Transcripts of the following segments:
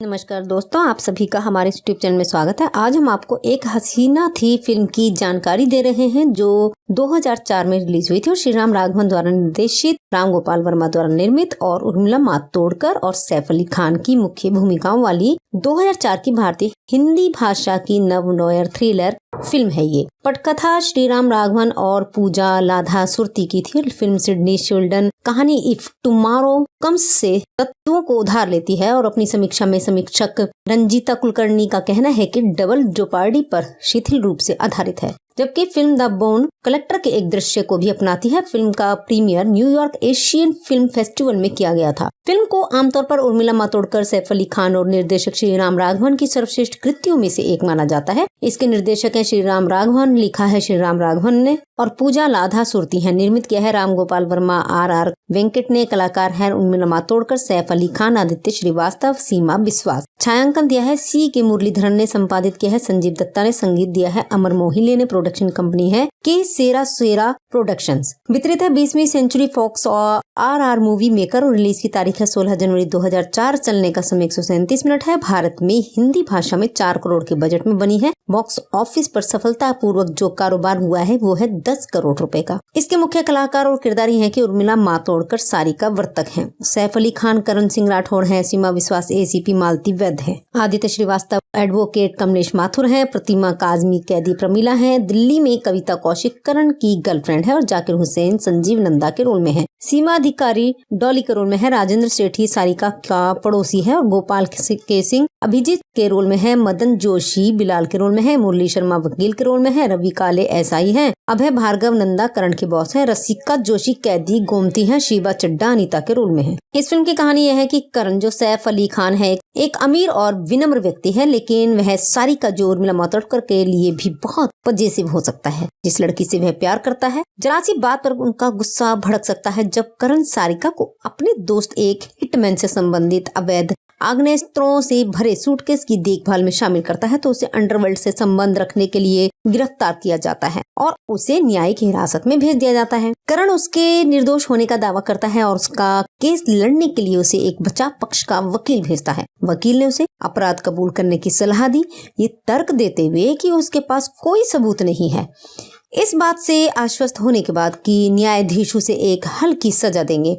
नमस्कार दोस्तों, आप सभी का हमारे यूट्यूब चैनल में स्वागत है। आज हम आपको एक हसीना थी फिल्म की जानकारी दे रहे हैं जो 2004 में रिलीज हुई थी और श्री राम राघवन द्वारा निर्देशित, राम गोपाल वर्मा द्वारा निर्मित और उर्मिला मातोंडकर और सैफ अली खान की मुख्य भूमिकाओं वाली 2004 की भारतीय हिंदी भाषा की नव-नोयर थ्रिलर फिल्म है। ये पटकथा श्री राम राघवन और पूजा लाधा सुरती की थी। फिल्म सिडनी शेल्डन कहानी इफ टुमारो कम्स से तत्वों को उधार लेती है और अपनी समीक्षा में समीक्षक रंजीता कुलकर्णी का कहना है कि डबल जोपार्डी पर शिथिल रूप से आधारित है, जबकि फिल्म द बोन कलेक्टर के एक दृश्य को भी अपनाती है। फिल्म का premiere New York Asian film festival में किया गया था। फिल्म को आमतौर पर उर्मिला मातोंडकर, सैफ अली खान और निर्देशक श्री राम राघवन की सर्वश्रेष्ठ कृतियों में से एक माना जाता है। इसके निर्देशक हैं श्री राम राघवन, लिखा है श्री राम राघवन ने और पूजा लाधा सुरती है। निर्मित किया है राम गोपाल वर्मा, आर वेंकट ने। कलाकार है उर्मिला मातोंडकर, सैफ अली खान, आदित्य श्रीवास्तव, सीमा विश्वास। छायांकन दिया है सी के मुरलीधरन ने। संपादित किया है संजीव दत्ता ने। संगीत दिया है अमर मोहिले ने। प्रोडक्शन कंपनी है के सेरा प्रोडक्शंस। वितरित है 20वीं सेंचुरी फॉक्स और आर मूवी मेकर और रिलीज की तारीख है 16 जनवरी 2004। चलने का समय 137 मिनट है। भारत में हिंदी भाषा में 4 करोड़ के बजट में बनी है। बॉक्स ऑफिस पर सफलता पूर्वक जो कारोबार हुआ है वो है 10 करोड़ रुपए का। इसके मुख्य कलाकार और किरदारी हैं कि उर्मिला मातोंडकर सारिका वर्तक हैं, सैफ अली खान करण सिंह राठौड़ हैं, सीमा विश्वास एसीपी मालती वैद्य है, आदित्य श्रीवास्तव एडवोकेट कमलेश माथुर हैं, प्रतिमा काजमी कैदी प्रमिला हैं, दिल्ली में कविता कौशिक करण की गर्लफ्रेंड है और जाकिर हुसैन संजीव नंदा के रोल में है, सीमा अधिकारी डॉली के रोल में है, राजेंद्र सेठी सारिका का पड़ोसी है और गोपाल के सिंह अभिजीत के रोल में है, मदन जोशी बिलाल के रोल में है, मुरली शर्मा वकील के रोल में है, रवि काले एसआई हैं, अभय भार्गव नंदा करण के बॉस है, रसिका जोशी कैदी गोमती है, शिवा चड्डा अनीता के रोल में है। इस फिल्म की कहानी यह है कि करण जो सैफ अली खान है एक अमीर और विनम्र व्यक्ति है, लेकिन वह सारिका जो उर्मिला मातोंडकर के लिए भी बहुत पजेसिव हो सकता है। जिस लड़की से वह प्यार करता है, जरा सी बात पर उनका गुस्सा भड़क सकता है। जब करण सारिका को अपने दोस्त एक हिटमैन से संबंधित अवैध आग्नेस्त्रों से भरे सूटकेस की देखभाल में शामिल करता है तो उसे अंडरवर्ल्ड से संबंध रखने के लिए गिरफ्तार किया जाता है और उसे न्यायिक हिरासत में भेज दिया जाता है। करण उसके निर्दोष होने का दावा करता है और उसका केस लड़ने के लिए उसे एक बचाव पक्ष का वकील भेजता है। वकील ने उसे अपराध कबूल करने की सलाह दी, ये तर्क देते हुए कि उसके पास कोई सबूत नहीं है। इस बात से आश्वस्त होने के बाद कि न्यायाधीश उसे एक हल्की सजा देंगे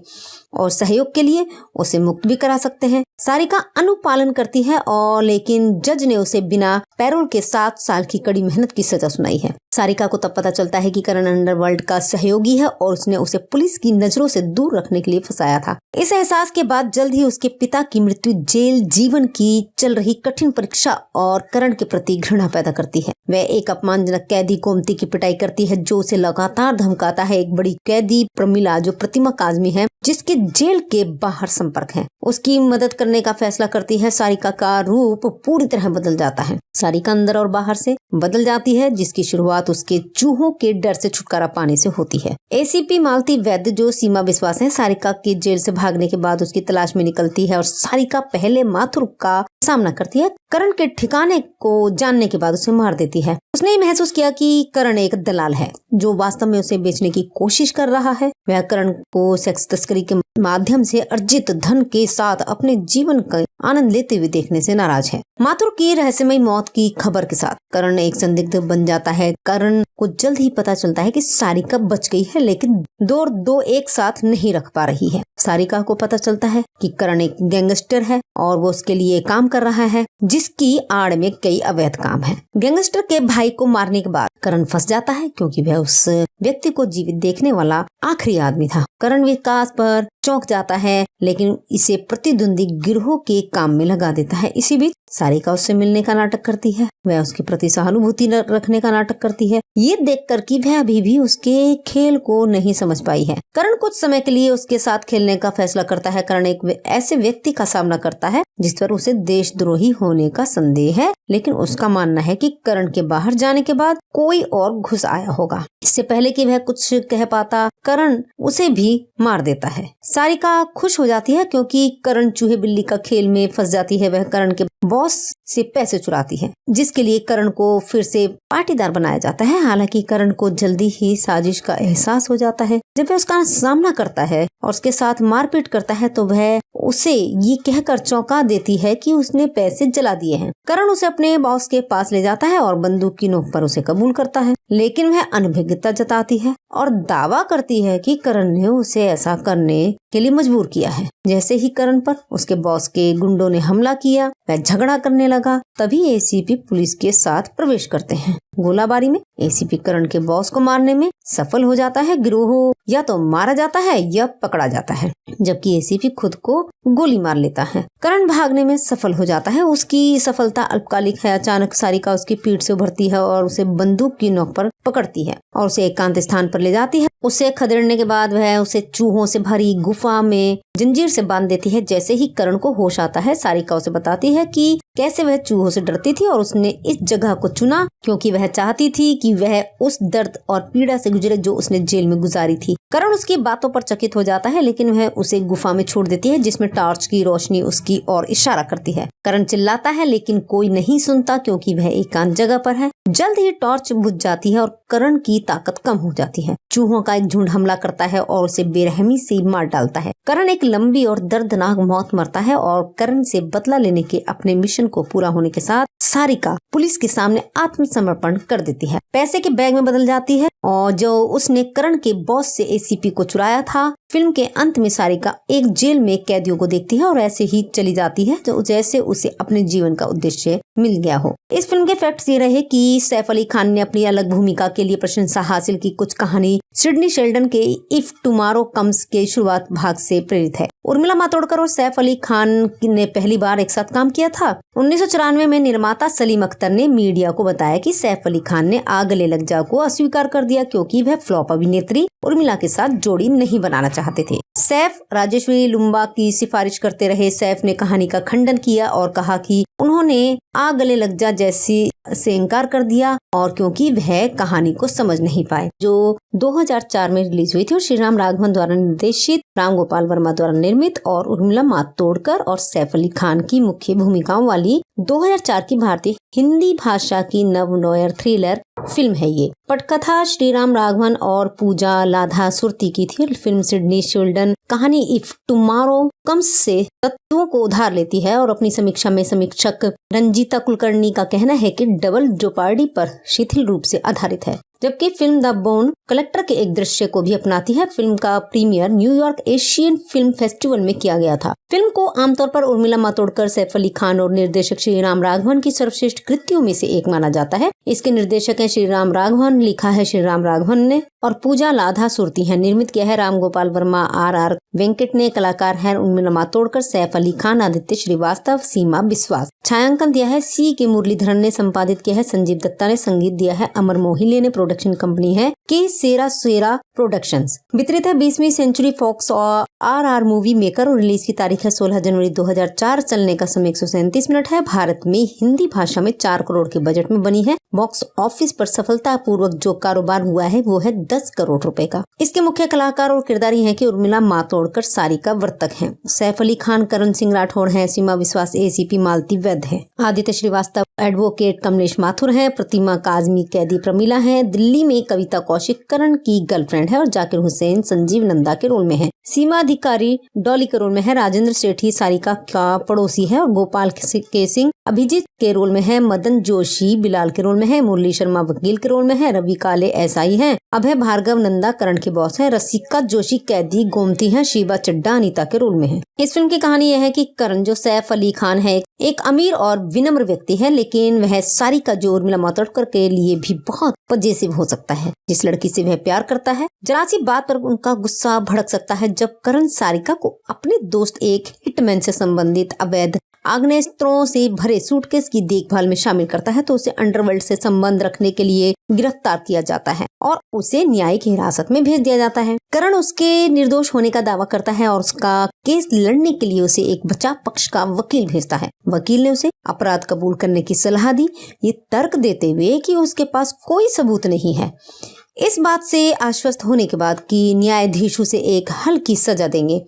और सहयोग के लिए उसे मुक्त भी करा सकते हैं। सारिका अनुपालन करती है और लेकिन जज ने उसे बिना पैरोल के 7 साल की कड़ी मेहनत की सजा सुनाई है। सारिका को तब पता चलता है कि करण अंडरवर्ल्ड का सहयोगी है और उसने उसे पुलिस की नजरों से दूर रखने के लिए फंसाया था। इस एहसास के बाद जल्द ही उसके पिता की मृत्यु जेल जीवन की चल रही कठिन परीक्षा और करण के प्रति घृणा पैदा करती है। वह एक अपमानजनक कैदी गोमती की पिटाई करती है जो उसे लगातार धमकाता है। एक बड़ी कैदी प्रमिला जो प्रतिमा काजमी है जिसके जेल के बाहर संपर्क है, उसकी मदद करने का फैसला करती है। सारिका का रूप पूरी तरह बदल जाता है। सारिका अंदर और बाहर से बदल जाती है, जिसकी शुरुआत उसके चूहों के डर से छुटकारा पाने से होती है। एसीपी मालती वैद्य जो सीमा विश्वास है, सारिका की जेल से भागने के बाद उसकी तलाश में निकलती है और सारिका पहले माथुर का सामना करती है। करण के ठिकाने को जानने के बाद उसे मार देती है। उसने ये महसूस किया कि करण एक दलाल है जो वास्तव में उसे बेचने की कोशिश कर रहा है। वह करण को सेक्स तस्करी के माध्यम से अर्जित धन के साथ अपने जीवन का आनंद लेते हुए देखने से नाराज है। माथुर की रहस्यमयी मौत की खबर के साथ करण एक संदिग्ध बन जाता है। करण को जल्द ही पता चलता है कि सारिका बच गई है, लेकिन दो एक साथ नहीं रख पा रही है। सारिका को पता चलता है कि करण एक गैंगस्टर है और वो उसके लिए काम कर रहा है, जिसकी आड़ में कई अवैध काम है। गैंगस्टर के भाई को मारने के बाद करण फंस जाता है, क्योंकि वह उस व्यक्ति को जीवित देखने वाला आखिरी आदमी था। करण विकास पर चौंक जाता है, लेकिन इसे प्रतिद्वंदी गिरोह के काम में लगा देता है। इसी बीच सारिका उससे मिलने का नाटक करती है। वह उसके प्रति सहानुभूति रखने का नाटक करती है, ये देखकर कि वह अभी भी उसके खेल को नहीं समझ पाई है। करण कुछ समय के लिए उसके साथ खेलने का फैसला करता है। करण एक ऐसे व्यक्ति का सामना करता है जिस पर उसे देशद्रोही होने का संदेह है, लेकिन उसका मानना है कि करण के बाहर जाने के बाद कोई और घुस आया होगा। इससे पहले कि वह कुछ कह पाता, करण उसे भी मार देता है। सारिका खुश हो जाती है क्योंकि करण चूहे बिल्ली का खेल में फंस जाती है। वह करण के बॉस से पैसे चुराती है, जिसके लिए करण को फिर से पाटीदार बनाया जाता है। हालांकि करण को जल्दी ही साजिश का एहसास हो जाता है। जब वह उसका सामना करता है और उसके साथ मारपीट करता है तो वह उसे ये कहकर चौंका देती है कि उसने पैसे जला दिए हैं। करण उसे अपने बॉस के पास ले जाता है और बंदूक की नोक पर उसे कबूल करता है, लेकिन वह अनभिज्ञता जताती है और दावा करती है कि करण ने उसे ऐसा करने के लिए मजबूर किया है। जैसे ही करण पर उसके बॉस के गुंडों ने हमला किया, वह झगड़ा करने लगा। तभी एसीपी पुलिस के साथ प्रवेश करते हैं। गोलाबारी में एसीपी करण के बॉस को मारने में सफल हो जाता है। गिरोह या तो मारा जाता है या पकड़ा जाता है, जबकि एसीपी खुद को गोली मार लेता है। करण भागने में सफल हो जाता है। उसकी सफलता अल्पकालिक है। अचानक सारिका उसकी पीठ से उभरती है और उसे बंदूक की नोक पर पकड़ती है और उसे एकांत स्थान पर ले जाती है। उसे खदेड़ने के बाद वह उसे चूहों से भरी गुफा में जंजीर से बांध देती है। जैसे ही करण को होश आता है, सारिका उसे बताती है कि कैसे वह चूहों से डरती थी और उसने इस जगह को चुना क्योंकि वह चाहती थी कि वह उस दर्द और पीड़ा से गुजरे जो उसने जेल में गुजारी थी। करण उसकी बातों पर चकित हो जाता है, लेकिन वह उसे गुफा में छोड़ देती है, जिसमें टॉर्च की रोशनी उसकी ओर इशारा करती है। करण चिल्लाता है, लेकिन कोई नहीं सुनता क्योंकि वह एकांत जगह पर है। जल्द ही टॉर्च बुझ जाती है और करण की ताकत कम हो जाती है। चूहों का एक झुंड हमला करता है और उसे बेरहमी से मार डालता है। करण एक लंबी और दर्दनाक मौत मरता है और करण से बदला लेने के अपने मिशन को पूरा होने के साथ सारिका पुलिस के सामने आत्मसमर्पण कर देती है। पैसे के बैग में बदल जाती है और जो उसने करण के बॉस से एसीपी को चुराया था। फिल्म के अंत में सारिका एक जेल में कैदियों को देखती है और ऐसे ही चली जाती है जो जैसे उसे अपने जीवन का उद्देश्य मिल गया हो। इस फिल्म के फैक्ट्स ये रहे कि सैफ अली खान ने अपनी अलग भूमिका के लिए प्रशंसा हासिल की। कुछ कहानी सिडनी शेल्डन के इफ टुमारो कम्स के शुरुआत भाग से प्रेरित है। उर्मिला मातोडकर और सैफ अली खान ने पहली बार एक साथ काम किया था। 1994 में निर्माता सलीम अख्तर ने मीडिया को बताया कि सैफ अली खान ने आ गले लग जा को अस्वीकार कर दिया क्योंकि वह फ्लॉप अभिनेत्री उर्मिला के साथ जोड़ी नहीं बनाना चाहते थे। सैफ राजेश्वरी लुम्बा की सिफारिश करते रहे। सैफ ने कहानी का खंडन किया और कहा कि उन्होंने आ गले लग जा जैसी से इनकार कर दिया और क्योंकि वह कहानी को समझ नहीं पाए, जो 2004 में रिलीज हुई थी और श्रीराम राघवन द्वारा निर्देशित, राम गोपाल वर्मा द्वारा निर्मित और उर्मिला मातोडकर और सैफ अली खान की मुख्य भूमिकाओं वाली 2004 की भारतीय हिंदी भाषा की नव-नोयर थ्रिलर फिल्म है। ये पटकथा श्रीराम राघवन और पूजा लाधा सुरती की थी। फिल्म सिडनी शेल्डन कहानी इफ टुमारो कम्स से तत्वों को उधार लेती है और अपनी समीक्षा में समीक्षक रंजीता कुलकर्णी का कहना है कि डबल जोपार्डी पर शिथिल रूप से आधारित है, जबकि फिल्म द बोन कलेक्टर के एक दृश्य को भी अपनाती है। फिल्म का premiere New York Asian film festival में किया गया था। फिल्म को आमतौर पर उर्मिला मातोडकर, सैफ अली खान और निर्देशक श्रीराम राघवन की सर्वश्रेष्ठ कृतियों में से एक माना जाता है। इसके निर्देशक हैं श्रीराम राघवन, लिखा है श्रीराम राघवन ने और पूजा लाधा सुरती है। निर्मित किया है राम गोपाल वर्मा, आर वेंकट ने। कलाकार है उर्मिला मातोडकर, सैफ अली खान, आदित्य श्रीवास्तव, सीमा विश्वास। छायांकन दिया है सी के मुरलीधरन ने। संपादित किया है संजीव दत्ता ने। संगीत दिया है अमर मोहिले ने। प्रोडक्शन कंपनी है के सेरा सेरा प्रोडक्शंस। वितरित है 20वीं सेंचुरी फॉक्स और RR मूवी मेकर और रिलीज की तारीख है 16 जनवरी 2004। चलने का समय 137 मिनट है। भारत में हिंदी भाषा में 4 करोड़ के बजट में बनी है। बॉक्स ऑफिस पर सफलतापूर्वक जो कारोबार हुआ है वो है 10 करोड़ रुपए का। इसके मुख्य कलाकार और किरदारी हैं कि उर्मिला मातोड़कर सारिका वर्तक हैं, सैफ अली खान करण सिंह राठौड़ हैं, सीमा विश्वास ACP मालती वैद्य है, आदित्य श्रीवास्तव एडवोकेट, कमलेश माथुर हैं, प्रतिमा काजमी कैदी प्रमिला हैं, दिल्ली में कविता कौशिक करण की गर्लफ्रेंड है और जाकिर हुसैन संजीव नंदा के रोल में है, सीमा अधिकारी डॉली के रोल में है, राजेंद्र सेठी सारिका का पड़ोसी है और गोपाल के सिंह अभिजीत के रोल में है, मदन जोशी बिलाल के रोल में है, मुरली शर्मा वकील के रोल में है, रवि काले SI हैं, अभय भार्गव नंदा करण के बॉस है, रसिका जोशी कैदी गोमती हैं, शिवा चड्डा अनीता के रोल में है। इस फिल्म की कहानी यह है कि करण जो सैफ अली खान है एक अमीर और विनम्र व्यक्ति है, लेकिन वह सारिका जो उर्मिला मातोड़कर के लिए भी बहुत पजेसिव हो सकता है। जिस लड़की से वह प्यार करता है, जरा सी बात पर उनका गुस्सा भड़क सकता है। जब करण सारिका को अपने दोस्त एक हिटमैन से संबंधित अवैध आग्नेस्त्रों से भरे सूटकेस की देखभाल में शामिल करता है तो उसे अंडरवर्ल्ड से संबंध रखने के लिए गिरफ्तार किया जाता है और उसे न्यायिक हिरासत में भेज दिया जाता है। करण उसके निर्दोष होने का दावा करता है और उसका केस लड़ने के लिए उसे एक बचाव पक्ष का वकील भेजता है। वकील ने उसे अपराध कबूल करने की सलाह दी, ये तर्क देते हुए कि उसके पास कोई सबूत नहीं है। इस बात से आश्वस्त होने के बाद कि न्यायाधीश उसे एक हल्की सजा देंगे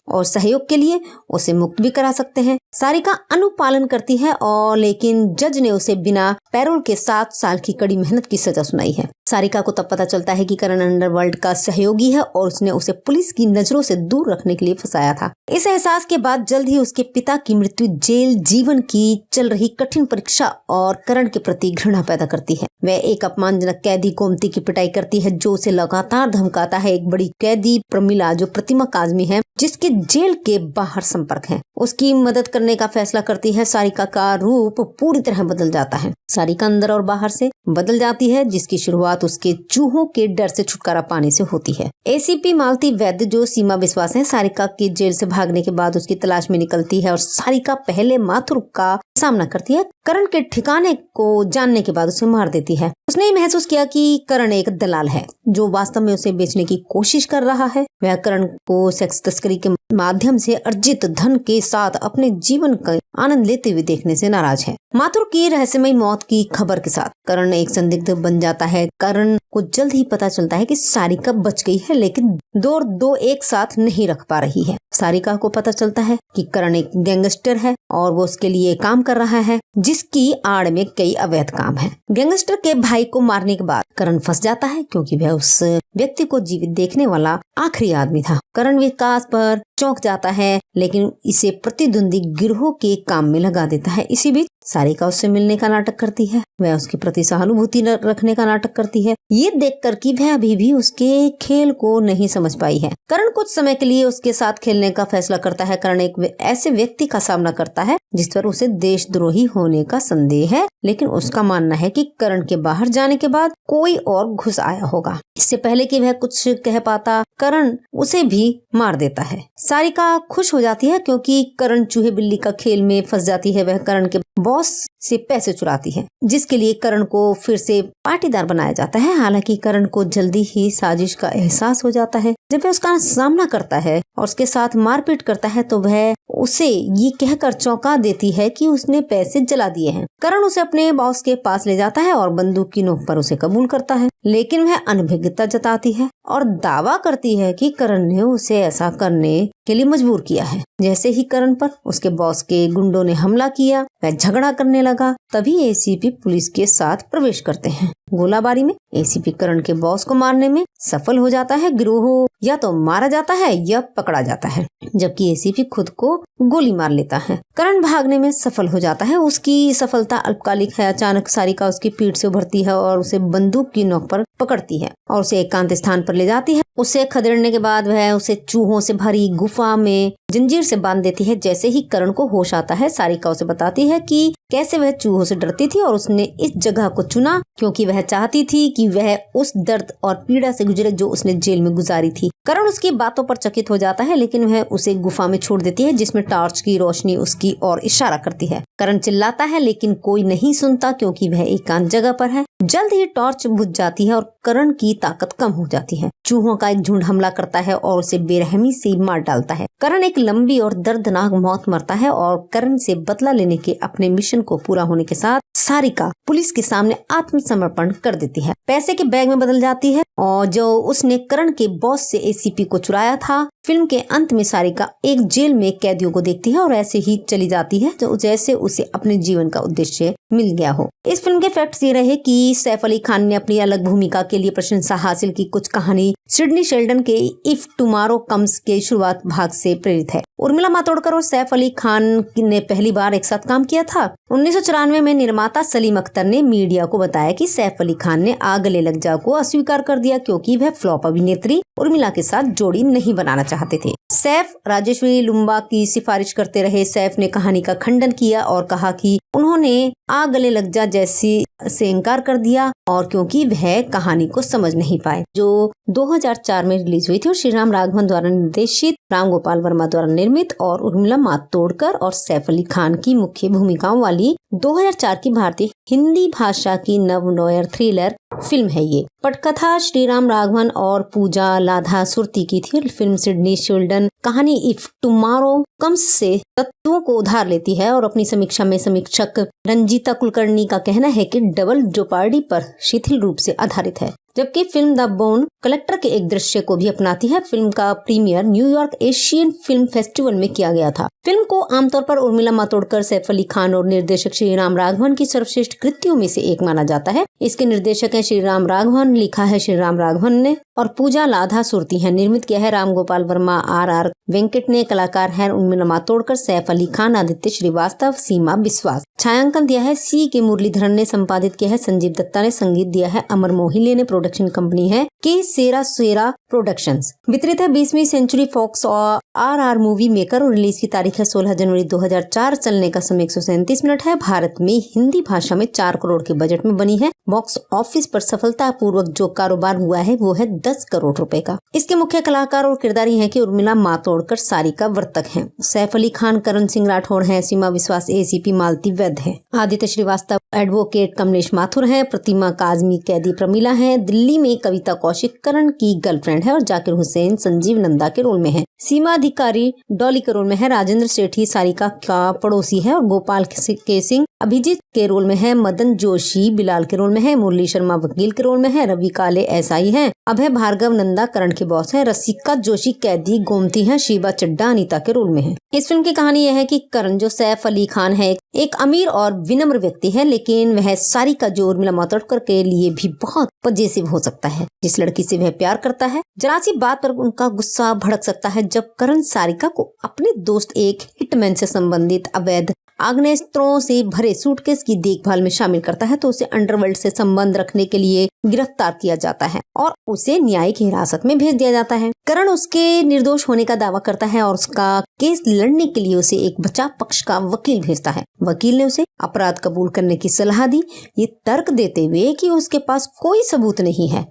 और सहयोग के लिए उसे मुक्त भी करा सकते हैं। सारिका अनुपालन करती है और लेकिन जज ने उसे बिना पैरोल के 7 साल की कड़ी मेहनत की सजा सुनाई है। सारिका को तब पता चलता है कि करण अंडरवर्ल्ड का सहयोगी है और उसने उसे पुलिस की नजरों से दूर रखने के लिए फंसाया था। इस एहसास के बाद जल्द ही उसके पिता की मृत्यु जेल जीवन की चल रही कठिन परीक्षा और करण के प्रति घृणा पैदा करती है। वह एक अपमानजनक कैदी गोमती की पिटाई करती है जो उसे लगातार धमकाता है। एक बड़ी कैदी प्रमिला जो प्रतिमा काजमी है जिसके जेल के बाहर संपर्क है, उसकी मदद करने का फैसला करती है। सारिका का रूप पूरी तरह बदल जाता है। सारिका अंदर और बाहर से बदल जाती है, जिसकी शुरुआत उसके चूहों के डर से छुटकारा पाने से होती है। ACP मालती वैद्य जो सीमा विश्वास है सारिका के जेल से भागने के बाद उसकी तलाश में निकलती है और सारिका पहले माथुर का सामना करती है। करण के ठिकाने को जानने के बाद उसे मार देती है। उसने महसूस किया कि करण एक दलाल है जो वास्तव में उसे बेचने की कोशिश कर रहा है। वह करण को सेक्स तस्करी के माध्यम से अर्जित धन के साथ अपने जीवन का आनंद लेते हुए देखने से नाराज है। माथुर की रहस्यमयी मौत की खबर के साथ करण एक संदिग्ध बन जाता है। करण को जल्द ही पता चलता है कि सारिका बच गई है, लेकिन दो एक साथ नहीं रख पा रही है। सारिका को पता चलता है कि करण एक गैंगस्टर है और वो उसके लिए काम कर रहा है, जिसकी आड़ में कई अवैध काम है। गैंगस्टर के भाई को मारने के बाद करण फंस जाता है क्योंकि वह उस व्यक्ति को जीवित देखने वाला आखिरी आदमी था। करण विकास पर चौंक जाता है, लेकिन इसे प्रतिद्वंदी गिरोह के काम में लगा देता है। इसी बीच सारिका उससे मिलने का नाटक करती है। वह उसके प्रति सहानुभूति रखने का नाटक करती है, ये देखकर कि वह अभी भी उसके खेल को नहीं समझ पाई है। करण कुछ समय के लिए उसके साथ खेलने का फैसला करता है। करण एक ऐसे व्यक्ति का सामना करता है जिस पर उसे देशद्रोही होने का संदेह है, लेकिन उसका मानना है कि करण के बाहर जाने के बाद कोई और घुस आया होगा। इससे पहले कि वह कुछ कह पाता, करण उसे भी मार देता है। सारिका खुश हो जाती है क्योंकि करण चूहे बिल्ली का खेल में फंस जाती है। वह करण के बॉस से पैसे चुराती है, जिसके लिए करण को फिर से पाटीदार बनाया जाता है। हालांकि करण को जल्दी ही साजिश का एहसास हो जाता है। जब वह उसका सामना करता है और उसके साथ मारपीट करता है तो वह उसे ये कहकर चौंका देती है कि उसने पैसे जला दिए हैं। करण उसे अपने बॉस के पास ले जाता है और बंदूक की नोक पर उसे कबूल करता है, लेकिन वह अनभिज्ञता जताती है और दावा करती है कि करण ने उसे ऐसा करने के लिए मजबूर किया है। जैसे ही करण पर उसके बॉस के गुंडों ने हमला किया, वह झगड़ा करने लगा। तभी ACP पुलिस के साथ प्रवेश करते हैं। गोलाबारी में ACP करण के बॉस को मारने में सफल हो जाता है। गिरोह या तो मारा जाता है या पकड़ा जाता है, जबकि ACP खुद को गोली मार लेता है। करण भागने में सफल हो जाता है। उसकी सफलता अल्पकालिक है। अचानक सारिका उसकी पीठ से उभरती है और उसे बंदूक की नोक पर पकड़ती है और उसे एकांत स्थान पर ले जाती है। उसे खदेड़ने के बाद वह उसे चूहों से भरी गुफा में जंजीर से बांध देती है। जैसे ही करण को होश आता है, सारिका उसे बताती है कि कैसे वह चूहों से डरती थी और उसने इस जगह को चुना क्योंकि वह चाहती थी कि वह उस दर्द और पीड़ा से गुजरे जो उसने जेल में गुजारी थी। करण उसकी बातों पर चकित हो जाता है, लेकिन वह उसे गुफा में छोड़ देती है जिसमें टॉर्च की रोशनी उसकी ओर इशारा करती है। करण चिल्लाता है, लेकिन कोई नहीं सुनता क्योंकि वह एकांत जगह पर है। जल्द ही टॉर्च बुझ जाती है और करण की ताकत कम हो जाती है। चूहों का एक झुंड हमला करता है और उसे बेरहमी से मार डालता है। करण एक लंबी और दर्दनाक मौत मरता है और करण से बदला लेने के अपने मिशन को पूरा होने के साथ सारिका पुलिस के सामने आत्मसमर्पण कर देती है। पैसे के बैग में बदल जाती है और जो उसने करण के बॉस से एसीपी को चुराया था। फिल्म के अंत में सारिका एक जेल में कैदियों को देखती है और ऐसे ही चली जाती है जैसे उसे अपने जीवन का उद्देश्य मिल गया हो। इस फिल्म के फैक्ट्स ये रहे कि सैफ अली खान ने अपनी अलग भूमिका के लिए प्रशंसा हासिल की। कुछ कहानी सिडनी शेल्डन के इफ टुमारो कम्स के शुरुआत भाग से प्रेरित है। उर्मिला मातोडकर और सैफ अली खान ने पहली बार एक साथ काम किया था। 1994 में निर्माता सलीम अख्तर ने मीडिया को बताया कि सैफ अली खान ने आ गले लग जा को अस्वीकार कर दिया क्योंकि वह फ्लॉप अभिनेत्री उर्मिला के साथ जोड़ी नहीं बनाना चाहते थे। सैफ राजेश्वरी लुम्बा की सिफारिश करते रहे। सैफ ने कहानी का खंडन किया और कहा कि उन्होंने आ गले लग जा जैसी से इनकार कर दिया और क्योंकि वह कहानी को समझ नहीं पाए, जो 2004 में रिलीज हुई थी और श्रीराम राघवन द्वारा निर्देशित, राम गोपाल वर्मा द्वारा निर्मित और उर्मिला मातोडकर और सैफ अली खान की मुख्य भूमिकाओं वाली 2004 की भारतीय हिंदी भाषा की नव-नोयर थ्रिलर फिल्म है। ये पटकथा श्रीराम राघवन और पूजा लाधा सुरती की थी। फिल्म सिडनी शेल्डन कहानी इफ टुमारो कम्स से तत्वों को उधार लेती है और अपनी समीक्षा में समीक्षक रंजीता कुलकर्णी का कहना है कि डबल जोपार्डी पर शिथिल रूप से आधारित है, जबकि फिल्म द बोन कलेक्टर के एक दृश्य को भी अपनाती है। फिल्म का premiere New York Asian film festival में किया गया था। फिल्म को आमतौर पर उर्मिला मातोडकर, सैफ अली खान और निर्देशक श्रीराम राघवन की सर्वश्रेष्ठ कृतियों में से एक माना जाता है। इसके निर्देशक हैं श्रीराम राघवन, लिखा है श्रीराम राघवन ने और पूजा लाधा सुरती है। निर्मित किया है राम गोपाल वर्मा, आर वेंकट ने। कलाकार है उर्मिला मातोडकर, सैफ अली खान, आदित्य श्रीवास्तव, सीमा बिस्वास। छायांकन दिया है सी के मुरलीधरन ने। संपादित किया है संजीव दत्ता ने। संगीत दिया है अमर मोहिले ने। प्रोडक्शन कंपनी है के सेरा सेरा प्रोडक्शंस। वितरित है 20वीं सेंचुरी फॉक्स और आर मूवी मेकर और रिलीज की तारीख है 16 जनवरी 2004। चलने का समय 137 मिनट है। भारत में हिंदी भाषा में 4 करोड़ के बजट में बनी है। बॉक्स ऑफिस पर सफलता पूर्वक जो कारोबार हुआ है वो है 10 करोड़ रुपए का। इसके मुख्य कलाकार और किरदारी हैं कि उर्मिला मातोडकर सारिका वर्तक हैं, सैफ अली खान करण सिंह राठौड़ हैं, सीमा विश्वास एसीपी मालती वैद्य है, आदित्य श्रीवास्तव एडवोकेट कमलेश माथुर हैं, प्रतिमा काजमी कैदी प्रमीला हैं, दिल्ली में कविता कौशिक करण की गर्लफ्रेंड है और जाकिर हुसैन संजीव नंदा के रोल में है, सीमा अधिकारी डॉली के रोल में है, राजेंद्र सेठी सारिका का पड़ोसी है और गोपाल के सिंह अभिजीत के रोल में है, मदन जोशी बिलाल के रोल में है, मुरली शर्मा वकील के रोल में है, रवि काले एसआई हैं, अभय भार्गव नंदा करण के बॉस हैं, रसिका जोशी कैदी गोमती हैं, शिवा चड्डा अनीता के रोल में है। इस फिल्म की कहानी यह है कि करण जो सैफ अली खान है एक अमीर और विनम्र व्यक्ति है, लेकिन वह सारिका जो उर्मिला मातोडकर के लिए भी बहुत पजेसिव हो सकता है। जिस लड़की से वह प्यार करता है, जरा सी बात पर उनका गुस्सा भड़क सकता है। जब करण सारिका को अपने दोस्त एक हिटमैन से संबंधित अवैध आग्नेयास्त्रों से भरे सूटकेस की देखभाल में शामिल करता है तो उसे अंडरवर्ल्ड से संबंध रखने के लिए गिरफ्तार किया जाता है और उसे न्यायिक हिरासत में भेज दिया जाता है। करण उसके निर्दोष होने का दावा करता है और उसका केस लड़ने के लिए उसे एक बचाव पक्ष का वकील भेजता है। वकील ने उसे अपराध कबूल करने की सलाह दी, ये तर्क देते हुए कि उसके पास कोई सबूत नहीं है।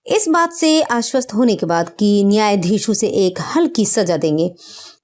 इस बात से आश्वस्त होने के बाद कि न्यायाधीश उसे एक हल्की सजा देंगे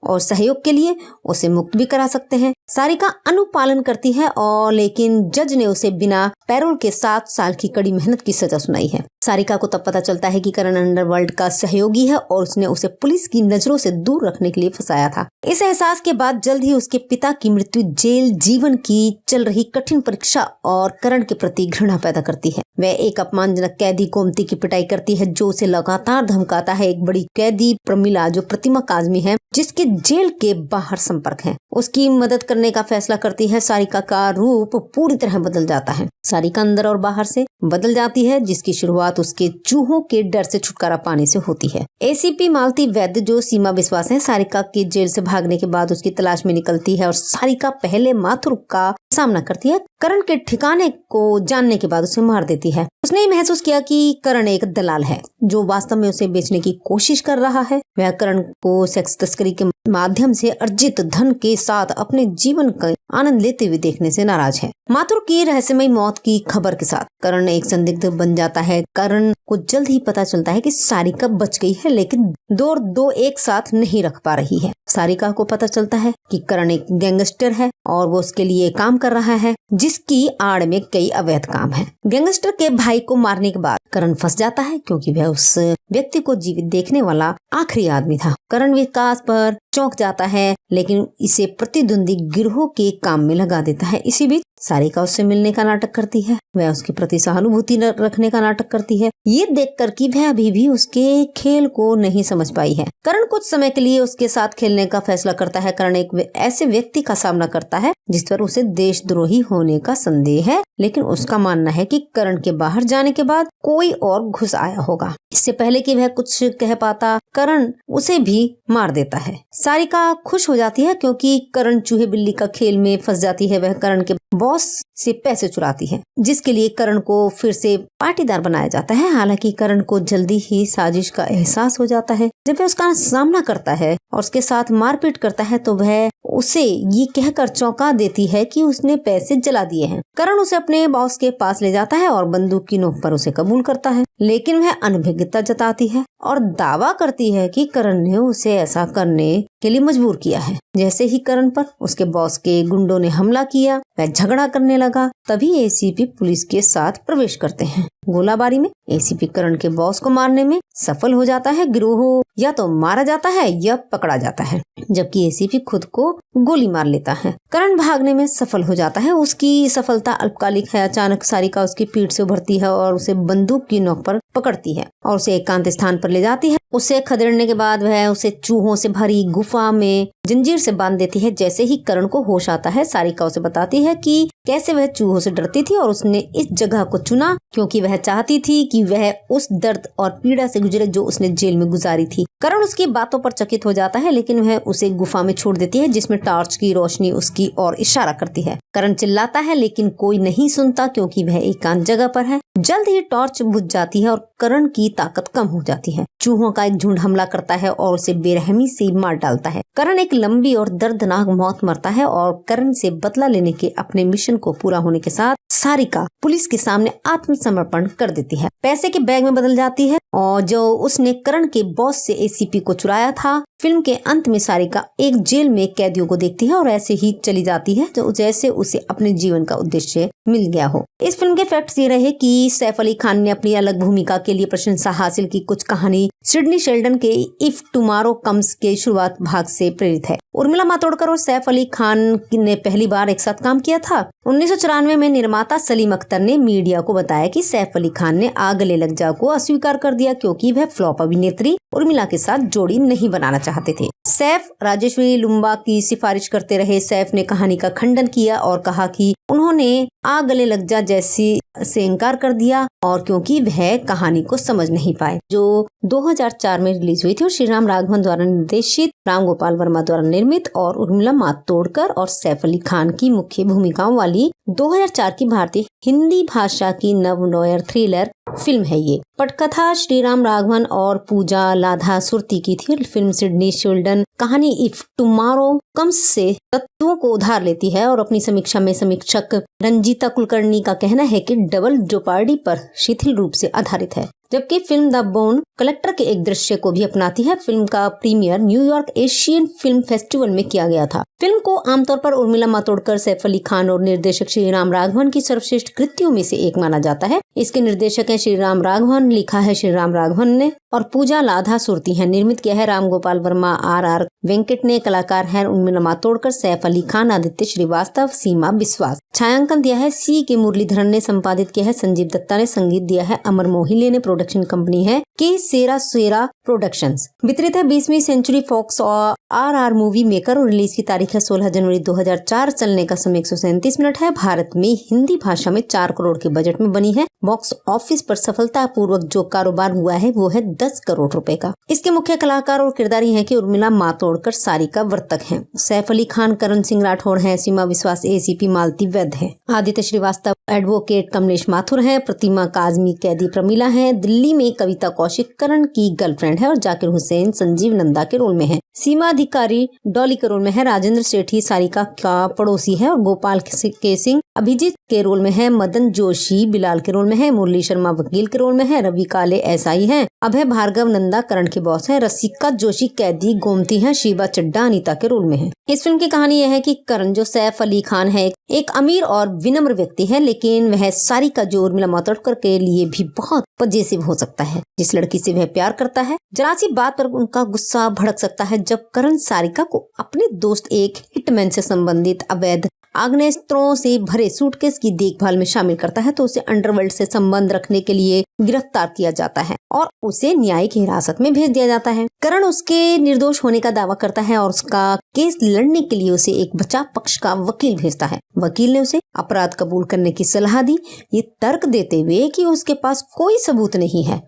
और सहयोग के लिए उसे मुक्त भी करा सकते हैं। सारिका अनुपालन करती है और लेकिन जज ने उसे बिना पैरोल के 7 साल की कड़ी मेहनत की सजा सुनाई है। सारिका को तब पता चलता है कि करण अंडरवर्ल्ड का सहयोगी है और उसने उसे पुलिस की नजरों से दूर रखने के लिए फंसाया था। इस एहसास के बाद जल्द ही उसके पिता की मृत्यु जेल जीवन की चल रही कठिन परीक्षा और करण के प्रति घृणा पैदा करती है। वह एक अपमानजनक कैदी गोमती की पिटाई करती है जो उसे लगातार धमकाता है। एक बड़ी कैदी प्रमीला जो प्रतिमा काजमी है जिसके जेल के बाहर संपर्क है, उसकी मदद करने का फैसला करती है। सारिका का रूप पूरी तरह बदल जाता है। सारिका अंदर और बाहर से बदल जाती है जिसकी शुरुआत उसके चूहों के डर से छुटकारा पाने से होती है। एसीपी मालती वैद्य जो सीमा विश्वास है सारिका के जेल से भागने के बाद उसकी तलाश में निकलती है और सारिका पहले माथुर का सामना करती है। करण के ठिकाने को जानने के बाद उसे मार देती है। उसने महसूस किया कि करण एक दलाल है जो वास्तव में उसे बेचने की कोशिश कर रहा है। वह करण को सेक्स तस्करी के माध्यम से अर्जित धन के साथ अपने जीवन का आनंद लेते हुए देखने से नाराज है। माथुर की रहस्यमयी मौत की खबर के साथ करण एक संदिग्ध बन जाता है। करण को जल्द ही पता चलता है कि सारिका बच गई है लेकिन दो एक साथ नहीं रख पा रही है। सारिका को पता चलता है कि करण एक गैंगस्टर है और वो उसके लिए काम कर कर रहा है, जिसकी आड़ में कई अवैध काम है। गैंगस्टर के भाई को मारने के बाद करण फंस जाता है, क्योंकि वह उस व्यक्ति को जीवित देखने वाला आखिरी आदमी था। करण विकास पर चौंक जाता है, लेकिन इसे प्रतिद्वंदी गिरोह के काम में लगा देता है। इसी बीच सारिका उससे मिलने का नाटक करती है, वह उसके प्रति सहानुभूति रखने का नाटक करती है, ये देखकर कि वह अभी भी उसके खेल को नहीं समझ पाई है। करण कुछ समय के लिए उसके साथ खेलने का फैसला करता है। करण एक ऐसे व्यक्ति का सामना करता है जिस पर उसे देशद्रोही होने का संदेह है, लेकिन उसका मानना है कि करण के बाहर जाने के बाद कोई और घुस आया होगा। इससे पहले कि वह कुछ कह पाता, करण उसे भी मार देता है। सारिका खुश हो जाती है, क्योंकि करण चूहे बिल्ली का खेल में फंस जाती है। वह करण के बॉस से पैसे चुराती है, जिसके लिए करण को फिर से पाटीदार बनाया जाता है। हालांकि करण को जल्दी ही साजिश का एहसास हो जाता है। जब वह उसका सामना करता है और उसके साथ मारपीट करता है, तो वह उसे ये कहकर चौंका देती है कि उसने पैसे जला दिए हैं। करण उसे अपने बॉस के पास ले जाता है और बंदूक की नोक पर उसे कबूल करता है, लेकिन वह अनभिज्ञता जताती है और दावा करती है कि करण ने उसे ऐसा करने के लिए मजबूर किया है। जैसे ही करण पर उसके बॉस के गुंडों ने हमला किया, वह झगड़ा करने लगा। तभी एसीपी पुलिस के साथ प्रवेश करते हैं। गोलाबारी में एसीपी करण के बॉस को मारने में सफल हो जाता है। गिरोह या तो मारा जाता है या पकड़ा जाता है, जबकि एसीपी खुद को गोली मार लेता है। करण भागने में सफल हो जाता है। उसकी सफलता अल्पकालिक है। अचानक सारिका उसकी पीठ से उभरती है और उसे बंदूक की नोक पर पकड़ती है और उसे एकांत स्थान पर ले जाती है। उसे खदेड़ने के बाद वह उसे चूहों से भरी गुफा में जंजीर से बांध देती है। जैसे ही करण को होश आता है, सारिका उसे बताती है कि कैसे वह चूहों से डरती थी और उसने इस जगह को चुना क्योंकि वह चाहती थी कि वह उस दर्द और पीड़ा से गुजरे जो उसने जेल में गुजारी थी। करण उसकी बातों पर चकित हो जाता है, लेकिन वह उसे गुफा में छोड़ देती है, जिसमें टॉर्च की रोशनी उसकी ओर इशारा करती है। करण चिल्लाता है, लेकिन कोई नहीं सुनता क्योंकि वह एकांत जगह पर है। जल्द ही टॉर्च बुझ जाती है और करण की ताकत कम हो जाती है। चूहों का एक झुंड हमला करता है और उसे बेरहमी से मार डालता है। करण एक लंबी और दर्दनाक मौत मरता है और करण से बदला लेने के अपने मिशन को पूरा होने के साथ सारिका पुलिस के सामने आत्मसमर्पण कर देती है। पैसे के बैग में बदल जाती है और जो उसने करण के बॉस से एसीपी को चुराया था। फिल्म के अंत में सारिका एक जेल में कैदियों को देखती है और ऐसे ही चली जाती है जो जैसे उसे अपने जीवन का उद्देश्य मिल गया हो। इस फिल्म के फैक्ट्स ये रहे कि सैफ अली खान ने अपनी अलग भूमिका के लिए प्रशंसा हासिल की। कुछ कहानी सिडनी शेल्डन के इफ टुमारो कम्स के शुरुआत भाग से प्रेरित है। उर्मिला मातोडकर और सैफ अली खान ने पहली बार एक साथ काम किया था। 1994 में निर्माता सलीम अख्तर ने मीडिया को बताया कि सैफ अली खान ने आ गले लग जा को अस्वीकार कर दिया क्योंकि वह फ्लॉप अभिनेत्री उर्मिला के साथ जोड़ी नहीं बनाना चाहते थे। सैफ राजेश्वरी लुम्बा की सिफारिश करते रहे। सैफ ने कहानी का खंडन किया और कहा कि उन्होंने आ गले लग जा जैसी से इनकार कर दिया और क्योंकि वह कहानी को समझ नहीं पाए, जो 2004 में रिलीज हुई थी और श्रीराम राघवन द्वारा निर्देशित, राम गोपाल वर्मा द्वारा निर्मित और उर्मिला मातोडकर और सैफ अली खान की मुख्य भूमिकाओं वाली 2004 की भारतीय हिंदी भाषा की नव-नोयर थ्रिलर फिल्म है। ये पटकथा श्रीराम राघवन और पूजा लाधा सुरती की थी। फिल्म सिडनी शेल्डन कहानी इफ टुमारो कम्स से तत्वों को उधार लेती है और अपनी समीक्षा में समीक्षक रंजीता कुलकर्णी का कहना है कि डबल जोपार्डी पर शिथिल रूप से आधारित है, जबकि फिल्म द बोन कलेक्टर के एक दृश्य को भी अपनाती है। फिल्म का premiere New York Asian film festival में किया गया था। फिल्म को आमतौर पर उर्मिला मातोडकर, सैफ अली खान और निर्देशक श्रीराम राघवन की सर्वश्रेष्ठ कृतियों में से एक माना जाता है। इसके निर्देशक हैं श्रीराम राघवन, लिखा है श्रीराम राघवन ने और पूजा लाधा सुरती है। निर्मित किया है राम गोपाल वर्मा, आर वेंकट ने। कलाकार हैं उर्मिला मातोडकर, सैफ अली खान, आदित्य श्रीवास्तव, सीमा बिस्वास। छायांकन दिया है सी के मुरलीधरन ने। संपादित किया है संजीव दत्ता ने। संगीत दिया है अमर मोहिले ने। प्रोडक्शन कंपनी है के सेरा प्रोडक्शंस। वितरित है 20वीं सेंचुरी फॉक्स और आर मूवी मेकर और रिलीज की तारीख है 16 जनवरी 2004। चलने का समय 137 मिनट है। भारत में हिंदी भाषा में 4 करोड़ के बजट में बनी है। बॉक्स ऑफिस पर सफलता पूर्वक जो कारोबार हुआ है वो है 10 करोड़ रुपए का। इसके मुख्य कलाकार और किरदारी हैं कि उर्मिला मातोडकर सारिका वर्तक हैं, सैफ अली खान करण सिंह राठौड़ हैं, सीमा विश्वास एसीपी मालती वैद्य है, आदित्य श्रीवास्तव एडवोकेट कमलेश माथुर हैं, प्रतिमा काजमी कैदी प्रमीला हैं, दिल्ली में कविता कौशिक करण की गर्लफ्रेंड है और जाकिर हुसैन संजीव नंदा के रोल में है, सीमा अधिकारी डॉली के रोल में है, राजेंद्र सेठी सारिका का पड़ोसी है और गोपाल के सिंह अभिजीत के रोल में है, मदन जोशी बिलाल के रोल में है, मुरली शर्मा वकील के रोल में है, रवि काले एसआई हैं, अभय भार्गव नंदा करण के बॉस है, रसिका जोशी कैदी गोमती है, शिवा चड्डा अनीता के रोल में है। इस फिल्म की कहानी यह है कि करण जो सैफ अली खान है एक अमीर और विनम्र व्यक्ति है, लेकिन वह सारिका जो उर्मिला मातोंडकर के लिए भी बहुत पजेसिव हो सकता है। जिस लड़की से वह प्यार करता है जरा सी बात पर उनका गुस्सा भड़क सकता है। जब करण सारिका को अपने दोस्त एक हिटमैन से संबंधित अवैध आग्नेस्त्रों से भरे सूटकेस की देखभाल में शामिल करता है तो उसे अंडरवर्ल्ड से संबंध रखने के लिए गिरफ्तार किया जाता है और उसे न्यायिक हिरासत में भेज दिया जाता है। करण उसके निर्दोष होने का दावा करता है और उसका केस लड़ने के लिए उसे एक बचाव पक्ष का वकील भेजता है। वकील ने उसे अपराध कबूल करने की सलाह दी, ये तर्क देते हुए कि उसके पास कोई सबूत नहीं है।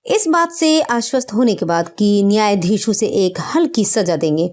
इस बात से आश्वस्त होने के बाद कि न्यायाधीश उसे एक हल्की सजा देंगे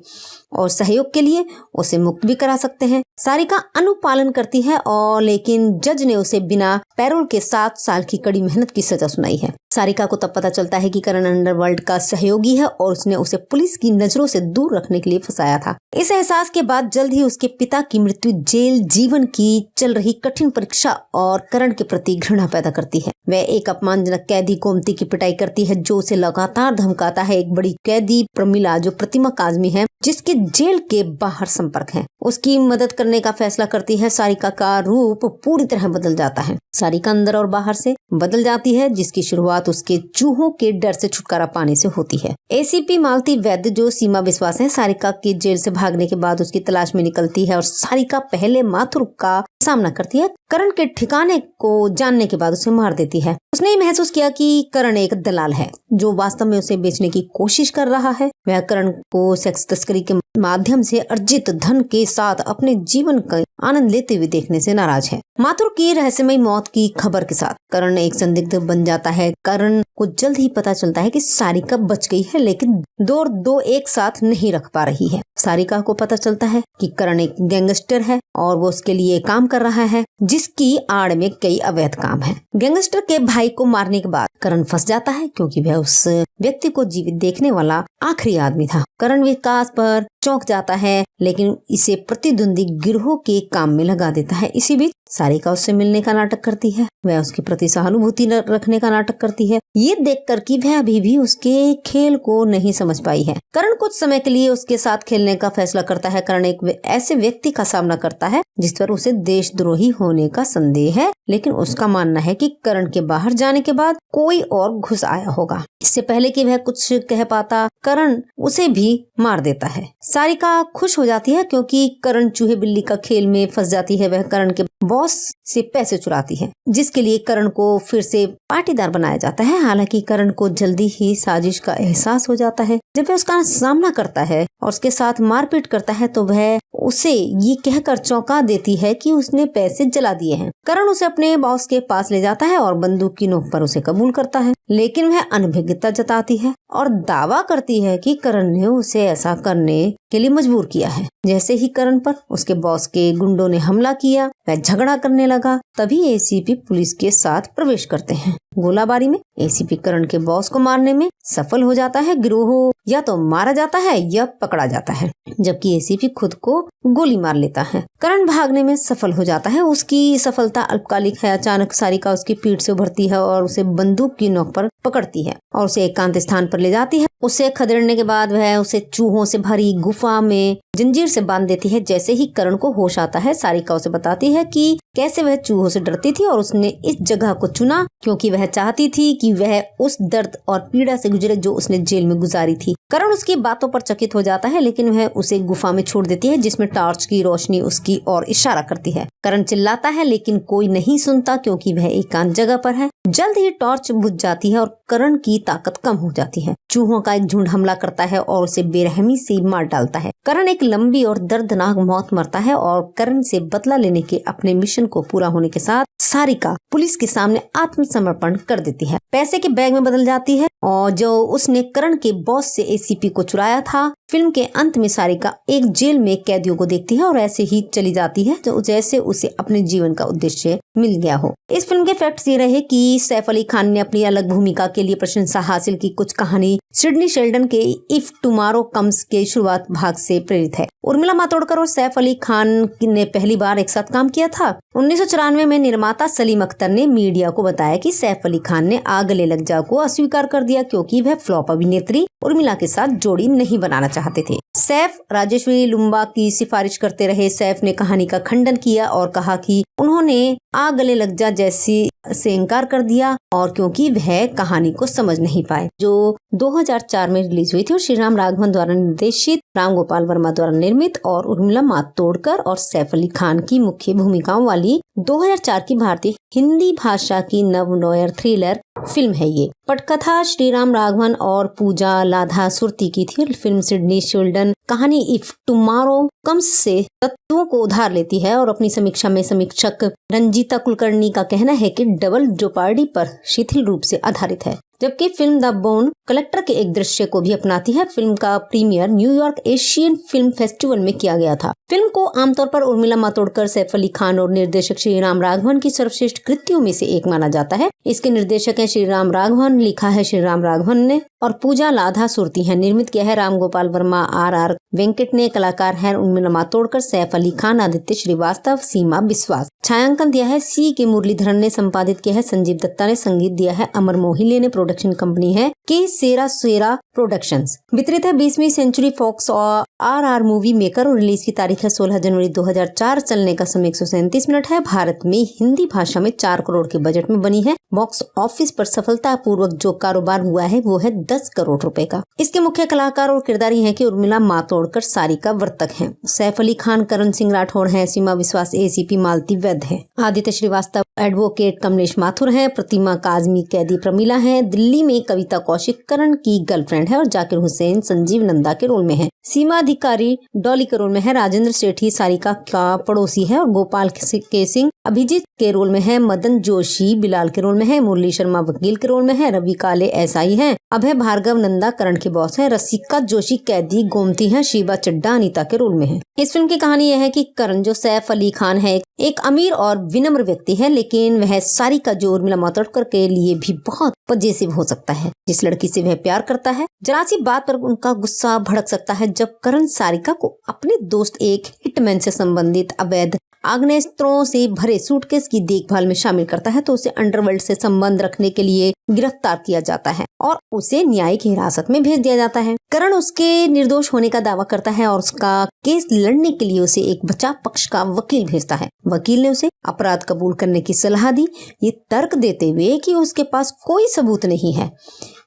और सहयोग के लिए उसे मुक्त भी करा सकते हैं। सारिका अनुपालन करती है और लेकिन जज ने उसे बिना पैरोल के 7 साल की कड़ी मेहनत की सजा सुनाई है। सारिका को तब पता चलता है कि करण अंडरवर्ल्ड का सहयोगी है और उसने उसे पुलिस की नजरों से दूर रखने के लिए फंसाया था। इस एहसास के बाद जल्द ही उसके पिता की मृत्यु जेल जीवन की चल रही कठिन परीक्षा और करण के प्रति घृणा पैदा करती है। वह एक अपमानजनक कैदी गोमती की पिटाई करती है जो उसे लगातार धमकाता है। एक बड़ी कैदी प्रमीला जो प्रतिमा काजमी है जिसके जेल के बाहर संपर्क है उसकी मदद करने का फैसला करती है। सारिका का रूप पूरी तरह बदल जाता है। सारिका अंदर और बाहर से बदल जाती है जिसकी शुरुआत उसके चूहों के डर से छुटकारा पाने से होती है। एसीपी मालती वैद्य जो सीमा विश्वास है सारिका के जेल से भागने के बाद उसकी तलाश में निकलती है और सारिका पहले माथुर का सामना करती है। करण के ठिकाने को जानने के बाद उसे मार देती है। उसने महसूस किया कि करण एक दलाल है जो वास्तव में उसे बेचने की कोशिश कर रहा है। वह करण को सेक्स तस्करी के माध्यम से अर्जित धन के साथ अपने जीवन का आनंद लेते हुए देखने से नाराज है। माथुर की रहस्यमयी मौत की खबर के साथ करण एक संदिग्ध बन जाता है। करण को जल्द ही पता चलता है कि सारिका बच गई है लेकिन दो एक साथ नहीं रख पा रही है। सारिका को पता चलता है कि करण एक गैंगस्टर है और वो उसके लिए काम कर रहा है जिसकी आड़ में कई अवैध काम है। गैंगस्टर के भाई को मारने के बाद करण फंस जाता है क्योंकि वह उस व्यक्ति को जीवित देखने वाला आखिरी आदमी था। करण विकास पर चौंक जाता है लेकिन इसे प्रतिद्वंदी गिरोह के काम में लगा देता है। इसी बीच सारिका उससे मिलने का नाटक करती है। वह उसके प्रति सहानुभूति रखने का नाटक करती है ये देखकर कि वह अभी भी उसके खेल को नहीं समझ पाई है। करण कुछ समय के लिए उसके साथ खेलने का फैसला करता है। करण एक ऐसे व्यक्ति का सामना करता है जिस पर उसे देशद्रोही होने का संदेह है लेकिन उसका मानना है कि करण के बाहर जाने के बाद कोई और घुस आया होगा। इससे पहले कि वह कुछ कह पाता करण उसे भी मार देता है। सारिका खुश हो जाती है क्योंकि करण चूहे बिल्ली का खेल में फंस जाती है। वह करण के बॉस से पैसे चुराती है जिसके लिए करण को फिर से पाटीदार बनाया जाता है। हालांकि करण को जल्दी ही साजिश का एहसास हो जाता है। जब वह उसका सामना करता है और उसके साथ मारपीट करता है तो वह उसे ये कहकर चौंका देती है कि उसने पैसे जला दिए हैं। करण उसे अपने बॉस के पास ले जाता है और बंदूक की नोक पर उसे कबूल करता है लेकिन वह अनभिज्ञता जताती है और दावा करती है कि करण ने उसे ऐसा करने के लिए मजबूर किया है। जैसे ही करण पर उसके बॉस के गुंडों ने हमला किया वह झगड़ा करने लगा। तभी एसीपी पुलिस के साथ प्रवेश करते हैं। गोलाबारी में एसीपी करण के बॉस को मारने में सफल हो जाता है। गिरोह या तो मारा जाता है या पकड़ा जाता है जबकि एसीपी खुद को गोली मार लेता है। करण भागने में सफल हो जाता है। उसकी सफलता अल्पकालिक है। अचानक सारिका उसकी पीठ से उभरती है और उसे बंदूक की नोक पर पकड़ती है और उसे एकांत स्थान पर ले जाती है। उसे खदेड़ने के बाद वह उसे चूहों से भरी गुफा में जंजीर से बांध देती है। जैसे ही करण को होश आता है सारिका उसे बताती है कि कैसे वह चूहों से डरती थी और उसने इस जगह को चुना क्योंकि वह चाहती थी कि वह उस दर्द और पीड़ा से गुजरे जो उसने जेल में गुजारी थी। करण उसकी बातों पर चकित हो जाता है लेकिन वह उसे गुफा में छोड़ देती है जिसमें टॉर्च की रोशनी उसकी ओर इशारा करती है। करण चिल्लाता है लेकिन कोई नहीं सुनता क्योंकि वह एकांत जगह पर है। जल्द ही टॉर्च बुझ जाती है और करण की ताकत कम हो जाती है। चूहों का एक झुंड हमला करता है और उसे बेरहमी से मार डालता है। करण एक लंबी और दर्दनाक मौत मरता है और करण से बदला लेने के अपने मिशन को पूरा होने के साथ सारिका पुलिस के सामने आत्मसमर्पण कर देती है। पैसे के बैग में बदल जाती है और जो उसने करण के बॉस से एसीपी को चुराया था फिल्म के अंत में सारिका एक जेल में कैदियों को देखती है और ऐसे ही चली जाती है तो जैसे उसे अपने जीवन का उद्देश्य मिल गया हो। इस फिल्म के फैक्ट्स ये रहे कि सैफ अली खान ने अपनी अलग भूमिका के लिए प्रशंसा हासिल की। कुछ कहानी सिडनी शेल्डन के इफ टुमारो कम्स के शुरुआत भाग से प्रेरित है। उर्मिला मातोंडकर और सैफ अली खान ने पहली बार एक साथ काम किया था। 1994 में निर्माता सलीम अख्तर ने मीडिया को बताया कि सैफ अली खान ने आ गले लग जा को अस्वीकार कर दिया क्योंकि वह फ्लॉप अभिनेत्री उर्मिला के साथ जोड़ी नहीं बनाना चाहते थे। सैफ राजेश्वरी लुम्बा की सिफारिश करते रहे। सैफ ने कहानी का खंडन किया और कहा कि उन्होंने आ गले लग जा जैसी से इनकार कर दिया और क्योंकि वह कहानी को समझ नहीं पाए, जो 2004 में रिलीज हुई थी और श्रीराम राघवन द्वारा निर्देशित, राम गोपाल वर्मा द्वारा निर्मित और उर्मिला मातोंडकर और सैफ अली खान की मुख्य भूमिकाओं वाली 2004 की भारतीय हिंदी भाषा की नव-नोयर थ्रिलर फिल्म है। ये पटकथा श्रीराम राघवन और पूजा लाधा सुरती की थी। फिल्म सिडनी शेल्डन कहानी इफ टुमारो कम्स से तत्वों को उधार लेती है और अपनी समीक्षा में समीक्षक रंजीता कुलकर्णी का कहना है कि डबल जोपार्डी पर शिथिल रूप से आधारित है, जबकि फिल्म द बोन कलेक्टर के एक दृश्य को भी अपनाती है। फिल्म का premiere New York Asian film festival में किया गया था। फिल्म को आमतौर पर उर्मिला मातोंडकर, सैफ अली खान और निर्देशक श्रीराम राघवन की सर्वश्रेष्ठ कृतियों में से एक माना जाता है। इसके निर्देशक है श्रीराम राघवन, लिखा है श्रीराम राघवन ने और पूजा लाधा सुरती है। निर्मित किया है राम गोपाल वर्मा, आर वेंकट ने। कलाकार है उर्मिला मातोंडकर, सैफ अली खान, आदित्य श्रीवास्तव, सीमा बिस्वास। छायांकन दिया है सी के मुरलीधरन ने। संपादित किया है संजीव दत्ता ने। संगीत दिया है अमर मोहिले ने। प्रोडक्शन कंपनी है के सेरा सेरा प्रोडक्शंस। वितरित है 20वीं सेंचुरी फॉक्स और आर मूवी मेकर और रिलीज की तारीख है 16 जनवरी 2004। चलने का समय 137 मिनट है। भारत में हिंदी भाषा में 4 करोड़ के बजट में बनी है। बॉक्स ऑफिस पर सफलतापूर्वक जो कारोबार हुआ है वो है 10 करोड़ रुपए का। इसके मुख्य कलाकार और किरदारी हैं कि उर्मिला मातोंडकर सारिका वर्तक हैं, सैफ अली खान करण सिंह राठौड़ हैं, सीमा विश्वास एसीपी मालती वैद्य है, आदित्य श्रीवास्तव एडवोकेट, कमलेश माथुर हैं, प्रतिमा काजमी कैदी प्रमिला हैं, दिल्ली में कविता कौशिक करण की गर्लफ्रेंड है और जाकिर हुसैन संजीव नंदा के रोल में है, सीमा अधिकारी डॉली के रोल में है, राजेंद्र सेठी सारिका का पड़ोसी है और गोपाल के सिंह अभिजीत के रोल में है, मदन जोशी बिलाल के रोल में है, मुरली शर्मा वकील के रोल में है, रवि काले एसआई हैं, अभय भार्गव नंदा करण के बॉस है, रसिका जोशी कैदी गोमती है, शिवा चड्डा अनीता के रोल में है। इस फिल्म की कहानी यह है कि करण जो सैफ अली खान है एक अमीर और विनम्र व्यक्ति है, लेकिन वह सारिका जो उर्मिला मातोंडकर के लिए भी बहुत पजेसिव हो सकता है। जिस लड़की से वह प्यार करता है, जरा सी बात पर उनका गुस्सा भड़क सकता है। जब करण सारिका को अपने दोस्त एक हिटमैन से संबंधित अवैध आग्नेस्त्रों से भरे सूटकेस की देखभाल में शामिल करता है तो उसे अंडरवर्ल्ड से संबंध रखने के लिए गिरफ्तार किया जाता है और उसे न्यायिक हिरासत में भेज दिया जाता है। करण उसके निर्दोष होने का दावा करता है और उसका केस लड़ने के लिए उसे एक बचाव पक्ष का वकील भेजता है। वकील ने उसे अपराध कबूल करने की सलाह दी, ये तर्क देते हुए कि उसके पास कोई सबूत नहीं है।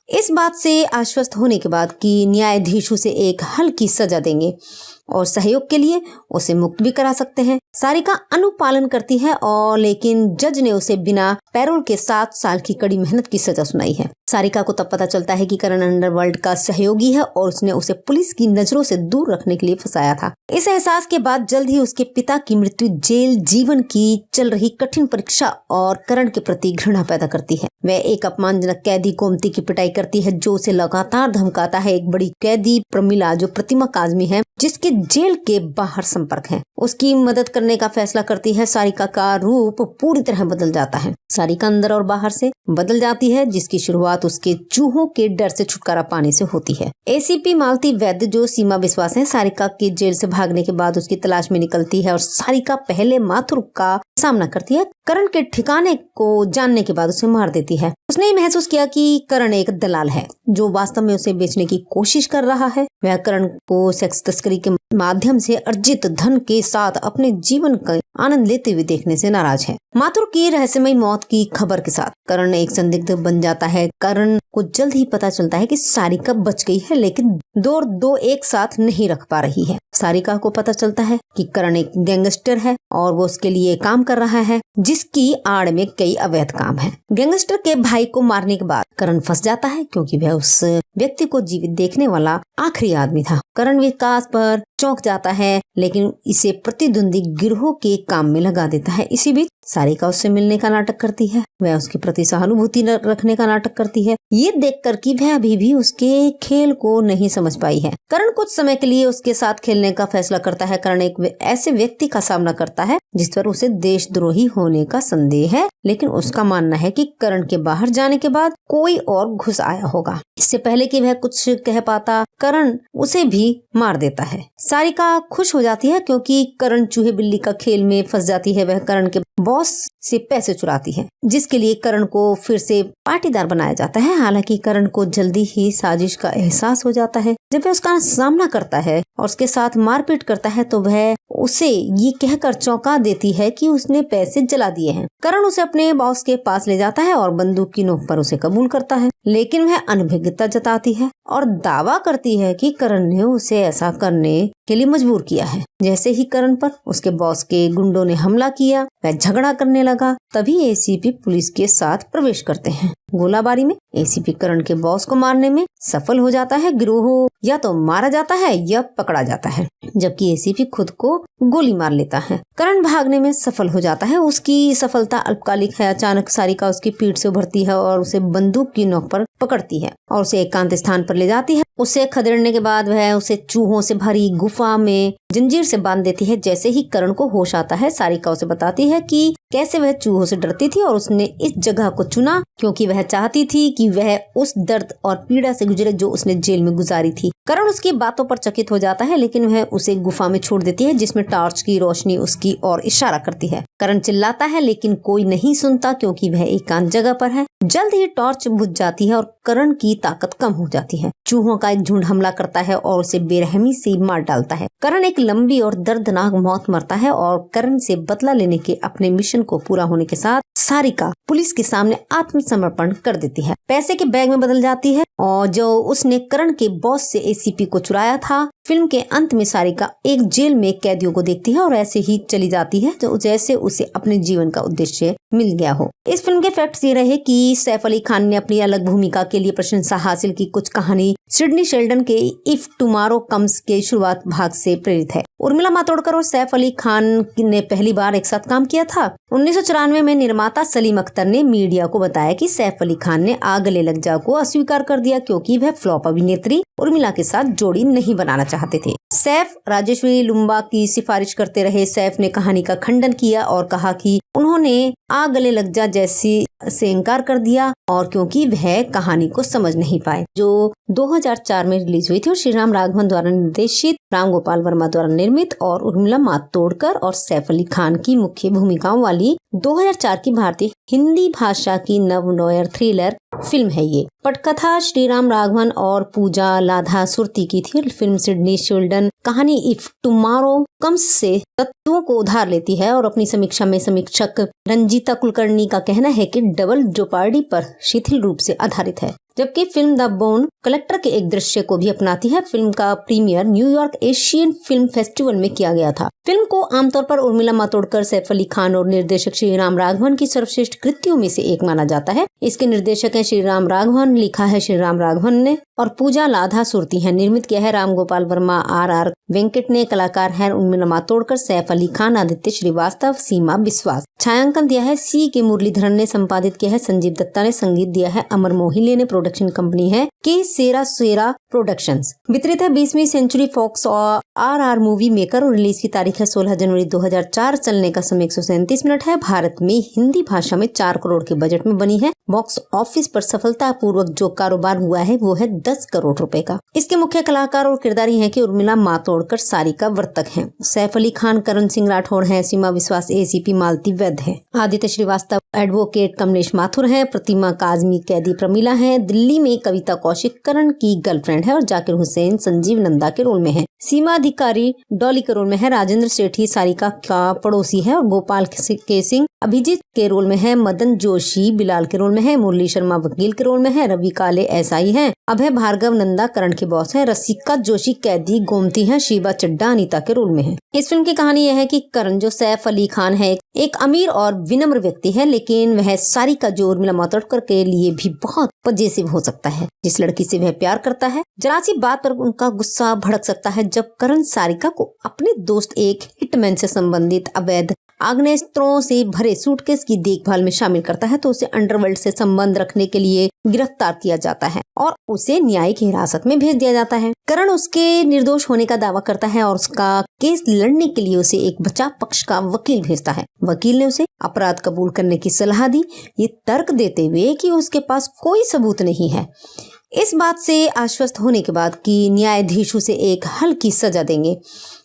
इस बात से आश्वस्त होने के बाद कि न्यायाधीश उसे एक हल्की सजा देंगे और सहयोग के लिए उसे मुक्त भी करा सकते हैं। सारिका अनुपालन करती है और लेकिन जज ने उसे बिना पैरोल के 7 साल की कड़ी मेहनत की सजा सुनाई है। सारिका को तब पता चलता है कि करण अंडरवर्ल्ड का सहयोगी है और उसने उसे पुलिस की नजरों से दूर रखने के लिए फंसाया था। इस एहसास के बाद जल्द ही उसके पिता की मृत्यु जेल जीवन की चल रही कठिन परीक्षा और करण के प्रति घृणा पैदा करती है। वह एक अपमानजनक कैदी गोमती की पिटाई करती है जो उसे लगातार धमकाता है। एक बड़ी कैदी प्रमिला जो प्रतिमा काजमी है जिसके जेल के बाहर संपर्क है, उसकी मदद करने का फैसला करती है। सारिका का रूप पूरी तरह बदल जाता है। सारिका अंदर और बाहर से बदल जाती है जिसकी शुरुआत उसके चूहों के डर से छुटकारा पाने से होती है। एसीपी मालती वैद्य जो सीमा विश्वास है सारिका के जेल से भागने के बाद उसकी तलाश में निकलती है और सारिका पहले माथुर का सामना करती है। करण के ठिकाने को जानने के बाद उसे मार देती है। उसने महसूस किया कि करण एक दलाल है जो वास्तव में उसे बेचने की कोशिश कर रहा है। वह करण को सेक्स तस्करी के माध्यम से अर्जित धन के साथ अपने जीवन का आनंद लेते हुए देखने से नाराज है। माथुर की रहस्यमयी मौत की खबर के साथ करण एक संदिग्ध बन जाता है। करण को जल्द ही पता चलता है कि सारिका बच गई है लेकिन दो एक साथ नहीं रख पा रही है। सारिका को पता चलता है कि करण एक गैंगस्टर है और वो उसके लिए काम कर रहा है जिसकी आड़ में कई अवैध काम है। गैंगस्टर के भाई को मारने के बाद करण फंस जाता है क्योंकि वह उस व्यक्ति को जीवित देखने वाला आखिरी आदमी था। करण विकास पर चौंक जाता है, लेकिन इसे प्रतिद्वंदी गिरोह के काम में लगा देता है। इसी बीच सारिका उससे मिलने का नाटक करती है, वह उसके प्रति सहानुभूति रखने का नाटक करती है, ये देखकर कि वह अभी भी उसके खेल को नहीं समझ पाई है। करण कुछ समय के लिए उसके साथ खेलने का फैसला करता है। करण एक ऐसे व्यक्ति का सामना करता है जिस पर उसे देशद्रोही होने का संदेह है, लेकिन उसका मानना है कि करण के बाहर जाने के बाद कोई और घुस आया होगा। इससे पहले कि वह कुछ कह पाता, करण उसे भी मार देता है। सारिका खुश हो जाती है क्योंकि करण चूहे बिल्ली का खेल में फंस जाती है। वह करण के बॉस से पैसे चुराती है, जिसके लिए करण को फिर से पाटीदार बनाया जाता है। हालांकि करण को जल्दी ही साजिश का एहसास हो जाता है। जब वह उसका सामना करता है और उसके साथ मारपीट करता है तो वह उसे ये कहकर चौंका देती है कि उसने पैसे जला दिए हैं। करण उसे अपने बॉस के पास ले जाता है और बंदूक की नोक पर उसे कबूल करता है, लेकिन वह अनभिज्ञता जताती है और दावा करती है कि करण ने उसे ऐसा करने के लिए मजबूर किया है। जैसे ही करण पर उसके बॉस के गुंडों ने हमला किया, वह झगड़ा करने लगा। तभी एसीपी पुलिस के साथ प्रवेश करते हैं। गोलाबारी में एसीपी करण के बॉस को मारने में सफल हो जाता है। गिरोह या तो मारा जाता है या पकड़ा जाता है, जबकि एसीपी खुद को गोली मार लेता है। करण भागने में सफल हो जाता है। उसकी सफलता अल्पकालिक है। अचानक सारिका उसकी पीठ से उभरती है और उसे बंदूक की नोक पर पकड़ती है और उसे एकांत स्थान पर ले जाती है। उसे खदेड़ने के बाद वह उसे चूहों से भरी गुफा में जंजीर से बांध देती है। जैसे ही करण को होश आता है, सारिका उसे बताती है कि कैसे वह चूहों से डरती थी और उसने इस जगह को चुना क्योंकि वह चाहती थी कि वह उस दर्द और पीड़ा से गुजरे जो उसने जेल में गुजारी थी। करण उसकी बातों पर चकित हो जाता है, लेकिन वह उसे गुफा में छोड़ देती है जिसमें टॉर्च की रोशनी उसकी ओर इशारा करती है। करण चिल्लाता है, लेकिन कोई नहीं सुनता क्योंकि वह एकांत जगह पर है। जल्द ही टॉर्च बुझ जाती है और करण की ताकत कम हो जाती है। चूहों का एक झुंड हमला करता है और उसे बेरहमी से मार डालता है। करण एक लंबी और दर्दनाक मौत मरता है और करण से बदला लेने के अपने मिशन को पूरा होने के साथ सारिका पुलिस के सामने आत्मसमर्पण कर देती है। पैसे के बैग में बदल जाती है और जो उसने करण के बॉस से एसीपी को चुराया था। फिल्म के अंत में सारिका एक जेल में कैदियों को देखती है और ऐसे ही चली जाती है जो जैसे उसे अपने जीवन का उद्देश्य मिल गया हो। इस फिल्म के फैक्ट्स ये रहे कि सैफ अली खान ने अपनी अलग भूमिका के लिए प्रशंसा हासिल की। कुछ कहानी सिडनी शेल्डन के इफ टुमारो कम्स के शुरुआत भाग से प्रेरित है। उर्मिला मातोडकर और सैफ अली खान ने पहली बार एक साथ काम किया था। 1994 में निर्माता सलीम अख्तर ने मीडिया को बताया कि सैफ अली खान ने आ गले लग जा को अस्वीकार कर दिया क्योंकि वह फ्लॉप अभिनेत्री उर्मिला के साथ जोड़ी नहीं बनाना चाहते थे। सैफ राजेश्वरी लुम्बा की सिफारिश करते रहे। सैफ ने कहानी का खंडन किया और कहा कि उन्होंने आ गले लग जा जैसी से इनकार कर दिया और क्योंकि वह कहानी को समझ नहीं पाए, जो 2004 में रिलीज हुई थी और श्रीराम राघवन द्वारा निर्देशित, राम गोपाल वर्मा द्वारा निर्मित और उर्मिला मातोडकर और सैफ अली खान की मुख्य भूमिकाओं वाली 2004 की भारतीय हिंदी भाषा की नव नोयर थ्रिलर फिल्म है। ये पटकथा श्रीराम राघवन और पूजा लाधा सुरती की थी। फिल्म सिडनी शेल्डन कहानी इफ टुमारो कम्स से तत्वों को उधार लेती है और अपनी समीक्षा में समीक्षक रंजीता कुलकर्णी का कहना है कि डबल जोपार्डी पर शिथिल रूप से आधारित है, जबकि फिल्म द बोन कलेक्टर के एक दृश्य को भी अपनाती है। फिल्म का premiere New York Asian film festival में किया गया था। फिल्म को आमतौर पर उर्मिला मातोडकर, सैफ अली खान और निर्देशक श्रीराम राघवन की सर्वश्रेष्ठ कृतियों में से एक माना जाता है। इसके निर्देशक हैं श्रीराम राघवन, लिखा है श्रीराम राघवन ने और पूजा लाधा सुरती है। निर्मित किया है राम गोपाल वर्मा, आर वेंकट ने। कलाकार है उर्मिला मातोडकर, सैफ अली खान, आदित्य श्रीवास्तव, सीमा बिस्वास। छायांकन दिया है सी के मुरलीधरन ने। संपादित किया है संजीव दत्ता ने। संगीत दिया है अमर मोहिले ने। प्रोडक्शन कंपनी है के सेरा सेरा प्रोडक्शंस। वितरित है 20वीं सेंचुरी फॉक्स और आर मूवी मेकर और रिलीज की तारीख है 16 जनवरी 2004। चलने का समय 137 मिनट है। भारत में हिंदी भाषा में 4 करोड़ के बजट में बनी है। बॉक्स ऑफिस पर सफलता पूर्वक जो कारोबार हुआ है वो है 10 करोड़ रुपए का। इसके मुख्य कलाकार और किरदारी हैं कि उर्मिला मातोडकर सारिका वर्तक हैं, सैफ अली खान करण सिंह राठौड़ हैं, सीमा विश्वास एसीपी मालती वैद्य है, आदित्य श्रीवास्तव एडवोकेट, कमलेश माथुर हैं, प्रतिमा काजमी कैदी प्रमीला हैं, दिल्ली में कविता कौशिक करण की गर्लफ्रेंड है और जाकिर हुसैन संजीव नंदा के रोल में है, सीमा अधिकारी डॉली के रोल में है, राजेंद्र सेठी सारिका का पड़ोसी है और गोपाल के सिंह अभिजीत के रोल में है, मदन जोशी बिलाल के रोल में है, मुरली शर्मा वकील के रोल में है, रवि काले एसआई हैं, अभय भार्गव नंदा करण के बॉस हैं, रसिका जोशी कैदी गोमती हैं, शिवा चड्डा अनीता के रोल में है। इस फिल्म की कहानी यह है कि करण जो सैफ अली खान है एक अमीर और विनम्र व्यक्ति है, लेकिन वह सारिका जो उर्मिला मातोंडकर के लिए भी बहुत पजेसिव हो सकता है। जिस लड़की से वह प्यार करता है, जरा सी बात पर उनका गुस्सा भड़क सकता है। जब करण सारिका को अपने दोस्त एक हिटमैन से संबंधित अवैध आग्नेयास्त्रों से भरे सूटकेस की देखभाल में शामिल करता है तो उसे अंडरवर्ल्ड से संबंध रखने के लिए गिरफ्तार किया जाता है और उसे न्यायिक हिरासत में भेज दिया जाता है। करण उसके निर्दोष होने का दावा करता है और उसका केस लड़ने के लिए उसे एक बचाव पक्ष का वकील भेजता है। वकील ने उसे अपराध कबूल करने की सलाह दी, ये तर्क देते हुए कि उसके पास कोई सबूत नहीं है। इस बात से आश्वस्त होने के बाद कि न्यायाधीश उसे एक हल्की सजा देंगे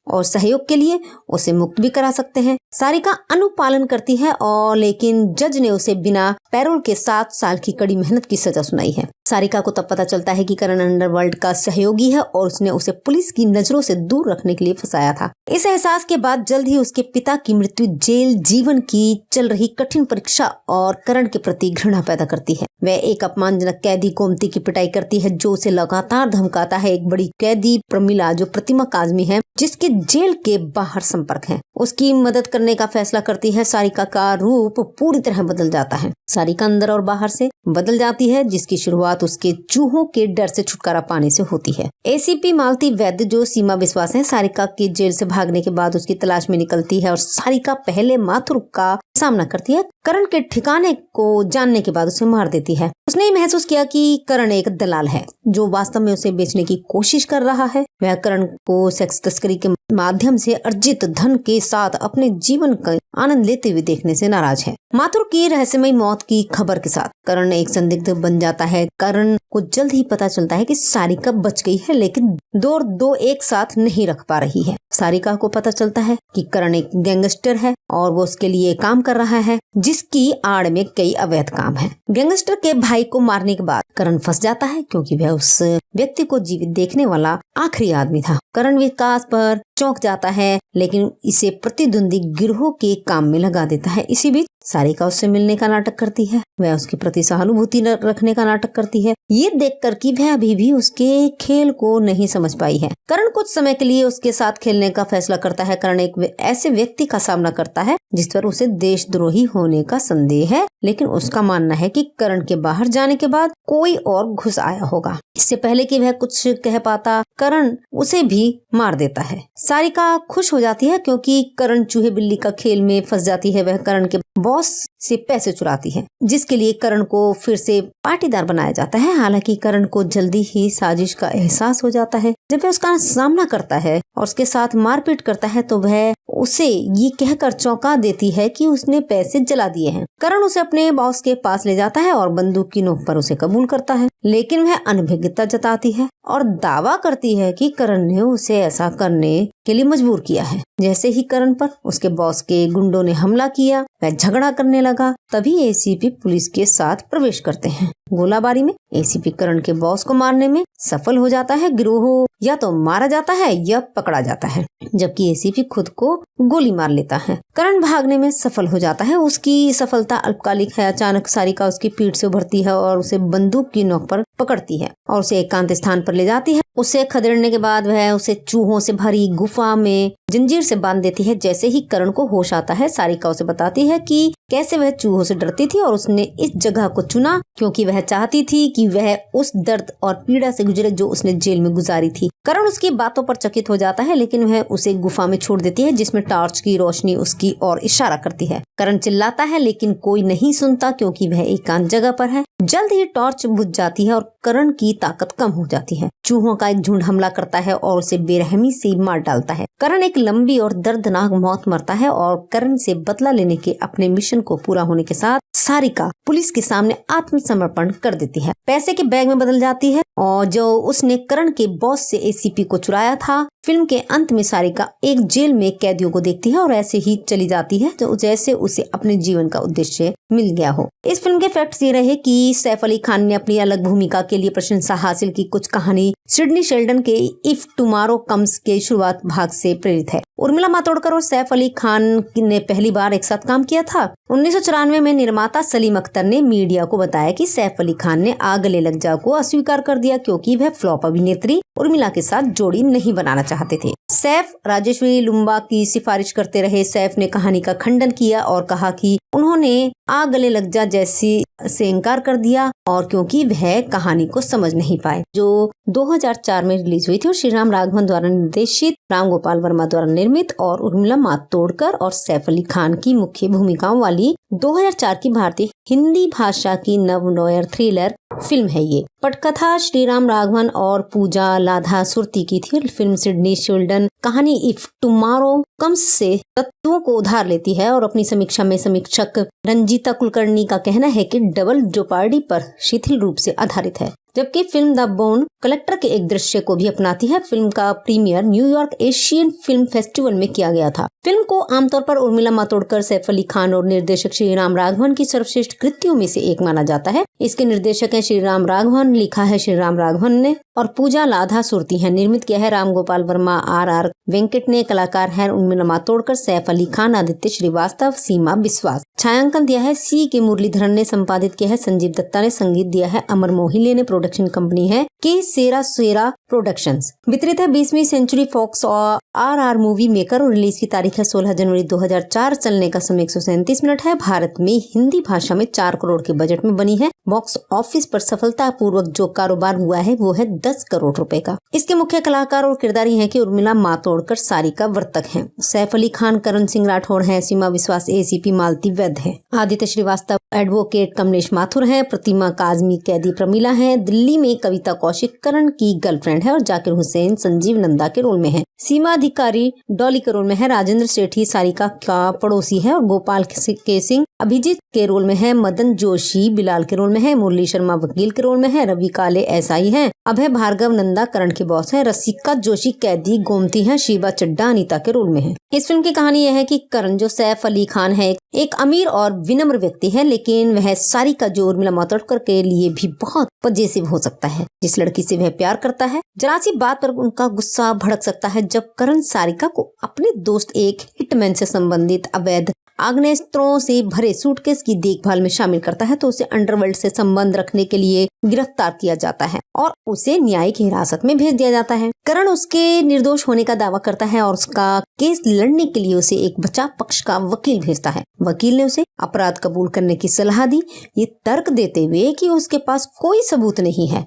और सहयोग के लिए उसे मुक्त भी करा सकते हैं। सारिका अनुपालन करती है और लेकिन जज ने उसे बिना पैरोल के 7 साल की कड़ी मेहनत की सजा सुनाई है। सारिका को तब पता चलता है कि करण अंडरवर्ल्ड का सहयोगी है और उसने उसे पुलिस की नजरों से दूर रखने के लिए फंसाया था। इस एहसास के बाद जल्द ही उसके पिता की मृत्यु जेल जीवन की चल रही कठिन परीक्षा और करण के प्रति घृणा पैदा करती है। वह एक अपमानजनक कैदी गोमती की पिटाई करती है जो उसे लगातार धमकाता है। एक बड़ी कैदी प्रमिला जो प्रतिमा काजमी है जिसके जेल के बाहर संपर्क है, उसकी मदद करने का फैसला करती है। सारिका का रूप पूरी तरह बदल जाता है। सारिका अंदर और बाहर से बदल जाती है, जिसकी शुरुआत उसके चूहों के डर से छुटकारा पाने से होती है। एसीपी मालती वैद्य जो सीमा विश्वास है सारिका के जेल से भागने के बाद उसकी तलाश में निकलती है और सारिका पहले माथुर का सामना करती है। करण के ठिकाने को जानने के बाद उसे मार देती है। उसने महसूस किया कि करण एक दलाल है जो वास्तव में उसे बेचने की कोशिश कर रहा है। वह करण को सेक्स तस्करी के माध्यम से अर्जित धन के साथ अपने जीवन का आनंद लेते हुए देखने से नाराज है। माथुर की रहस्यमयी मौत की खबर के साथ करण एक संदिग्ध बन जाता है। करण को जल्द ही पता चलता है कि सारिका बच गई है, लेकिन दो एक साथ नहीं रख पा रही है। सारिका को पता चलता है कि करण एक गैंगस्टर है और वो उसके लिए काम कर रहा है, जिसकी आड़ में कई अवैध काम है। गैंगस्टर के भाई को मारने के बाद करण फंस जाता है क्योंकि वह उस व्यक्ति को जीवित देखने वाला आखिरी आदमी था। करण विकास पर चौंक जाता है, लेकिन इसे प्रतिद्वंदी गिरोह के काम में लगा देता है। इसी बीच सारिका उससे मिलने का नाटक करती है, वह उसके प्रति सहानुभूति रखने का नाटक करती है, ये देखकर कि वह अभी भी उसके खेल को नहीं समझ पाई है। करण कुछ समय के लिए उसके साथ खेलने का फैसला करता है। करण एक ऐसे व्यक्ति का सामना करता है जिस पर उसे देशद्रोही होने का संदेह है, लेकिन उसका मानना है कि करण के बाहर जाने के बाद कोई और घुस आया होगा। इससे पहले कि वह कुछ कह पाता करण उसे भी मार देता है। सारिका खुश हो जाती है क्योंकि करण चूहे बिल्ली का खेल में फंस जाती है। वह करण के बॉस से पैसे चुराती है, जिसके लिए करण को फिर से पाटीदार बनाया जाता है। हालांकि करण को जल्दी ही साजिश का एहसास हो जाता है। जब वह उसका सामना करता है और उसके साथ मारपीट करता है तो वह उसे ये कहकर चौंका देती है कि उसने पैसे जला दिए हैं। करण उसे अपने बॉस के पास ले जाता है और बंदूक की नोक पर उसे कबूल करता है, लेकिन वह अनभिज्ञता जताती है और दावा करती है कि करण ने उसे ऐसा करने के लिए मजबूर किया है। जैसे ही करण पर उसके बॉस के गुंडों ने हमला किया, वह झगड़ा करने लगा। तभी एसीपी पुलिस के साथ प्रवेश करते हैं। गोलाबारी में एसीपी करण के बॉस को मारने में सफल हो जाता है। गिरोह या तो मारा जाता है या पकड़ा जाता है, जबकि एसीपी खुद को गोली मार लेता है। करण भागने में सफल हो जाता है। उसकी सफलता अल्पकालिक है। अचानक सारिका उसकी पीठ से उभरती है और उसे बंदूक की नोक पर पकड़ती है और उसे एकांत स्थान पर ले जाती है। उसे खदेड़ने के बाद वह उसे चूहों से भरी गुफा में जंजीर से बांध देती है। जैसे ही करण को होश आता है, सारिका उसे बताती है कि कैसे वह चूहों से डरती थी और उसने इस जगह को चुना क्योंकि वह चाहती थी कि वह उस दर्द और पीड़ा से गुजरे जो उसने जेल में गुजारी थी। करण उसकी बातों पर चकित हो जाता है, लेकिन वह उसे गुफा में छोड़ देती है जिसमें टॉर्च की रोशनी उसकी ओर इशारा करती है। करण चिल्लाता है, लेकिन कोई नहीं सुनता क्योंकि वह एकांत जगह पर है। जल्द ही टॉर्च बुझ जाती है और करण की ताकत कम हो जाती है। चूहों का एक झुंड हमला करता है और उसे बेरहमी से मार डालता है। करण एक लंबी और दर्दनाक मौत मरता है और करण से बदला लेने के अपने मिशन को पूरा होने के साथ सारिका पुलिस के सामने आत्मसमर्पण कर देती है। पैसे के बैग में बदल जाती है और जो उसने करण के बॉस से एसीपी को चुराया था फिल्म के अंत में सारिका एक जेल में कैदियों को देखती है और ऐसे ही चली जाती है तो जैसे उसे अपने जीवन का उद्देश्य मिल गया हो। इस फिल्म के फैक्ट्स ये रहे कि सैफ अली खान ने अपनी अलग भूमिका के लिए प्रशंसा हासिल की। कुछ कहानी सिडनी शेल्डन के इफ टुमारो कम्स के शुरुआत भाग से प्रेरित है। उर्मिला मातोंडकर और सैफ अली खान ने पहली बार एक साथ काम किया था। 1994 में निर्माता सलीम अख्तर ने मीडिया को बताया कि सैफ अली खान ने आ गले लग जा को अस्वीकार कर दिया क्योंकि वह फ्लॉप अभिनेत्री उर्मिला के साथ जोड़ी नहीं बनाना चाहते थे। सैफ राजेश्वरी लुम्बा की सिफारिश करते रहे। सैफ ने कहानी का खंडन किया और कहा कि उन्होंने आ गले लग जा जैसी से इनकार कर दिया और क्योंकि वह कहानी को समझ नहीं पाए, जो 2004 में रिलीज हुई थी और श्रीराम राघवन द्वारा निर्देशित, राम गोपाल वर्मा द्वारा निर्मित और उर्मिला मातोंडकर और सैफ अली खान की मुख्य भूमिकाओं वाली 2004 की भारतीय हिंदी भाषा की नव-नोयर थ्रिलर फिल्म है। ये पटकथा श्रीराम राघवन और पूजा लाधा सुरती की थी। फिल्म सिडनी शेल्डन कहानी इफ टुमारो कम्स से तत्वों को उधार लेती है और अपनी समीक्षा में समीक्षक रंजीता कुलकर्णी का कहना है कि डबल जोपार्डी पर शिथिल रूप से आधारित है, जबकि फिल्म द बोन कलेक्टर के एक दृश्य को भी अपनाती है। फिल्म का premiere New York Asian film festival में किया गया था। फिल्म को आमतौर पर उर्मिला मातोंडकर, सैफ अली खान और निर्देशक श्रीराम राघवन की सर्वश्रेष्ठ कृतियों में से एक माना जाता है। इसके निर्देशक हैं श्रीराम राघवन, लिखा है श्रीराम राघवन ने और पूजा लाधा सुरती है। निर्मित किया है राम गोपाल वर्मा, आर वेंकट ने। कलाकार हैं उर्मिला मातोंडकर, सैफ अली खान, आदित्य श्रीवास्तव, सीमा विश्वास। छायांकन दिया है सी के मुरलीधरन ने। संपादित किया है संजीव दत्ता ने। संगीत दिया है अमर मोहिले ने। प्रोडक्शन कंपनी है के सेरा प्रोडक्शंस। वितरित है 20वीं सेंचुरी फॉक्स और आर मूवी मेकर और रिलीज की तारीख है 16 जनवरी 2004। चलने का समय 137 मिनट है। भारत में हिंदी भाषा में 4 करोड़ के बजट में बनी है। बॉक्स ऑफिस पर सफलता पूर्वक जो कारोबार हुआ है वो है 10 करोड़ रुपए का। इसके मुख्य कलाकार और किरदारी हैं कि उर्मिला मातोंडकर सारिका वर्तक हैं, सैफ अली खान करण सिंह राठौड़ हैं, सीमा विश्वास एसीपी मालती वैद्य है, आदित्य श्रीवास्तव एडवोकेट कमलेश माथुर हैं, प्रतिमा काजमी कैदी प्रमिला हैं, दिल्ली में कविता कौशिक करण की गर्लफ्रेंड है और जाकिर हुसैन संजीव नंदा के रोल में है, सीमा अधिकारी डॉली के रोल में है, राजेंद्र सेठी सारिका का पड़ोसी है और गोपाल के सिंह अभिजीत के रोल में है, मदन जोशी बिलाल के रोल में है, मुरली शर्मा वकील के रोल में है, रवि काले एसआई हैं, अभय भार्गव नंदा करण के बॉस है, रसिका जोशी कैदी गोमती है, शिवा चड्डा अनीता के रोल में है। इस फिल्म की कहानी यह है कि करण जो सैफ अली खान है एक अमीर और विनम्र व्यक्ति है, लेकिन वह सारिका जो उर्मिला मातोंडकर के लिए भी बहुत पजेसिव हो सकता है। जिस लड़की से वह प्यार करता है जरा सी बात पर उनका गुस्सा भड़क सकता है। जब करण सारिका को अपने दोस्त एक हिटमैन से संबंधित अवैध आग्नेस्त्रों से भरे सूटकेस की देखभाल में शामिल करता है तो उसे अंडरवर्ल्ड से संबंध रखने के लिए गिरफ्तार किया जाता है और उसे न्यायिक हिरासत में भेज दिया जाता है। करण उसके निर्दोष होने का दावा करता है और उसका केस लड़ने के लिए उसे एक बचाव पक्ष का वकील भेजता है। वकील ने उसे अपराध कबूल करने की सलाह दी, ये तर्क देते हुए कि उसके पास कोई सबूत नहीं है।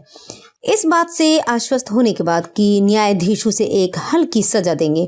इस बात से आश्वस्त होने के बाद कि न्यायाधीश उसे एक हल्की सजा देंगे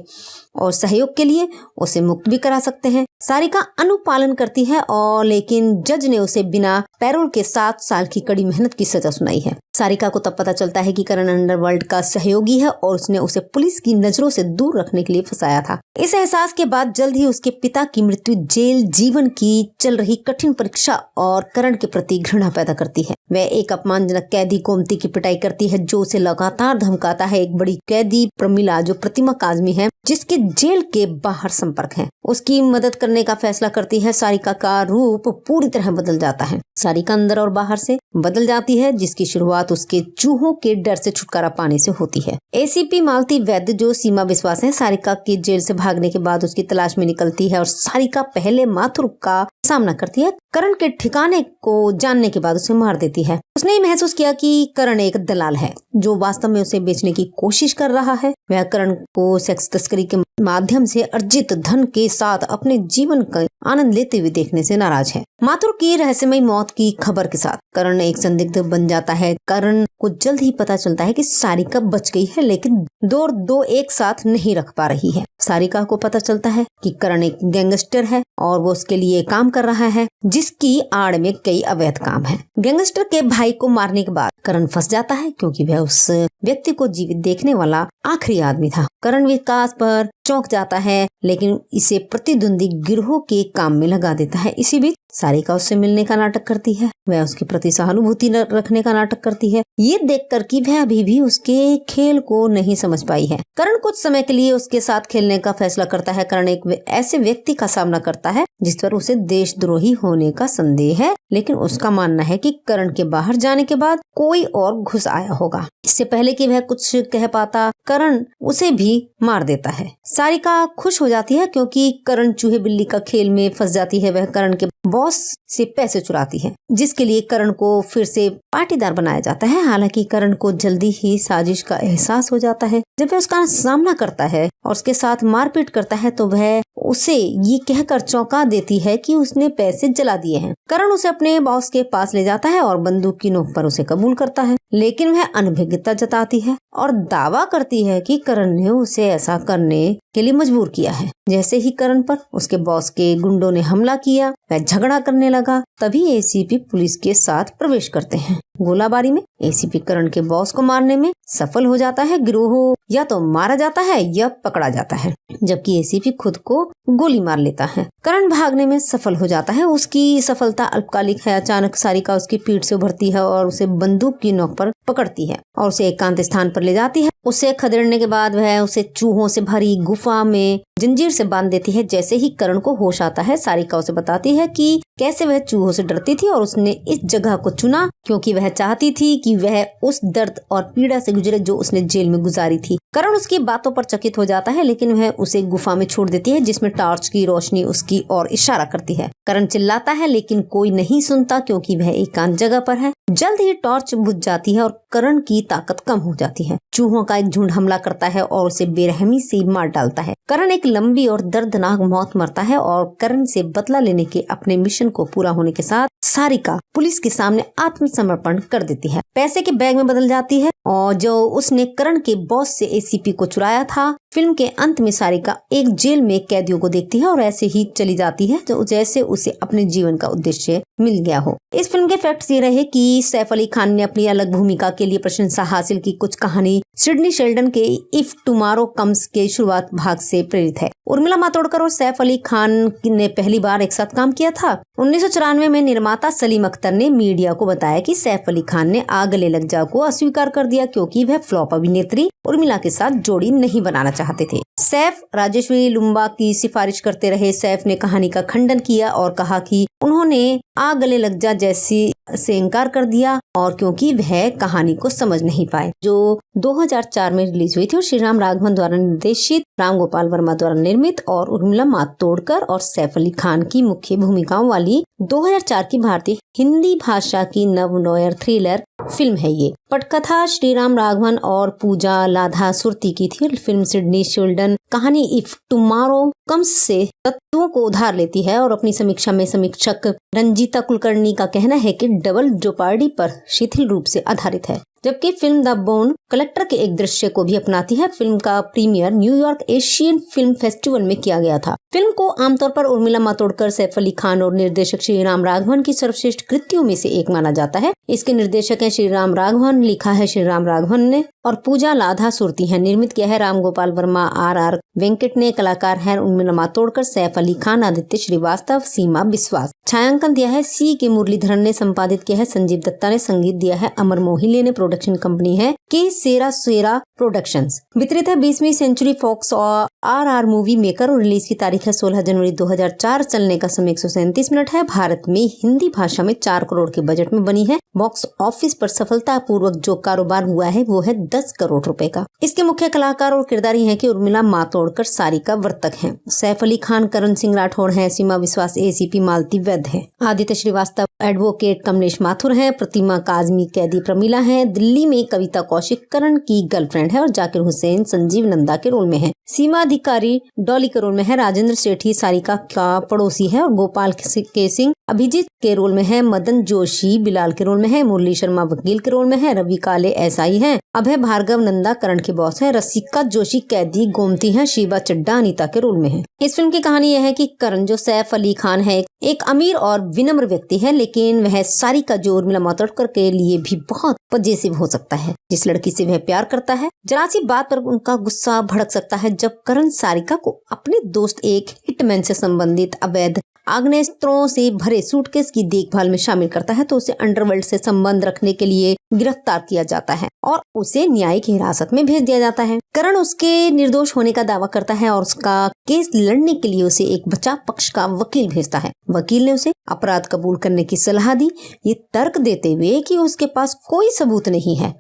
और सहयोग के लिए उसे मुक्त भी करा सकते हैं। सारिका अनुपालन करती है और लेकिन जज ने उसे बिना पैरोल के 7 साल की कड़ी मेहनत की सजा सुनाई है। सारिका को तब पता चलता है कि करण अंडरवर्ल्ड का सहयोगी है और उसने उसे पुलिस की नजरों से दूर रखने के लिए फंसाया था। इस एहसास के बाद जल्द ही उसके पिता की मृत्यु जेल जीवन की चल रही कठिन परीक्षा और करण के प्रति घृणा पैदा करती है। वह एक अपमानजनक कैदी गोमती की पिटाई करती है जो उसे लगातार धमकाता है। एक बड़ी कैदी प्रमिला जो प्रतिमा काजमी है जिसके जेल के बाहर संपर्क है उसकी मदद करने का फैसला करती है। सारिका का रूप पूरी तरह बदल जाता है। सारिका अंदर और बाहर से बदल जाती है जिसकी शुरुआत उसके चूहों के डर से छुटकारा पाने से होती है। एसीपी मालती वैद्य जो सीमा विश्वास है सारिका के जेल से भागने के बाद उसकी तलाश में निकलती है और सारिका पहले माथुर का सामना करती है। करण के ठिकाने को जानने के बाद उसे मार देती है। उसने ये महसूस किया कि करण एक दलाल है जो वास्तव में उसे बेचने की कोशिश कर रहा है। वह करण को सेक्स तस्करी के माध्यम से अर्जित धन के साथ अपने जीवन का आनंद लेते हुए देखने से नाराज है। माथुर की रहस्यमयी मौत की खबर के साथ करण एक संदिग्ध बन जाता है। करण को जल्द ही पता चलता है कि सारिका बच गई है लेकिन दो एक साथ नहीं रख पा रही है। सारिका को पता चलता है कि करण एक गैंगस्टर है और वो उसके लिए काम कर रहा है जिसकी आड़ में कई अवैध काम है। गैंगस्टर के भाई को मारने के बाद करण फंस जाता है क्योंकि वह उस व्यक्ति को जीवित देखने वाला आखिरी आदमी था। करण विकास पर चौंक जाता है लेकिन इसे प्रतिद्वंदी गिरोह के काम में लगा देता है। इसी बीच सारिका उससे मिलने का नाटक करती है वह उसके प्रति सहानुभूति रखने का नाटक करती है, ये देखकर कि वह अभी भी उसके खेल को नहीं समझ पाई है। करण कुछ समय के लिए उसके साथ खेलने का फैसला करता है। करण एक ऐसे व्यक्ति का सामना करता है जिस पर उसे देशद्रोही होने का संदेह है, लेकिन उसका मानना है कि करण के बाहर जाने के बाद कोई और घुस आया होगा। इससे पहले कि वह कुछ कह पाता, करण उसे भी मार देता है। सारिका खुश हो जाती है क्योंकि करण चूहे बिल्ली का खेल में फंस जाती है। वह करण के बॉस से पैसे चुराती है, जिसके लिए करण को फिर से पाटीदार बनाया जाता है। हालांकि करण को जल्दी ही साजिश का एहसास हो जाता है। जब वह उसका सामना करता है और उसके साथ मारपीट करता है तो वह उसे ये कहकर चौंका देती है कि उसने पैसे जला दिए हैं। करण उसे अपने बॉस के पास ले जाता है और बंदूक की नोक पर उसे कबूल करता है, लेकिन वह अनभिज्ञता जताती है और दावा करती है कि करण ने उसे ऐसा करने के लिए मजबूर किया है। जैसे ही करण पर उसके बॉस के गुंडों ने हमला किया, वह झगड़ा करने लगा। तभी एसीपी पुलिस के साथ प्रवेश करते हैं। गोलाबारी में एसीपी करण के बॉस को मारने में सफल हो जाता है। गिरोह या तो मारा जाता है या पकड़ा जाता है, जबकि एसीपी खुद को गोली मार लेता है। करण भागने में सफल हो जाता है। उसकी सफलता अल्पकालिक है। अचानक सारिका उसकी पीठ से उभरती है और उसे बंदूक की नोक पर पकड़ती है और उसे एकांत स्थान पर ले जाती है। उसे खदेड़ने के बाद वह उसे चूहों से भरी गुफा में जंजीर से बांध देती है। जैसे ही करण को होश आता है, सारिका उसे बताती है कि कैसे वह चूहों से डरती थी और उसने इस जगह को चुना क्योंकि वह चाहती थी कि वह उस दर्द और पीड़ा से गुजरे जो उसने जेल में गुजारी थी। करण उसकी बातों पर चकित हो जाता है, लेकिन वह उसे गुफा में छोड़ देती है जिसमें टॉर्च की रोशनी उसकी ओर इशारा करती है। करण चिल्लाता है लेकिन कोई नहीं सुनता क्योंकि वह एकांत जगह पर है। जल्द ही टॉर्च बुझ जाती है और करण की ताकत कम हो जाती है। चूहों का एक झुंड हमला करता है और उसे बेरहमी से मार डालता है। करण एक लंबी और दर्दनाक मौत मरता है और करण से बदला लेने के अपने मिशन को पूरा होने के साथ सारिका पुलिस के सामने आत्मसमर्पण कर देती है। पैसे के बैग में बदल जाती है और जो उसने करण के बॉस से एसीपी को चुराया था। फिल्म के अंत में सारिका एक जेल में कैदियों को देखती है और ऐसे ही चली जाती है जो जैसे उसे अपने जीवन का उद्देश्य मिल गया हो। इस फिल्म के फैक्ट्स ये रहे कि सैफ अली खान ने अपनी अलग भूमिका के लिए प्रशंसा हासिल की। कुछ कहानी सिडनी शेल्डन के इफ टुमारो कम्स के शुरुआत भाग से प्रेरित है। उर्मिला मातोडकर और सैफ अली खान ने पहली बार एक साथ काम किया था। 1994 में निर्माता सलीम अख्तर ने मीडिया को बताया कि सैफ अली खान ने आ गले लग जा को अस्वीकार कर दिया क्योंकि वह फ्लॉप अभिनेत्री उर्मिला के साथ जोड़ी नहीं बनाना चाहते थे। सैफ राजेश्वरी लुम्बा की सिफारिश करते रहे। सैफ ने कहानी का खंडन किया और कहा कि उन्होंने आ गले लग जा जैसी से इनकार कर दिया और क्योंकि वह कहानी को समझ नहीं पाए, जो 2004 में रिलीज हुई थी और श्रीराम राघवन द्वारा निर्देशित, राम गोपाल वर्मा द्वारा निर्मित और उर्मिला मातोडकर और सैफ अली खान की मुख्य भूमिकाओं वाली 2004 की भारतीय हिंदी भाषा की नवनोयर थ्रिलर फिल्म है। ये पटकथा श्रीराम राघवन और पूजा लाधा सुरती की थी। फिल्म सिडनी शेल्डन कहानी इफ टुमारो कम्स से तत्वों को उधार लेती है और अपनी समीक्षा में समीक्षक रंजीता कुलकर्णी का कहना है कि डबल जोपार्डी पर शिथिल रूप से आधारित है, जबकि फिल्म द बोन कलेक्टर के एक दृश्य को भी अपनाती है। फिल्म का premiere New York Asian film festival में किया गया था। फिल्म को आमतौर पर उर्मिला मातोडकर, सैफ अली खान और निर्देशक श्रीराम राघवन की सर्वश्रेष्ठ कृतियों में से एक माना जाता है। इसके निर्देशक हैं श्रीराम राघवन, लिखा है श्रीराम राघवन ने और पूजा लाधा सुरती है। निर्मित किया है राम गोपाल वर्मा, आर वेंकट ने। कलाकार हैं उर्मिला मातोडकर, सैफ अली खान, आदित्य श्रीवास्तव, सीमा बिस्वास। छायांकन दिया है सी के मुरलीधरन ने। संपादित किया है संजीव दत्ता ने। संगीत दिया है अमर मोहिले ने। प्रोडक्शन कंपनी है के सेरा सेरा प्रोडक्शंस। वितरित है 20वीं सेंचुरी फॉक्स और आर मूवी मेकर और रिलीज की तारीख है 16 जनवरी 2004। चलने का समय 137 मिनट है। भारत में हिंदी भाषा में 4 करोड़ के बजट में बनी है। बॉक्स ऑफिस पर सफलतापूर्वक जो कारोबार हुआ है वो है 10 करोड़ रुपए का। इसके मुख्य कलाकार और किरदारी हैं कि उर्मिला मातोडकर सारिका वर्तक हैं, सैफ अली खान करण सिंह राठौड़ हैं, सीमा विश्वास एसीपी मालती वैद्य है, आदित्य श्रीवास्तव एडवोकेट, कमलेश माथुर हैं, प्रतिमा काजमी कैदी प्रमिला हैं, दिल्ली में कविता कौशिक करण की गर्लफ्रेंड है और जाकिर हुसैन संजीव नंदा के रोल में है, सीमा अधिकारी डॉली के रोल में है, राजेंद्र सेठी सारिका का पड़ोसी है और गोपाल के सिंह अभिजीत के रोल में है, मदन जोशी बिलाल के रोल में है, मुरली शर्मा वकील के रोल में है, रवि काले एसआई हैं, अभय भार्गव नंदा करण के बॉस है, रसिका जोशी कैदी गोमती हैं, शिवा चड्डा अनीता के रोल में है। इस फिल्म की कहानी यह है कि करण जो सैफ अली खान है एक अमीर और विनम्र व्यक्ति है, लेकिन वह सारिका जो उर्मिला मातोडकर के लिए भी बहुत पजेसिव हो सकता है। जिस लड़की से वह प्यार करता है, जरा सी बात पर उनका गुस्सा भड़क सकता है। जब करण सारिका को अपने दोस्त एक हिटमैन से संबंधित अवैध आग्नेयास्त्रों से भरे सूटकेस की देखभाल में शामिल करता है तो उसे अंडरवर्ल्ड से संबंध रखने के लिए गिरफ्तार किया जाता है और उसे न्यायिक हिरासत में भेज दिया जाता है। करण उसके निर्दोष होने का दावा करता है और उसका केस लड़ने के लिए उसे एक बचाव पक्ष का वकील भेजता है। वकील ने उसे अपराध कबूल करने की सलाह दी, ये तर्क देते हुए कि उसके पास कोई सबूत नहीं है।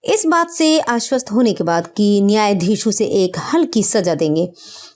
इस बात से आश्वस्त होने के बाद कि न्यायाधीश उसे एक हल्की सजा देंगे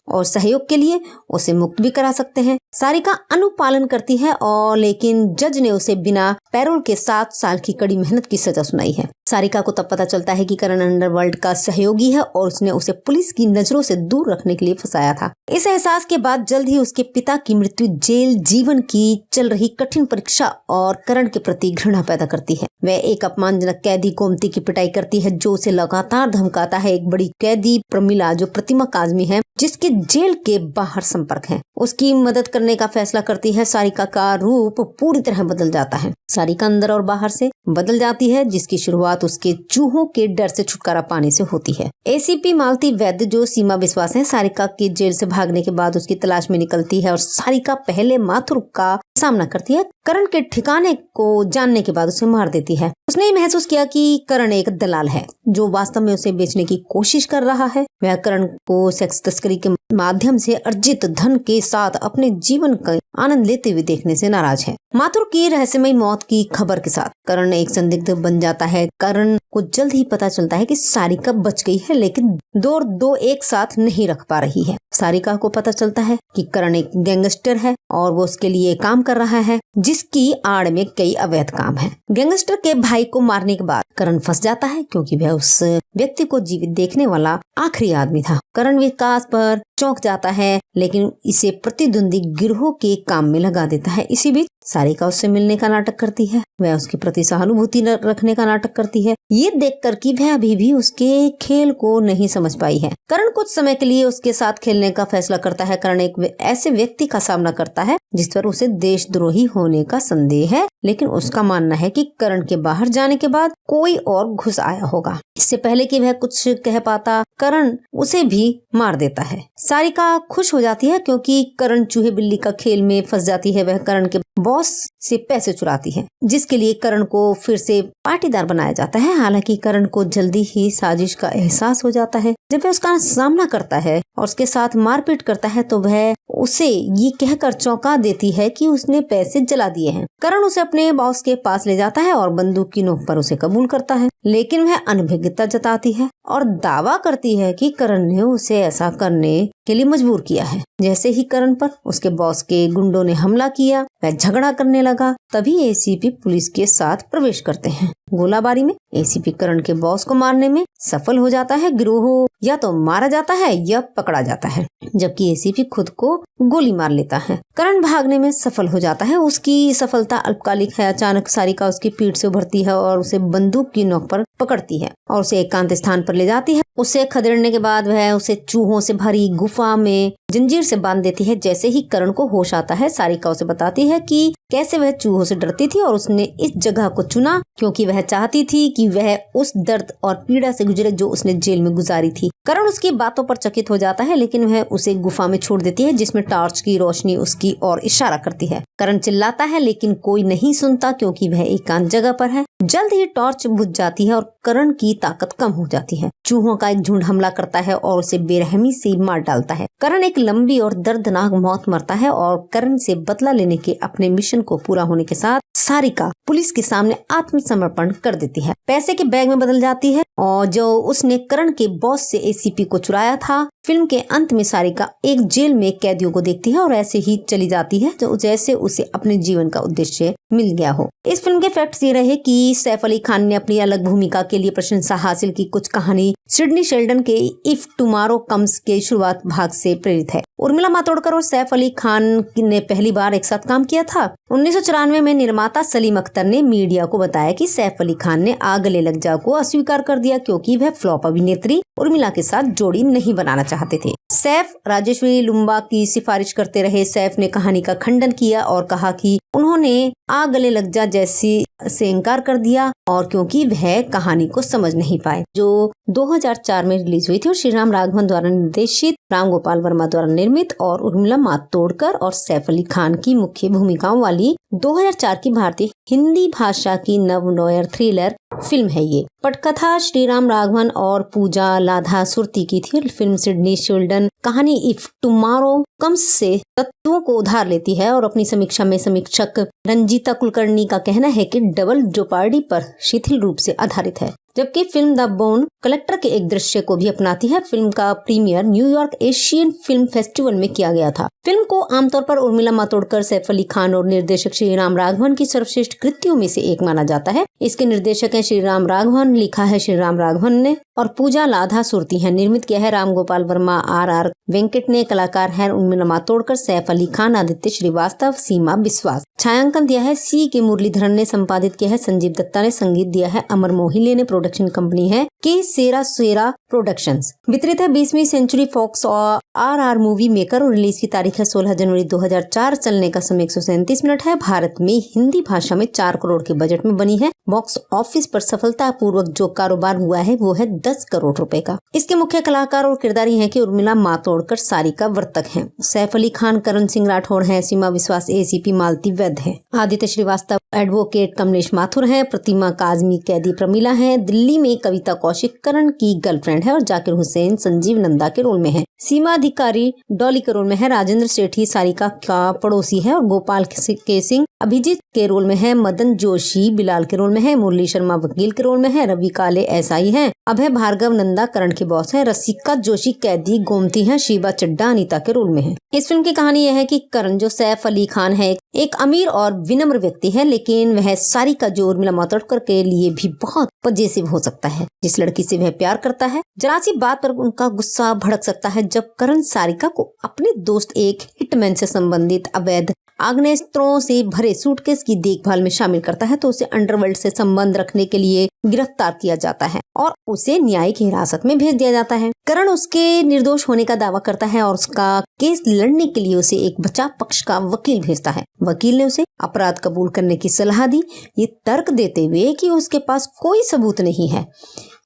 और सहयोग के लिए उसे मुक्त भी करा सकते हैं। सारिका अनुपालन करती है और लेकिन जज ने उसे बिना पैरोल के 7 साल की कड़ी मेहनत की सजा सुनाई है। सारिका को तब पता चलता है कि करण अंडरवर्ल्ड का सहयोगी है और उसने उसे पुलिस की नजरों से दूर रखने के लिए फंसाया था। इस एहसास के बाद जल्द ही उसके पिता की मृत्यु जेल जीवन की चल रही कठिन परीक्षा और करण के प्रति घृणा पैदा करती है। वह एक अपमानजनक कैदी गोमती की पिटाई करती है जो उसे लगातार धमकाता है। एक बड़ी कैदी प्रमिला जो प्रतिमा काजमी है जिसके जेल के बाहर संपर्क है, उसकी मदद करने का फैसला करती है। सारिका का रूप पूरी तरह बदल जाता है। सारिका अंदर और बाहर से बदल जाती है जिसकी शुरुआत उसके चूहों के डर से छुटकारा पाने से होती है। एसीपी मालती वैद्य जो सीमा विश्वास है सारिका के जेल से भागने के बाद उसकी तलाश में निकलती है और सारिका पहले माथुर का सामना करती है। करण के ठिकाने को जानने के बाद उसे मार देती है। उसने महसूस किया कि करण एक दलाल है जो वास्तव में उसे बेचने की कोशिश कर रहा है। वह करण को सेक्स तस्करी के माध्यम से अर्जित धन के साथ अपने जीवन का आनंद लेते हुए देखने से नाराज है। माथुर की रहस्यमयी मौत की खबर के साथ करण एक संदिग्ध बन जाता है। करण को जल्द ही पता चलता है कि सारिका बच गई है लेकिन दो एक साथ नहीं रख पा रही है। सारिका को पता चलता है कि करण एक गैंगस्टर है और वो उसके लिए काम कर रहा है जिसकी आड़ में कई अवैध काम है। गैंगस्टर के भाई को मारने के बाद करण फंस जाता है क्योंकि वह उस व्यक्ति को जीवित देखने वाला आखिरी आदमी था। करण विकास पर चौंक जाता है लेकिन इसे प्रतिद्वंदी गिरोह के काम में लगा देता है। इसी बीच सारिका उससे मिलने का नाटक करती है। वह उसके प्रति सहानुभूति रखने का नाटक करती है, ये देखकर कि वह अभी भी उसके खेल को नहीं समझ पाई है। करण कुछ समय के लिए उसके साथ खेलने का फैसला करता है। करण एक ऐसे व्यक्ति का सामना करता है जिस पर उसे देशद्रोही होने का संदेह है लेकिन उसका मानना है कि करण के बाहर जाने के बाद कोई और घुस आया होगा। इससे पहले कि वह कुछ कह पाता करण उसे भी मार देता है। सारिका खुश हो जाती है क्योंकि करण चूहे बिल्ली का खेल में फंस जाती है। वह करण के बॉस से पैसे चुराती है जिसके लिए करण को फिर से पाटीदार बनाया जाता है। हालांकि करण को जल्दी ही साजिश का एहसास हो जाता है। जब वह उसका सामना करता है और उसके साथ मारपीट करता है तो वह उसे ये कहकर चौंका देती है कि उसने पैसे जला दिए हैं। करण उसे अपने बॉस के पास ले जाता है और बंदूक की नोक पर उसे कबूल करता है लेकिन वह अनभिज्ञता जताती है और दावा करती है कि करण ने उसे ऐसा करने के लिए मजबूर किया है। जैसे ही करण पर उसके बॉस के गुंडों ने हमला किया वह झगड़ा करने लगा। तभी एसीपी पुलिस के साथ प्रवेश करते हैं। गोलाबारी में एसीपी करण के बॉस को मारने में सफल हो जाता है। गिरोह या तो मारा जाता है या पकड़ा जाता है जबकि एसीपी खुद को गोली मार लेता है। करण भागने में सफल हो जाता है। उसकी सफलता अल्पकालिक है। अचानक सारिका उसकी पीठ से उभरती है और उसे बंदूक की नोक पर पकड़ती है और उसे एकांत स्थान पर ले जाती है। उसे खदेड़ने के बाद वह उसे चूहों से भरी गुफा में जंजीर से बांध देती है। जैसे ही करण को होश आता है सारिका उसे बताती है कि कैसे वह चूहों से डरती थी और उसने इस जगह को चुना क्योंकि वह चाहती थी कि वह उस दर्द और पीड़ा से गुजरे जो उसने जेल में गुजारी थी। करण उसकी बातों पर चकित हो जाता है लेकिन वह उसे गुफा में छोड़ देती है जिसमें टॉर्च की रोशनी उसकी ओर इशारा करती है। करण चिल्लाता है लेकिन कोई नहीं सुनता क्योंकि वह एकांत जगह पर है। जल्द ही टॉर्च बुझ जाती है और करण की ताकत कम हो जाती है। चूहों का एक झुंड हमला करता है और उसे बेरहमी से मार डालता है। करण एक लंबी और दर्दनाक मौत मरता है और करण से बदला लेने के अपने मिशन को पूरा होने के साथ सारिका पुलिस के सामने आत्मसमर्पण कर देती है। पैसे के बैग में बदल जाती है और जो उसने करण के बॉस से एसीपी को चुराया था। फिल्म के अंत में सारिका एक जेल में कैदियों को देखती है और ऐसे ही चली जाती है जो जैसे उसे अपने जीवन का उद्देश्य मिल गया हो। इस फिल्म के फैक्ट्स ये रहे कि सैफ अली खान ने अपनी अलग भूमिका के लिए प्रशंसा हासिल की। कुछ कहानी सिडनी शेल्डन के इफ टुमारो कम्स के शुरुआत भाग से प्रेरित है। उर्मिला मातोडकर और सैफ अली खान ने पहली बार एक साथ काम किया था। 1994 में निर्माता सलीम अख्तर ने मीडिया को बताया कि सैफ अली खान ने आ गले लग जा को अस्वीकार कर दिया क्योंकि वह फ्लॉप अभिनेत्री उर्मिला के साथ जोड़ी नहीं बनाना चाहते थे। सैफ राजेश्वरी लुम्बा की सिफारिश करते रहे। सैफ ने कहानी का खंडन किया और कहा कि उन्होंने आ गले लग जा जैसी से इनकार कर दिया और क्योंकि वह कहानी को समझ नहीं पाए, जो 2004 में रिलीज हुई थी और श्रीराम राघवन द्वारा निर्देशित राम गोपाल वर्मा द्वारा निर्मित और उर्मिला मातोंडकर और सैफ अली खान की मुख्य भूमिकाओं वाली 2004 की भारतीय हिंदी भाषा की नव-नोयर थ्रिलर फिल्म है ये। पटकथा श्रीराम राघवन और पूजा लाधा सुरती की थी। फिल्म सिडनी शेल्डन कहानी इफ टुमारो कम्स से तत्वों को उधार लेती है और अपनी समीक्षा में समीक्षक रंजीता कुलकर्णी का कहना है कि डबल जोपार्डी पर शिथिल रूप से आधारित है, जबकि फिल्म द बोन कलेक्टर के एक दृश्य को भी अपनाती है। फिल्म का premiere New York Asian film festival में किया गया था। फिल्म को आमतौर पर उर्मिला मातोंडकर, सैफ अली खान और निर्देशक श्रीराम राघवन की सर्वश्रेष्ठ कृतियों में से एक माना जाता है। इसके निर्देशक हैं श्रीराम राघवन, लिखा है श्रीराम राघवन ने और पूजा लाधा सुरती है। निर्मित किया है राम गोपाल वर्मा, आर वेंकट ने। कलाकार है उर्मिला मातोंडकर, सैफ अली खान, आदित्य श्रीवास्तव, सीमा बिस्वास। छायांकन दिया है सी के मुरलीधरन ने। संपादित किया है संजीव दत्ता ने। संगीत दिया है अमर मोहिले ने। प्रोडक्शन कंपनी है के सेरा सेरा प्रोडक्शंस। वितरित है 20वीं सेंचुरी फॉक्स और आर मूवी मेकर और रिलीज की तारीख है 16 जनवरी 2004। चलने का समय 137 मिनट है। भारत में हिंदी भाषा में 4 करोड़ के बजट में बनी है। बॉक्स ऑफिस पर सफलता पूर्वक जो कारोबार हुआ है वो है 10 करोड़ रुपए का। इसके मुख्य कलाकार और किरदारी हैं कि उर्मिला मातोंडकर सारिका वर्तक हैं, सैफ अली खान करण सिंह राठौड़ हैं, सीमा विश्वास एसीपी मालती वैद्य है, आदित्य श्रीवास्तव एडवोकेट, कमलेश माथुर हैं, प्रतिमा काजमी कैदी प्रमिला हैं, दिल्ली में कविता कौशिक करण की गर्लफ्रेंड है और जाकिर हुसैन संजीव नंदा के रोल में है, सीमा अधिकारी डॉली के रोल में है, राजेंद्र सेठी सारिका का पड़ोसी है और गोपाल के सिंह अभिजीत के रोल में है, मदन जोशी बिलाल के रोल में है, मुरली शर्मा वकील के रोल में है, रवि काले एसआई हैं, अभय भार्गव नंदा करण के बॉस हैं, रसिका जोशी कैदी गोमती हैं, शिवा चड्डा अनीता के रोल में है। इस फिल्म की कहानी यह है कि करण जो सैफ अली खान है एक अमीर और विनम्र व्यक्ति है, लेकिन वह सारिका जो उर्मिला मातोंडकर के लिए भी बहुत पजेसिव हो सकता है। जिस लड़की से वह प्यार करता है, जरा सी बात पर उनका गुस्सा भड़क सकता है। जब करण सारिका को अपने दोस्त एक हिटमैन से संबंधित अवैध आग्नेयास्त्रों से भरे सूटकेस की देखभाल में शामिल करता है तो उसे अंडरवर्ल्ड से संबंध रखने के लिए गिरफ्तार किया जाता है और उसे न्यायिक हिरासत में भेज दिया जाता है। करण उसके निर्दोष होने का दावा करता है और उसका केस लड़ने के लिए उसे एक बचाव पक्ष का वकील भेजता है। वकील ने उसे अपराध कबूल करने की सलाह दी, ये तर्क देते हुए कि उसके पास कोई सबूत नहीं है।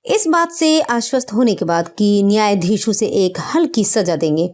इस बात से आश्वस्त होने के बाद कि न्यायाधीश उसे एक हल्की सजा देंगे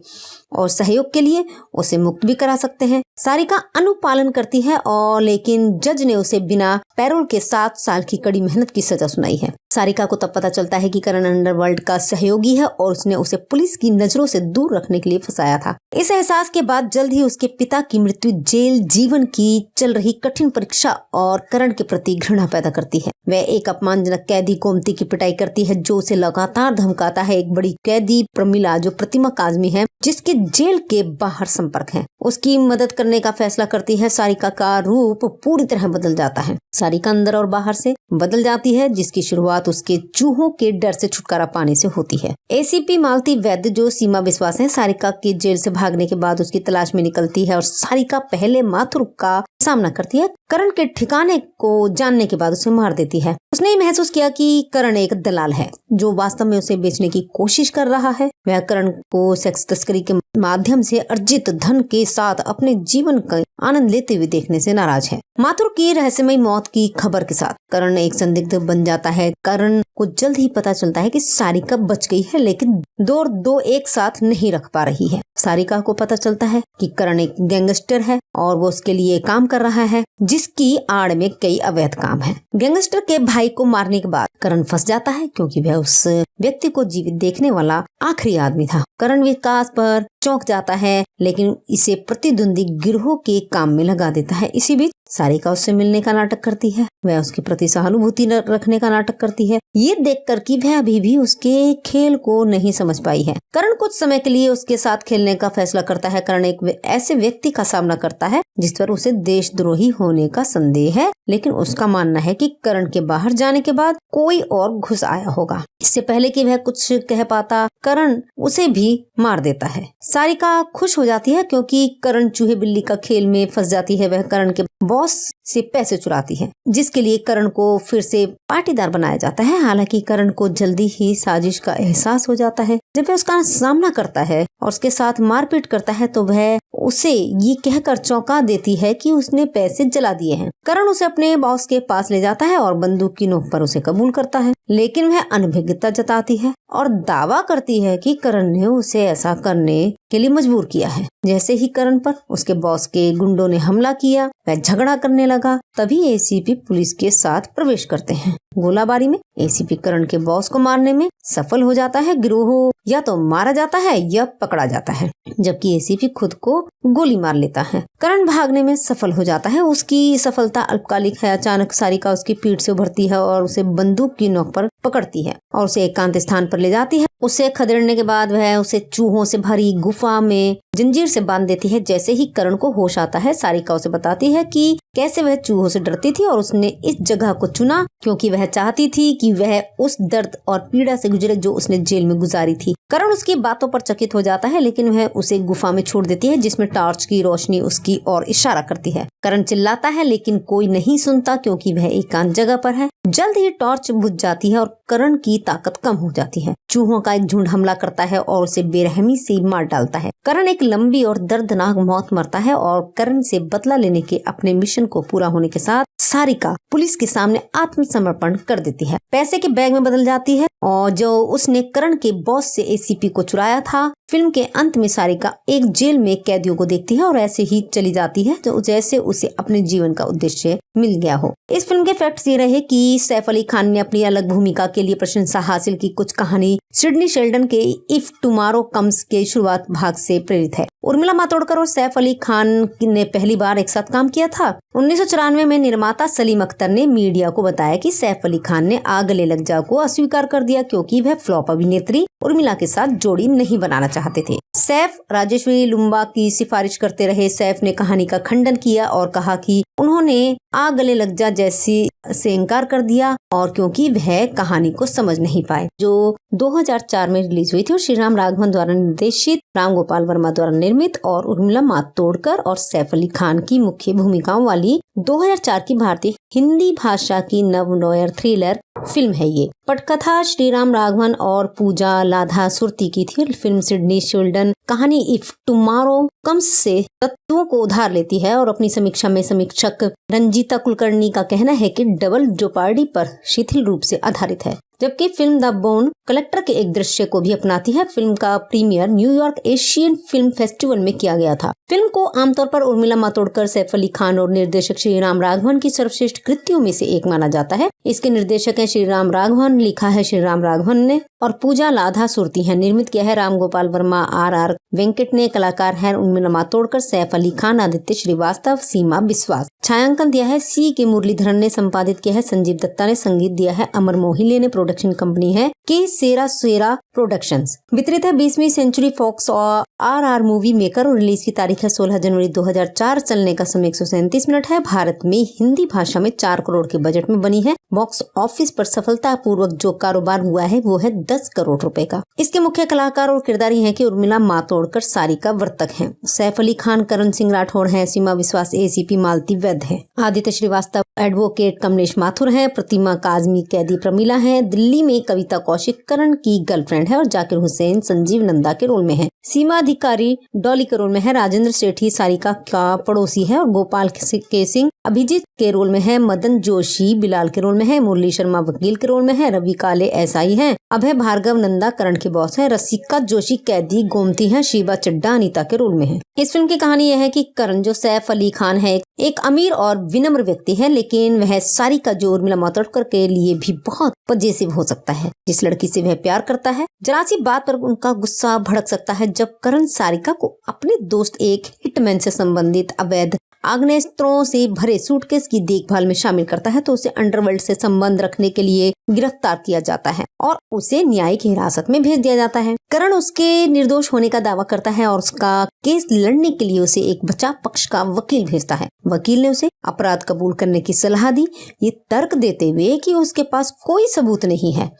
और सहयोग के लिए उसे मुक्त भी करा सकते हैं। सारिका अनुपालन करती है और लेकिन जज ने उसे बिना पैरोल के 7 साल की कड़ी मेहनत की सजा सुनाई है। सारिका को तब पता चलता है कि करण अंडरवर्ल्ड का सहयोगी है और उसने उसे पुलिस की नजरों से दूर रखने के लिए फंसाया था। इस एहसास के बाद जल्द ही उसके पिता की मृत्यु जेल जीवन की चल रही कठिन परीक्षा और करण के प्रति घृणा पैदा करती है। वह एक अपमानजनक कैदी गोमती की पिटाई करती है जो उसे लगातार धमकाता है। एक बड़ी कैदी प्रमिला जो प्रतिमा काजमी है जिसके जेल के बाहर संपर्क है, उसकी मदद करने का फैसला करती है। सारिका का रूप पूरी तरह बदल जाता है। सारिका अंदर और बाहर से बदल जाती है, जिसकी शुरुआत उसके चूहों के डर से छुटकारा पाने से होती है। एसीपी मालती वैद्य जो सीमा विश्वास है सारिका के जेल से भागने के बाद उसकी तलाश में निकलती है और सारिका पहले माथुर का सामना करती है। करण के ठिकाने को जानने के बाद उसे मार देती है। उसने महसूस किया कि करण एक दलाल है जो वास्तव में उसे बेचने की कोशिश कर रहा है। वह करण को सेक्स तस्करी के माध्यम से अर्जित धन के साथ अपने जीवन का आनंद लेते हुए देखने से नाराज है। माथुर की रहस्यमयी मौत की खबर के साथ करण एक संदिग्ध बन जाता है। करण को जल्द ही पता चलता है कि सारिका बच गई है, लेकिन दो एक साथ नहीं रख पा रही है। सारिका को पता चलता है कि करण एक गैंगस्टर है और वो उसके लिए काम कर रहा है, जिसकी आड़ में कई अवैध काम है। गैंगस्टर के भाई को मारने के बाद करण फंस जाता है क्योंकि वह उस व्यक्ति को जीवित देखने वाला आखिरी आदमी था। करण विकास पर चौंक जाता है, लेकिन इसे प्रतिद्वंदी गिरोह के काम में लगा देता है। इसी बीच सारिका उससे मिलने का नाटक करती है। वह उसके प्रति सहानुभूति रखने का नाटक करती है, ये देखकर कि वह अभी भी उसके खेल को नहीं समझ पाई है। करण कुछ समय के लिए उसके साथ खेलने का फैसला करता है। करण एक ऐसे व्यक्ति का सामना करता है जिस पर उसे देशद्रोही होने का संदेह है, लेकिन उसका मानना है कि करण के बाहर जाने के बाद कोई और घुस आया होगा। इससे पहले कि वह कुछ कह पाता, करण उसे भी मार देता है। सारिका खुश हो जाती है क्योंकि करण चूहे बिल्ली का खेल में फंस जाती है। वह करण के बॉस से पैसे चुराती है, जिसके लिए करण को फिर से पाटीदार बनाया जाता है। हालांकि करण को जल्दी ही साजिश का एहसास हो जाता है। जब वह उसका सामना करता है और उसके साथ मारपीट करता है तो वह उसे ये कहकर चौंका देती है कि उसने पैसे जला दिए हैं। करण उसे अपने बॉस के पास ले जाता है और बंदूक की नोक पर उसे कबूल करता है, लेकिन वह अनभिज्ञता जताती है। और दावा करती है कि करण ने उसे ऐसा करने के लिए मजबूर किया है। जैसे ही करण पर उसके बॉस के गुंडों ने हमला किया, वह झगड़ा करने लगा। तभी एसीपी पुलिस के साथ प्रवेश करते हैं। गोलाबारी में एसीपी करण के बॉस को मारने में सफल हो जाता है। गिरोह या तो मारा जाता है या पकड़ा जाता है, जबकि एसीपी खुद को गोली मार लेता है। करण भागने में सफल हो जाता है। उसकी सफलता अल्पकालिक है। अचानक सारिका उसकी पीठ से उभरती है और उसे बंदूक की नोक पर पकड़ती है और उसे एकांत स्थान पर ले जाती है। उसे खदेड़ने के बाद वह उसे चूहों से भरी गुफा में जंजीर से बांध देती है। जैसे ही करण को होश आता है, सारिका उसे बताती है कि कैसे वह चूहों से डरती थी और उसने इस जगह को चुना क्योंकि वह चाहती थी कि वह उस दर्द और पीड़ा से गुजरे जो उसने जेल में गुजारी थी। करण उसकी बातों पर चकित हो जाता है, लेकिन वह उसे गुफा में छोड़ देती है जिसमें टॉर्च की रोशनी उसकी ओर इशारा करती है। करण चिल्लाता है लेकिन कोई नहीं सुनता क्योंकि वह एकांत जगह पर है। जल्द ही टॉर्च बुझ जाती है और करण की ताकत कम हो जाती है। चूहों का एक झुंड हमला करता है और उसे बेरहमी से मार डालता है। करण एक लंबी और दर्दनाक मौत मरता है और करण से बदला लेने के अपने मिशन को पूरा होने के साथ सारिका पुलिस के सामने आत्मसमर्पण कर देती है। पैसे के बैग में बदल जाती है और जो उसने करण के बॉस से एसीपी को चुराया था। फिल्म के अंत में सारिका एक जेल में कैदियों को देखती है और ऐसे ही चली जाती है जो जैसे उसे अपने जीवन का उद्देश्य मिल गया हो। इस फिल्म के फैक्ट्स ये रहे कि सैफ अली खान ने अपनी अलग भूमिका के लिए प्रशंसा हासिल की। कुछ कहानी सिडनी शेल्डन के इफ टुमारो कम्स के शुरुआत भाग से प्रेरित है। उर्मिला मातोडकर और सैफ अली खान ने पहली बार एक साथ काम किया था। 1994 में निर्माता सलीम अख्तर ने मीडिया को बताया कि सैफ अली खान ने आ गले लग जा को अस्वीकार कर दिया क्योंकि वह फ्लॉप अभिनेत्री उर्मिला के साथ जोड़ी नहीं बनाना चाहते थे। सैफ राजेश्वरी लुम्बा की सिफारिश करते रहे। सैफ ने कहानी का खंडन किया और कहा कि उन्होंने आ गले लग जा जैसी से इनकार कर दिया और क्योंकि वह कहानी को समझ नहीं पाए, जो 2004 में रिलीज हुई थी और श्रीराम राघवन द्वारा निर्देशित, राम गोपाल वर्मा द्वारा निर्मित और उर्मिला मातोडकर और सैफ अली खान की मुख्य भूमिकाओं वाली 2004 की भारतीय हिंदी भाषा की नव-नोयर थ्रिलर फिल्म है। ये पटकथा श्रीराम राघवन और पूजा लाधा सुरती की थी। फिल्म सिडनी शेल्डन कहानी इफ टुमारो कम्स से तत्वों को उधार लेती है और अपनी समीक्षा में समीक्षक रंजीता कुलकर्णी का कहना है कि डबल जोपार्डी पर शिथिल रूप से आधारित है, जबकि फिल्म द बोन कलेक्टर के एक दृश्य को भी अपनाती है। फिल्म का premiere New York Asian film festival में किया गया था। फिल्म को आमतौर पर उर्मिला मातोडकर, सैफ अली खान और निर्देशक श्रीराम राघवन की सर्वश्रेष्ठ कृतियों में से एक माना जाता है। इसके निर्देशक हैं श्रीराम राघवन, लिखा है श्रीराम राघवन ने और पूजा लाधा सुरती है। निर्मित किया है राम गोपाल वर्मा, आर वेंकट ने। कलाकार हैं उर्मिला मातोडकर, सैफ अली खान, आदित्य श्रीवास्तव, सीमा बिस्वास। छायांकन दिया है सी के मुरलीधरन ने। संपादित किया है संजीव दत्ता ने। संगीत दिया है अमर मोहिले ने। प्रोडक्शन कंपनी है के सेरा प्रोडक्शंस। वितरित है 20वीं सेंचुरी फॉक्स और आर मूवी मेकर और रिलीज की तारीख है 16 जनवरी 2004। चलने का समय 137 मिनट है। भारत में हिंदी भाषा में 4 करोड़ के बजट में बनी है। बॉक्स ऑफिस पर सफलता पूर्वक जो कारोबार हुआ है वो है 10 करोड़ रुपए का। इसके मुख्य कलाकार और किरदारी हैं कि उर्मिला मातोडकर सारिका वर्तक हैं, सैफ अली खान करण सिंह राठौड़ हैं, सीमा विश्वास एसीपी मालती वैद्य है, आदित्य श्रीवास्तव एडवोकेट, कमलेश माथुर हैं, प्रतिमा काजमी कैदी प्रमिला हैं, दिल्ली में कविता कौशिक करण की गर्लफ्रेंड है और जाकिर हुसैन संजीव नंदा के रोल में है, सीमा अधिकारी डॉली के रोल में है, राजेंद्र सेठी सारिका का पड़ोसी है और गोपाल के सिंह अभिजीत के रोल में है, मदन जोशी बिलाल के रोल में है, मुरली शर्मा वकील के रोल में है, रवि काले एसआई हैं, अभय भार्गव नंदा करण के बॉस है, रसिका जोशी कैदी गोमती है, शिवा चड्डा अनीता के रोल में है। इस फिल्म की कहानी यह है कि करण जो सैफ अली खान है एक अमीर और विनम्र व्यक्ति है, लेकिन वह सारिका जो उर्मिला मातोडकर के लिए भी बहुत पजेसिव हो सकता है। जिस लड़की से वह प्यार करता है, जरा सी बात पर उनका गुस्सा भड़क सकता है। जब करण सारिका को अपने दोस्त एक हिटमैन से संबंधित अवैध आग्नेस्त्रों से भरे सूटकेस की देखभाल में शामिल करता है तो उसे अंडरवर्ल्ड से संबंध रखने के लिए गिरफ्तार किया जाता है और उसे न्यायिक हिरासत में भेज दिया जाता है। करण उसके निर्दोष होने का दावा करता है और उसका केस लड़ने के लिए उसे एक बचाव पक्ष का वकील भेजता है। वकील ने उसे अपराध कबूल करने की सलाह दी, ये तर्क देते हुए कि उसके पास कोई सबूत नहीं है।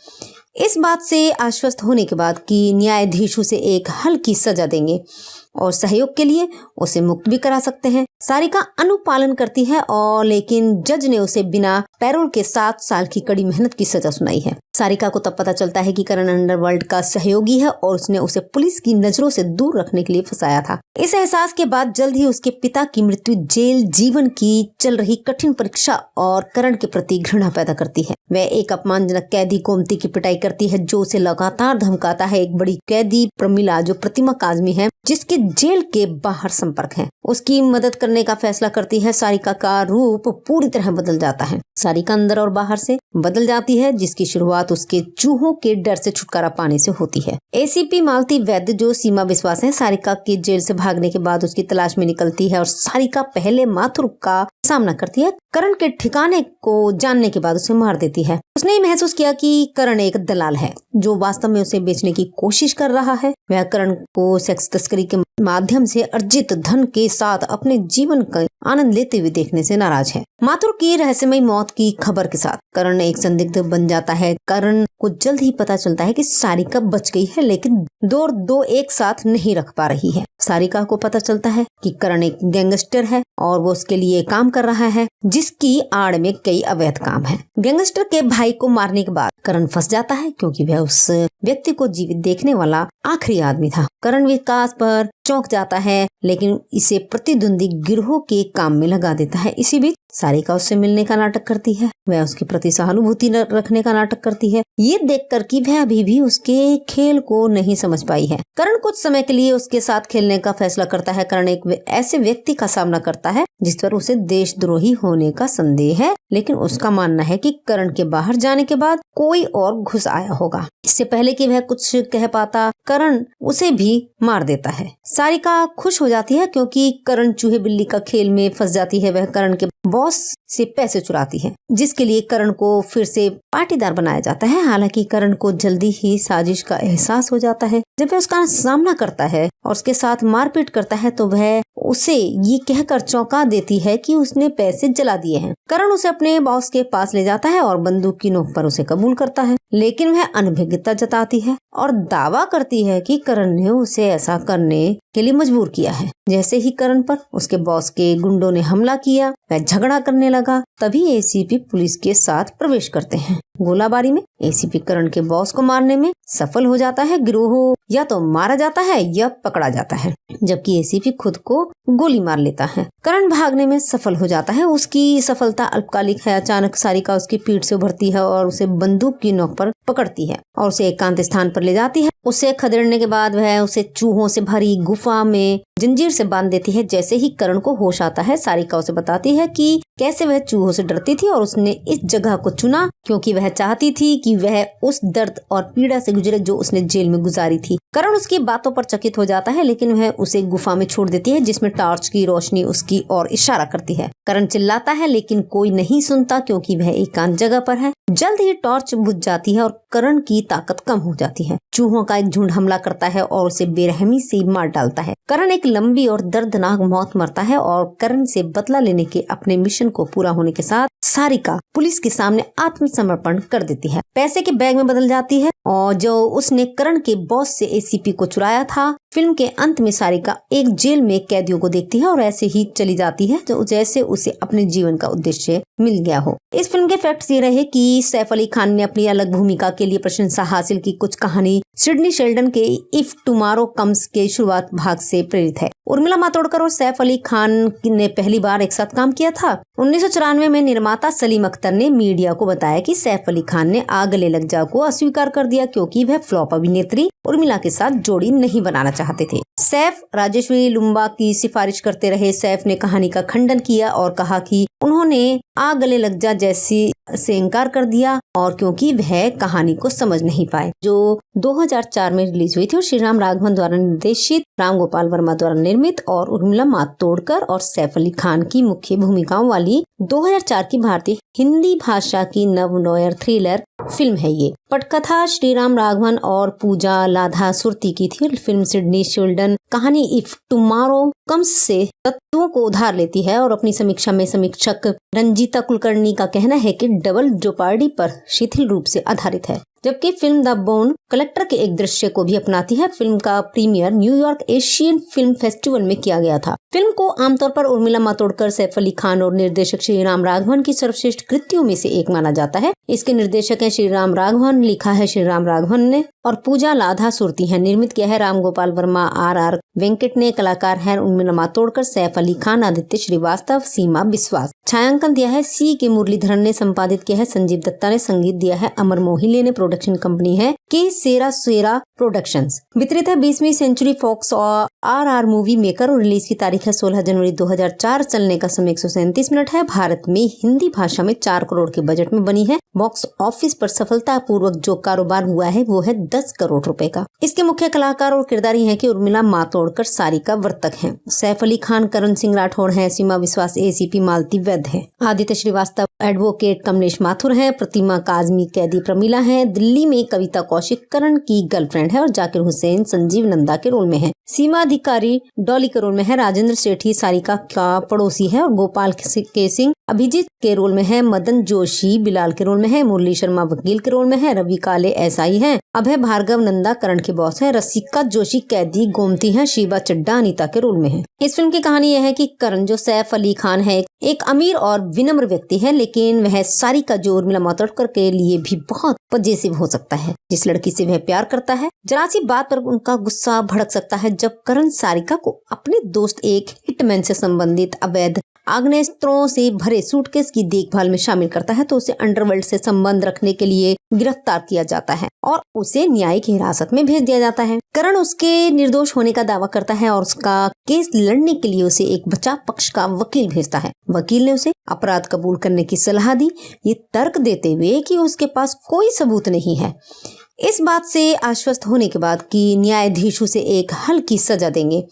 इस बात से आश्वस्त होने के बाद कि न्यायाधीश उसे एक हल्की सजा देंगे, और सहयोग के लिए उसे मुक्त भी करा सकते हैं। सारिका अनुपालन करती है और लेकिन जज ने उसे बिना पैरोल के 7 साल की कड़ी मेहनत की सजा सुनाई है। सारिका को तब पता चलता है कि करण अंडरवर्ल्ड का सहयोगी है और उसने उसे पुलिस की नजरों से दूर रखने के लिए फंसाया था। इस एहसास के बाद जल्द ही उसके पिता की मृत्यु जेल जीवन की चल रही कठिन परीक्षा और करण के प्रति घृणा पैदा करती है। वह एक अपमानजनक कैदी गोमती की पिटाई करती है जो उसे लगातार धमकाता है। एक बड़ी कैदी प्रमिला जो प्रतिमा काजमी है जिसके जेल के बाहर संपर्क है, उसकी मदद करने का फैसला करती है। सारिका का रूप पूरी तरह बदल जाता है। सारिका अंदर और बाहर से बदल जाती है जिसकी शुरुआत उसके चूहों के डर से छुटकारा पाने से होती है। एसीपी मालती वैद्य जो सीमा विश्वास है सारिका के जेल से भागने के बाद उसकी तलाश में निकलती है और सारिका पहले माथुर का सामना करती है। करण के ठिकाने को जानने के बाद उसे मार देती है। उसने ये महसूस किया कि करण एक दलाल है जो वास्तव में उसे बेचने की कोशिश कर रहा है। वह करण को सेक्स तस्करी के माध्यम से अर्जित धन के साथ अपने जीवन का आनंद लेते हुए देखने से नाराज है। माथुर की रहस्यमयी मौत की खबर के साथ करण एक संदिग्ध बन जाता है। करण को जल्द ही पता चलता है कि सारिका बच गई है लेकिन दो एक साथ नहीं रख पा रही है। सारिका को पता चलता है कि करण एक गैंगस्टर है और वो उसके लिए काम कर रहा है जिसकी आड़ में कई अवैध काम है। गैंगस्टर के भाई को मारने के बाद करण फंस जाता है क्योंकि वह उस व्यक्ति को जीवित देखने वाला आखिरी आदमी था। करण विकास पर चौंक जाता है लेकिन इसे प्रतिद्वंदी गिरोह के काम में लगा देता है। इसी बीच सारिका उससे मिलने का नाटक करती है। वह उसके प्रति सहानुभूति रखने का नाटक करती है, ये देखकर कि वह अभी भी उसके खेल को नहीं समझ पाई है। करण कुछ समय के लिए उसके साथ खेलने का फैसला करता है। करण एक ऐसे व्यक्ति का सामना करता है जिस पर उसे देशद्रोही होने का संदेह है, लेकिन उसका मानना है कि करण के बाहर जाने के बाद कोई और घुस आया होगा। इससे पहले कि वह कुछ कह पाता करण उसे भी मार देता है। सारिका खुश हो जाती है क्योंकि करण चूहे बिल्ली का खेल में फंस जाती है। वह करण के बॉस से पैसे चुराती है जिसके लिए करण को फिर से पाटीदार बनाया जाता है। हालांकि करण को जल्दी ही साजिश का एहसास हो जाता है। जब वह उसका सामना करता है और उसके साथ मारपीट करता है तो वह उसे ये कहकर चौंका देती है कि उसने पैसे जला दिए हैं। करण उसे अपने बॉस के पास ले जाता है और बंदूक की नोक पर उसे कबूल करता है, लेकिन वह अनभिज्ञता जताती है और दावा करती है कि करण ने उसे ऐसा करने के लिए मजबूर किया है। जैसे ही करण पर उसके बॉस के गुंडों ने हमला किया, वह झगड़ा करने लगा। तभी एसीपी पुलिस के साथ प्रवेश करते हैं। गोलाबारी में एसीपी करण के बॉस को मारने में सफल हो जाता है। गिरोह या तो मारा जाता है या पकड़ा जाता है, जबकि एसीपी खुद को गोली मार लेता है। करण भागने में सफल हो जाता है। उसकी सफलता अल्पकालिक है। अचानक सारिका उसकी पीठ से उभरती है और उसे बंदूक की नोक पर पकड़ती है और उसे एकांत स्थान पर ले जाती है। उसे खदेड़ने के बाद वह उसे चूहों से भरी गुफा में जंजीर से बांध देती है। जैसे ही करण को होश आता है सारिका उसे बताती है कि कैसे वह चूहों से डरती थी और उसने इस जगह को चुना क्योंकि वह चाहती थी कि वह उस दर्द और पीड़ा से गुजरे जो उसने जेल में गुजारी थी। करण उसकी बातों पर चकित हो जाता है लेकिन वह उसे गुफा में छोड़ देती है जिसमें टॉर्च की रोशनी उसकी ओर इशारा करती है। करण चिल्लाता है लेकिन कोई नहीं सुनता क्योंकि वह एकांत जगह पर है। जल्द ही टॉर्च बुझ जाती है और करण की ताकत कम हो जाती है। चूहों का एक झुंड हमला करता है और उसे बेरहमी से मार डालता है। करण एक लंबी और दर्दनाक मौत मरता है और करण से बदला लेने के अपने मिशन को पूरा होने के साथ सारिका पुलिस के सामने आत्मसमर्पण कर देती है। पैसे के बैग में बदल जाती है और जो उसने करण के बॉस से एसीपी को चुराया था। फिल्म के अंत में सारिका एक जेल में कैदियों को देखती है और ऐसे ही चली जाती है जो जैसे उसे अपने जीवन का उद्देश्य मिल गया हो। इस फिल्म के फैक्ट्स ये रहे कि सैफ अली खान ने अपनी अलग भूमिका के लिए प्रशंसा हासिल की। कुछ कहानी सिडनी शेल्डन के इफ टुमारो कम्स के शुरुआत भाग से प्रेरित है। उर्मिला मातोडकर और सैफ अली खान ने पहली बार एक साथ काम किया था। 1994 में निर्माता सलीम अख्तर ने मीडिया को बताया कि सैफ अली खान ने आ गले लग जा को अस्वीकार कर दिया क्योंकि वह फ्लॉप अभिनेत्री उर्मिला के साथ जोड़ी नहीं बनाना चाहते थे। सैफ राजेश्वरी लुम्बा की सिफारिश करते रहे। सैफ ने कहानी का खंडन किया और कहा कि उन्होंने आ गले लग जा जैसी से इनकार कर दिया और क्योंकि वह कहानी को समझ नहीं पाए, जो 2004 में रिलीज हुई थी और श्रीराम राघवन द्वारा निर्देशित, राम गोपाल वर्मा द्वारा निर्मित और उर्मिला मातोडकर और सैफ अली खान की मुख्य भूमिकाओं वाली 2004 की भारतीय हिंदी भाषा की नव-नोयर थ्रिलर फिल्म है। ये पटकथा श्रीराम राघवन और पूजा लाधा सुरती की थी। फिल्म सिडनी शेल्डन कहानी इफ टुमारो कम्स से तत्वों को उधार लेती है और अपनी समीक्षा में समीक्षक रंजीता कुलकर्णी का कहना है कि डबल जोपार्डी पर शिथिल रूप से आधारित है। जबकि फिल्म द बोन कलेक्टर के एक दृश्य को भी अपनाती है। फिल्म का premiere New York Asian film festival में किया गया था। फिल्म को आमतौर पर उर्मिला मातोंडकर, सैफ अली खान और निर्देशक श्रीराम राघवन की सर्वश्रेष्ठ कृतियों में से एक माना जाता है। इसके निर्देशक है श्रीराम राघवन, लिखा है श्रीराम राघवन ने और पूजा लाधा सुरती है। निर्मित किया है राम गोपाल वर्मा, आर वेंकट ने। कलाकार है उर्मिला मातोंडकर, सैफ अली खान, आदित्य श्रीवास्तव, सीमा बिस्वास। छायांकन दिया है सी के मुरलीधरन ने। संपादित किया है संजीव दत्ता ने। संगीत दिया है अमर मोहिले ने। प्रोडक्शन कंपनी है के सेरा सेरा प्रोडक्शंस। वितरित है 20वीं सेंचुरी फॉक्स और आर मूवी मेकर और रिलीज की तारीख है 16 जनवरी 2004। चलने का समय 137 मिनट है। भारत में हिंदी भाषा में 4 करोड़ के बजट में बनी है। बॉक्स ऑफिस पर सफलतापूर्वक जो कारोबार हुआ है वो है 10 करोड़ रुपए का। इसके मुख्य कलाकार और किरदारी हैं कि उर्मिला मातोंडकर सारिका वर्तक हैं, सैफ अली खान करण सिंह राठौड़ हैं, सीमा विश्वास एसीपी मालती वैद्य है, आदित्य श्रीवास्तव एडवोकेट, कमलेश माथुर है, प्रतिमा काजमी कैदी प्रमिला है, दिल्ली में कविता कौशिक करण की गर्लफ्रेंड है और जाकिर हुसैन संजीव नंदा के रोल में है, सीमा अधिकारी डॉली के रोल में है, राजेंद्र सेठी सारिका का पड़ोसी है और गोपाल के सिंह अभिजीत के रोल में है, मदन जोशी बिलाल के रोल में है, मुरली शर्मा वकील के रोल में है, रवि काले एसआई है, अभय भार्गव नंदा करण के बॉस है, रसिका जोशी कैदी गोमती है, शिवा चड्डा अनीता के रोल में है। इस फिल्म की कहानी यह है कि करण जो सैफ अली खान है एक अमीर और विनम्र व्यक्ति है, लेकिन वह सारिका जो उर्मिला मातोंडकर के लिए भी बहुत पजेसिव हो सकता है। जिस लड़की से वह प्यार करता है, जरा सी बात पर उनका गुस्सा भड़क सकता है। जब करण सारिका को अपने दोस्त एक हिटमैन से संबंधित अवैध आग्नेस्त्रों से भरे सूटकेस की देखभाल में शामिल करता है तो उसे अंडरवर्ल्ड से संबंध रखने के लिए गिरफ्तार किया जाता है और उसे न्यायिक हिरासत में भेज दिया जाता है। करण उसके निर्दोष होने का दावा करता है और उसका केस लड़ने के लिए उसे एक बचाव पक्ष का वकील भेजता है। वकील ने उसे अपराध कबूल करने की सलाह दी, ये तर्क देते हुए कि उसके पास कोई सबूत नहीं है। इस बात से आश्वस्त होने के बाद कि न्यायाधीश उसे एक हल्की सजा देंगे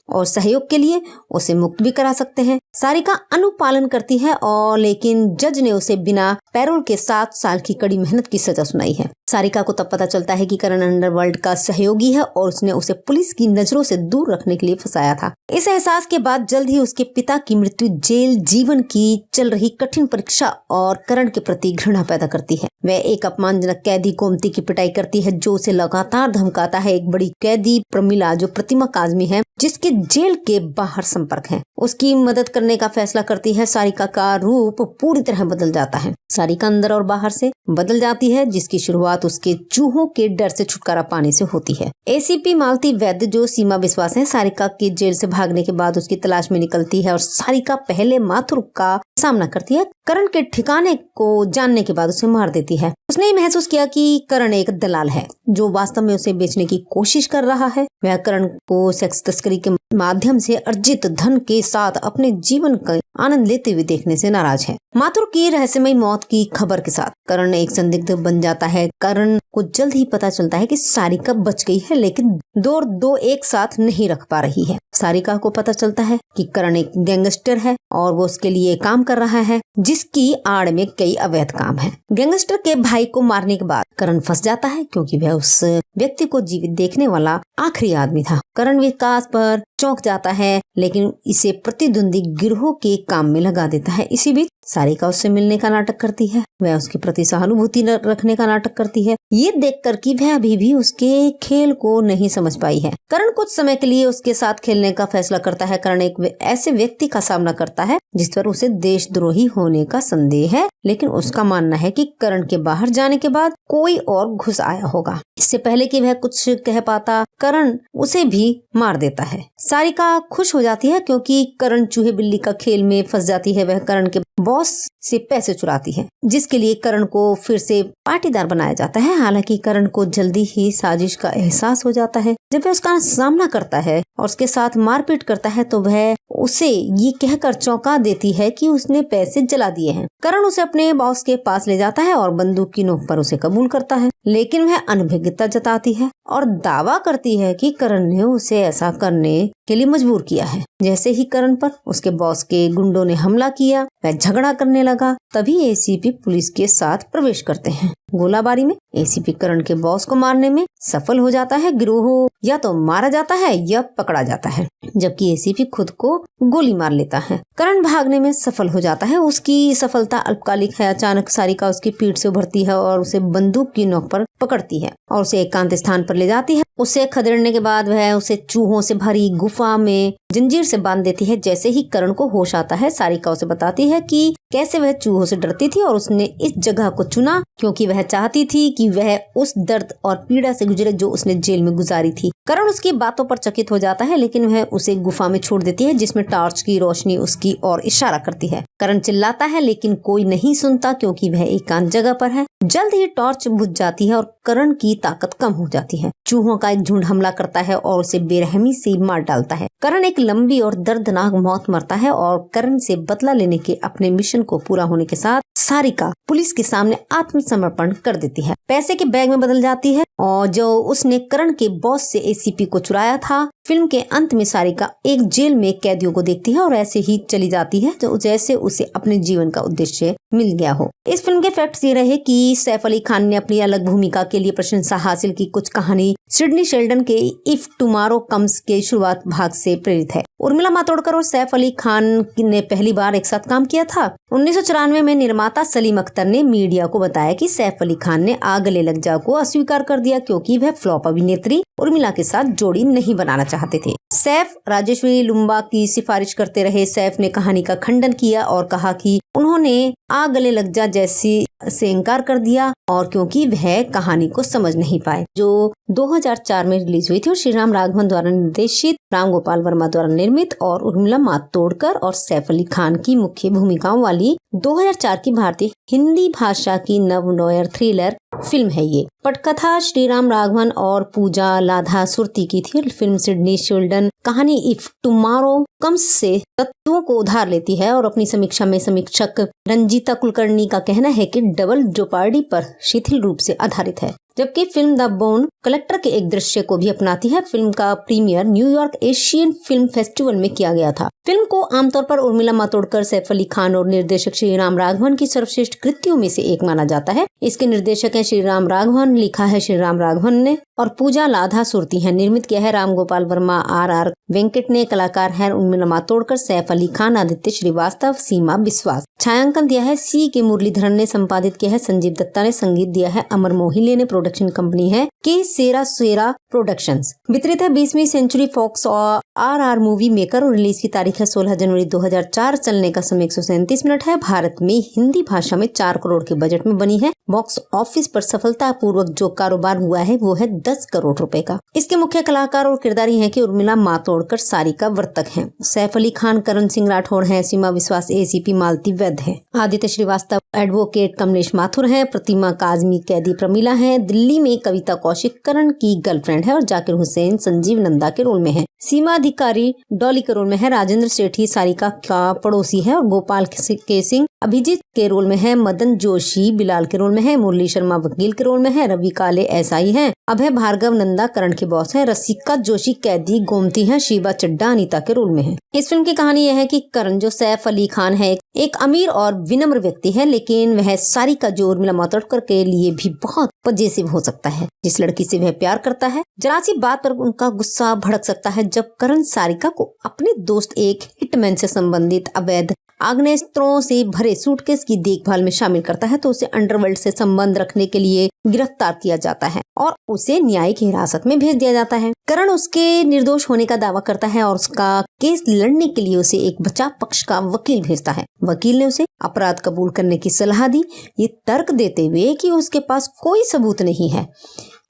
और सहयोग के लिए उसे मुक्त भी करा सकते हैं। सारिका अनुपालन करती है और लेकिन जज ने उसे बिना पैरोल के 7 साल की कड़ी मेहनत की सजा सुनाई है। सारिका को तब पता चलता है कि करण अंडरवर्ल्ड का सहयोगी है और उसने उसे पुलिस की नजरों से दूर रखने के लिए फंसाया था। इस एहसास के बाद जल्द ही उसके पिता की मृत्यु जेल जीवन की चल रही कठिन परीक्षा और करण के प्रति घृणा पैदा करती है। वह एक अपमानजनक कैदी गोमती की पिटाई करती है जो उसे लगातार धमकाता है। एक बड़ी कैदी प्रमिला जो प्रतिमा काजमी है जिसके जेल के बाहर संपर्क है, उसकी मदद करने का फैसला करती है। सारिका का रूप पूरी तरह बदल जाता है। सारिका अंदर और बाहर से बदल जाती है, जिसकी शुरुआत उसके चूहों के डर से छुटकारा पाने से होती है। एसीपी मालती वैद्य जो सीमा विश्वास है सारिका के जेल से भागने के बाद उसकी तलाश में निकलती है और सारिका पहले माथुर का सामना करती है। करण के ठिकाने को जानने के बाद उसे मार देती है। उसने महसूस किया कि करण एक दलाल है जो वास्तव में उसे बेचने की कोशिश कर रहा है। वह करण को सेक्स तस्करी के माध्यम से अर्जित धन के साथ अपने जीवन का आनंद लेते हुए देखने से नाराज है। माथुर की रहस्यमयी मौत की खबर के साथ करण एक संदिग्ध बन जाता है। करण को जल्द ही पता चलता है कि सारिका बच गई है, लेकिन दो एक साथ नहीं रख पा रही है। सारिका को पता चलता है कि करण एक गैंगस्टर है और वो उसके लिए काम कर रहा है, जिसकी आड़ में कई अवैध काम है। गैंगस्टर के भाई को मारने के बाद करण फंस जाता है क्योंकि वह उस व्यक्ति को जीवित देखने वाला आखिरी आदमी था। करण विकास पर चौंक जाता है, लेकिन इसे प्रतिद्वंदी गिरोह के काम में लगा देता है। इसी बीच सारिका उससे मिलने का नाटक करती है। वह उसके प्रति सहानुभूति रखने का नाटक करती है, ये देखकर कि वह अभी भी उसके खेल को नहीं समझ पाई है। करण कुछ समय के लिए उसके साथ खेलने का फैसला करता है। करण एक ऐसे व्यक्ति का सामना करता है जिस पर उसे देशद्रोही होने का संदेह है, लेकिन उसका मानना है कि करण के बाहर जाने के बाद कोई और घुस आया होगा। इससे पहले कि वह कुछ कह पाता, करण उसे भी मार देता है। सारिका खुश हो जाती है क्योंकि करण चूहे बिल्ली का खेल में फंस जाती है। वह करण के बॉस से पैसे चुराती है, जिसके लिए करण को फिर से पाटीदार बनाया जाता है। हालांकि करण को जल्दी ही साजिश का एहसास हो जाता है। जब वह उसका सामना करता है और उसके साथ मारपीट करता है तो वह उसे ये कहकर चौंका देती है कि उसने पैसे जला दिए हैं। करण उसे अपने बॉस के पास ले जाता है और बंदूक की नोक पर उसे कबूल करता है, लेकिन वह अनभिज्ञता जताती है और दावा करती है कि करण ने उसे ऐसा करने के लिए मजबूर किया है। जैसे ही करण पर उसके बॉस के गुंडों ने हमला किया, वह झगड़ा करने लगा, तभी एसीपी पुलिस के साथ प्रवेश करते हैं। गोलाबारी में एसीपी करण के बॉस को मारने में सफल हो जाता है। गिरोह या तो मारा जाता है या पकड़ा जाता है, जबकि एसीपी खुद को गोली मार लेता है। करण भागने में सफल हो जाता है। उसकी सफलता अल्पकालिक है। अचानक सारिका उसकी पीठ से उभरती है और उसे बंदूक की नोक पर पकड़ती है और उसे एकांत स्थान पर ले जाती है। उसे खदेड़ने के बाद वह उसे चूहों से भरी गुफा में जंजीर से बांध देती है। जैसे ही करण को होश आता है, सारिका उसे बताती है कि कैसे वह चूहों से डरती थी और उसने इस जगह को चुना क्योंकि वह चाहती थी कि वह उस दर्द और पीड़ा से गुजरे जो उसने जेल में गुजारी थी। करण उसकी बातों पर चकित हो जाता है, लेकिन वह उसे गुफा में छोड़ देती है जिसमें टॉर्च की रोशनी उसकी ओर इशारा करती है। करण चिल्लाता है लेकिन कोई नहीं सुनता क्योंकि वह एकांत जगह पर है। जल्द ही टॉर्च बुझ जाती है और करण की ताकत कम हो जाती है। चूहों का एक झुंड हमला करता है और उसे बेरहमी से मार डालता है। करण एक लंबी और दर्दनाक मौत मरता है और करण से बदला लेने के अपने मिशन को पूरा होने के साथ सारिका पुलिस के सामने आत्मसमर्पण कर देती है। पैसे के बैग में बदल जाती है और जो उसने करण के बॉस से एसीपी को चुराया था। फिल्म के अंत में सारिका एक जेल में कैदियों को देखती है और ऐसे ही चली जाती है जो जैसे उसे अपने जीवन का उद्देश्य मिल गया हो। इस फिल्म के फैक्ट्स ये रहे कि सैफ अली खान ने अपनी अलग भूमिका के लिए प्रशंसा हासिल की। कुछ कहानी सिडनी शेल्डन के इफ टुमारो कम्स के शुरुआत भाग से प्रेरित है। उर्मिला मातोडकर और सैफ अली खान ने पहली बार एक साथ काम किया था। 1994 में निर्माता सलीम अख्तर ने मीडिया को बताया कि सैफ अली खान ने आ गले लग जा को अस्वीकार कर दिया क्योंकि वह फ्लॉप अभिनेत्री उर्मिला के साथ जोड़ी नहीं बनाना चाहते थे। सैफ राजेश्वरी लुम्बा की सिफारिश करते रहे। सैफ ने कहानी का खंडन किया और कहा कि उन्होंने आ गले लग जा जैसी से इनकार कर दिया और क्योंकि वह कहानी को समझ नहीं पाए, जो 2004 में रिलीज हुई थी और श्रीराम राघवन द्वारा निर्देशित, राम गोपाल वर्मा द्वारा निर्मित और उर्मिला मातोडकर और सैफ अली खान की मुख्य भूमिकाओं वाली 2004 की भारतीय हिंदी भाषा की नव नोयर थ्रिलर फिल्म है। ये पटकथा श्रीराम राघवन और पूजा लाधा सुरती की थी। फिल्म सिडनी शेल्डन कहानी इफ टुमारो कम्स से तत्वों को उधार लेती है और अपनी समीक्षा में समीक्षक रंजीता कुलकर्णी का कहना है कि डबल जोपार्डी पर शिथिल रूप से आधारित है, जबकि फिल्म द बोन कलेक्टर के एक दृश्य को भी अपनाती है। फिल्म का premiere New York Asian film festival में किया गया था। फिल्म को आमतौर पर उर्मिला मातोडकर, सैफ अली खान और निर्देशक श्रीराम राघवन की सर्वश्रेष्ठ कृतियों में से एक माना जाता है। इसके निर्देशक हैं श्रीराम राघवन, लिखा है श्रीराम राघवन ने और पूजा लाधा सुरती है। निर्मित किया है राम गोपाल वर्मा, आर वेंकट ने। कलाकार है उर्मिला मातोडकर, सैफ अली खान, आदित्य श्रीवास्तव, सीमा बिस्वास। छायांकन दिया है सी के मुरलीधरन ने। संपादित किया है संजीव दत्ता ने। संगीत दिया है अमर मोहिले ने। प्रोडक्शन कंपनी है के सेरा सेरा प्रोडक्शंस। वितरित है 20वीं सेंचुरी फॉक्स और आर मूवी मेकर और रिलीज की तारीख है 16 जनवरी 2004। चलने का समय 137 मिनट है। भारत में हिंदी भाषा में 4 करोड़ के बजट में बनी है। बॉक्स ऑफिस पर सफलता पूर्वक जो कारोबार हुआ है वो है 10 करोड़ रुपए का। इसके मुख्य कलाकार और किरदारी हैं कि उर्मिला मातोडकर सारिका वर्तक हैं, सैफ अली खान करण सिंह राठौड़ हैं, सीमा विश्वास एसीपी मालती वैद्य है, आदित्य श्रीवास्तव एडवोकेट, कमलेश माथुर हैं, प्रतिमा काजमी कैदी प्रमीला हैं, दिल्ली में कविता कौशिक करण की गर्लफ्रेंड है और जाकिर हुसैन संजीव नंदा के रोल में है, सीमा अधिकारी डॉली के रोल में है, राजेंद्र सेठी सारिका का पड़ोसी है और गोपाल के सिंह अभिजीत के रोल में है, मदन जोशी बिलाल के रोल में है, मुरली शर्मा वकील के रोल में है, रवि काले एसआई हैं, अभय भार्गव नंदा करण के बॉस हैं, रसिका जोशी कैदी गोमती हैं, शिवा चड्डा अनीता के रोल में है। इस फिल्म की कहानी यह है कि करण जो सैफ अली खान है एक अमीर और विनम्र व्यक्ति है, लेकिन वह सारिका जो उर्मिला मातोडकर के लिए भी बहुत पजेसिव हो सकता है। जिस लड़की से वह प्यार करता है, जरा सी बात पर उनका गुस्सा भड़क सकता है। जब करण सारिका को अपने दोस्त एक हिटमैन से संबंधित अवैध आग्नेयास्त्रों से भरे सूटकेस की देखभाल में शामिल करता है तो उसे अंडरवर्ल्ड से संबंध रखने के लिए गिरफ्तार किया जाता है और उसे न्यायिक हिरासत में भेज दिया जाता है। करण उसके निर्दोष होने का दावा करता है और उसका केस लड़ने के लिए उसे एक बचाव पक्ष का वकील भेजता है। वकील ने उसे अपराध कबूल करने की सलाह दी, ये तर्क देते हुए कि उसके पास कोई सबूत नहीं है।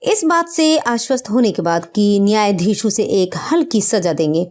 इस बात से आश्वस्त होने के बाद कि न्यायाधीश उसे एक हल्की सजा देंगे,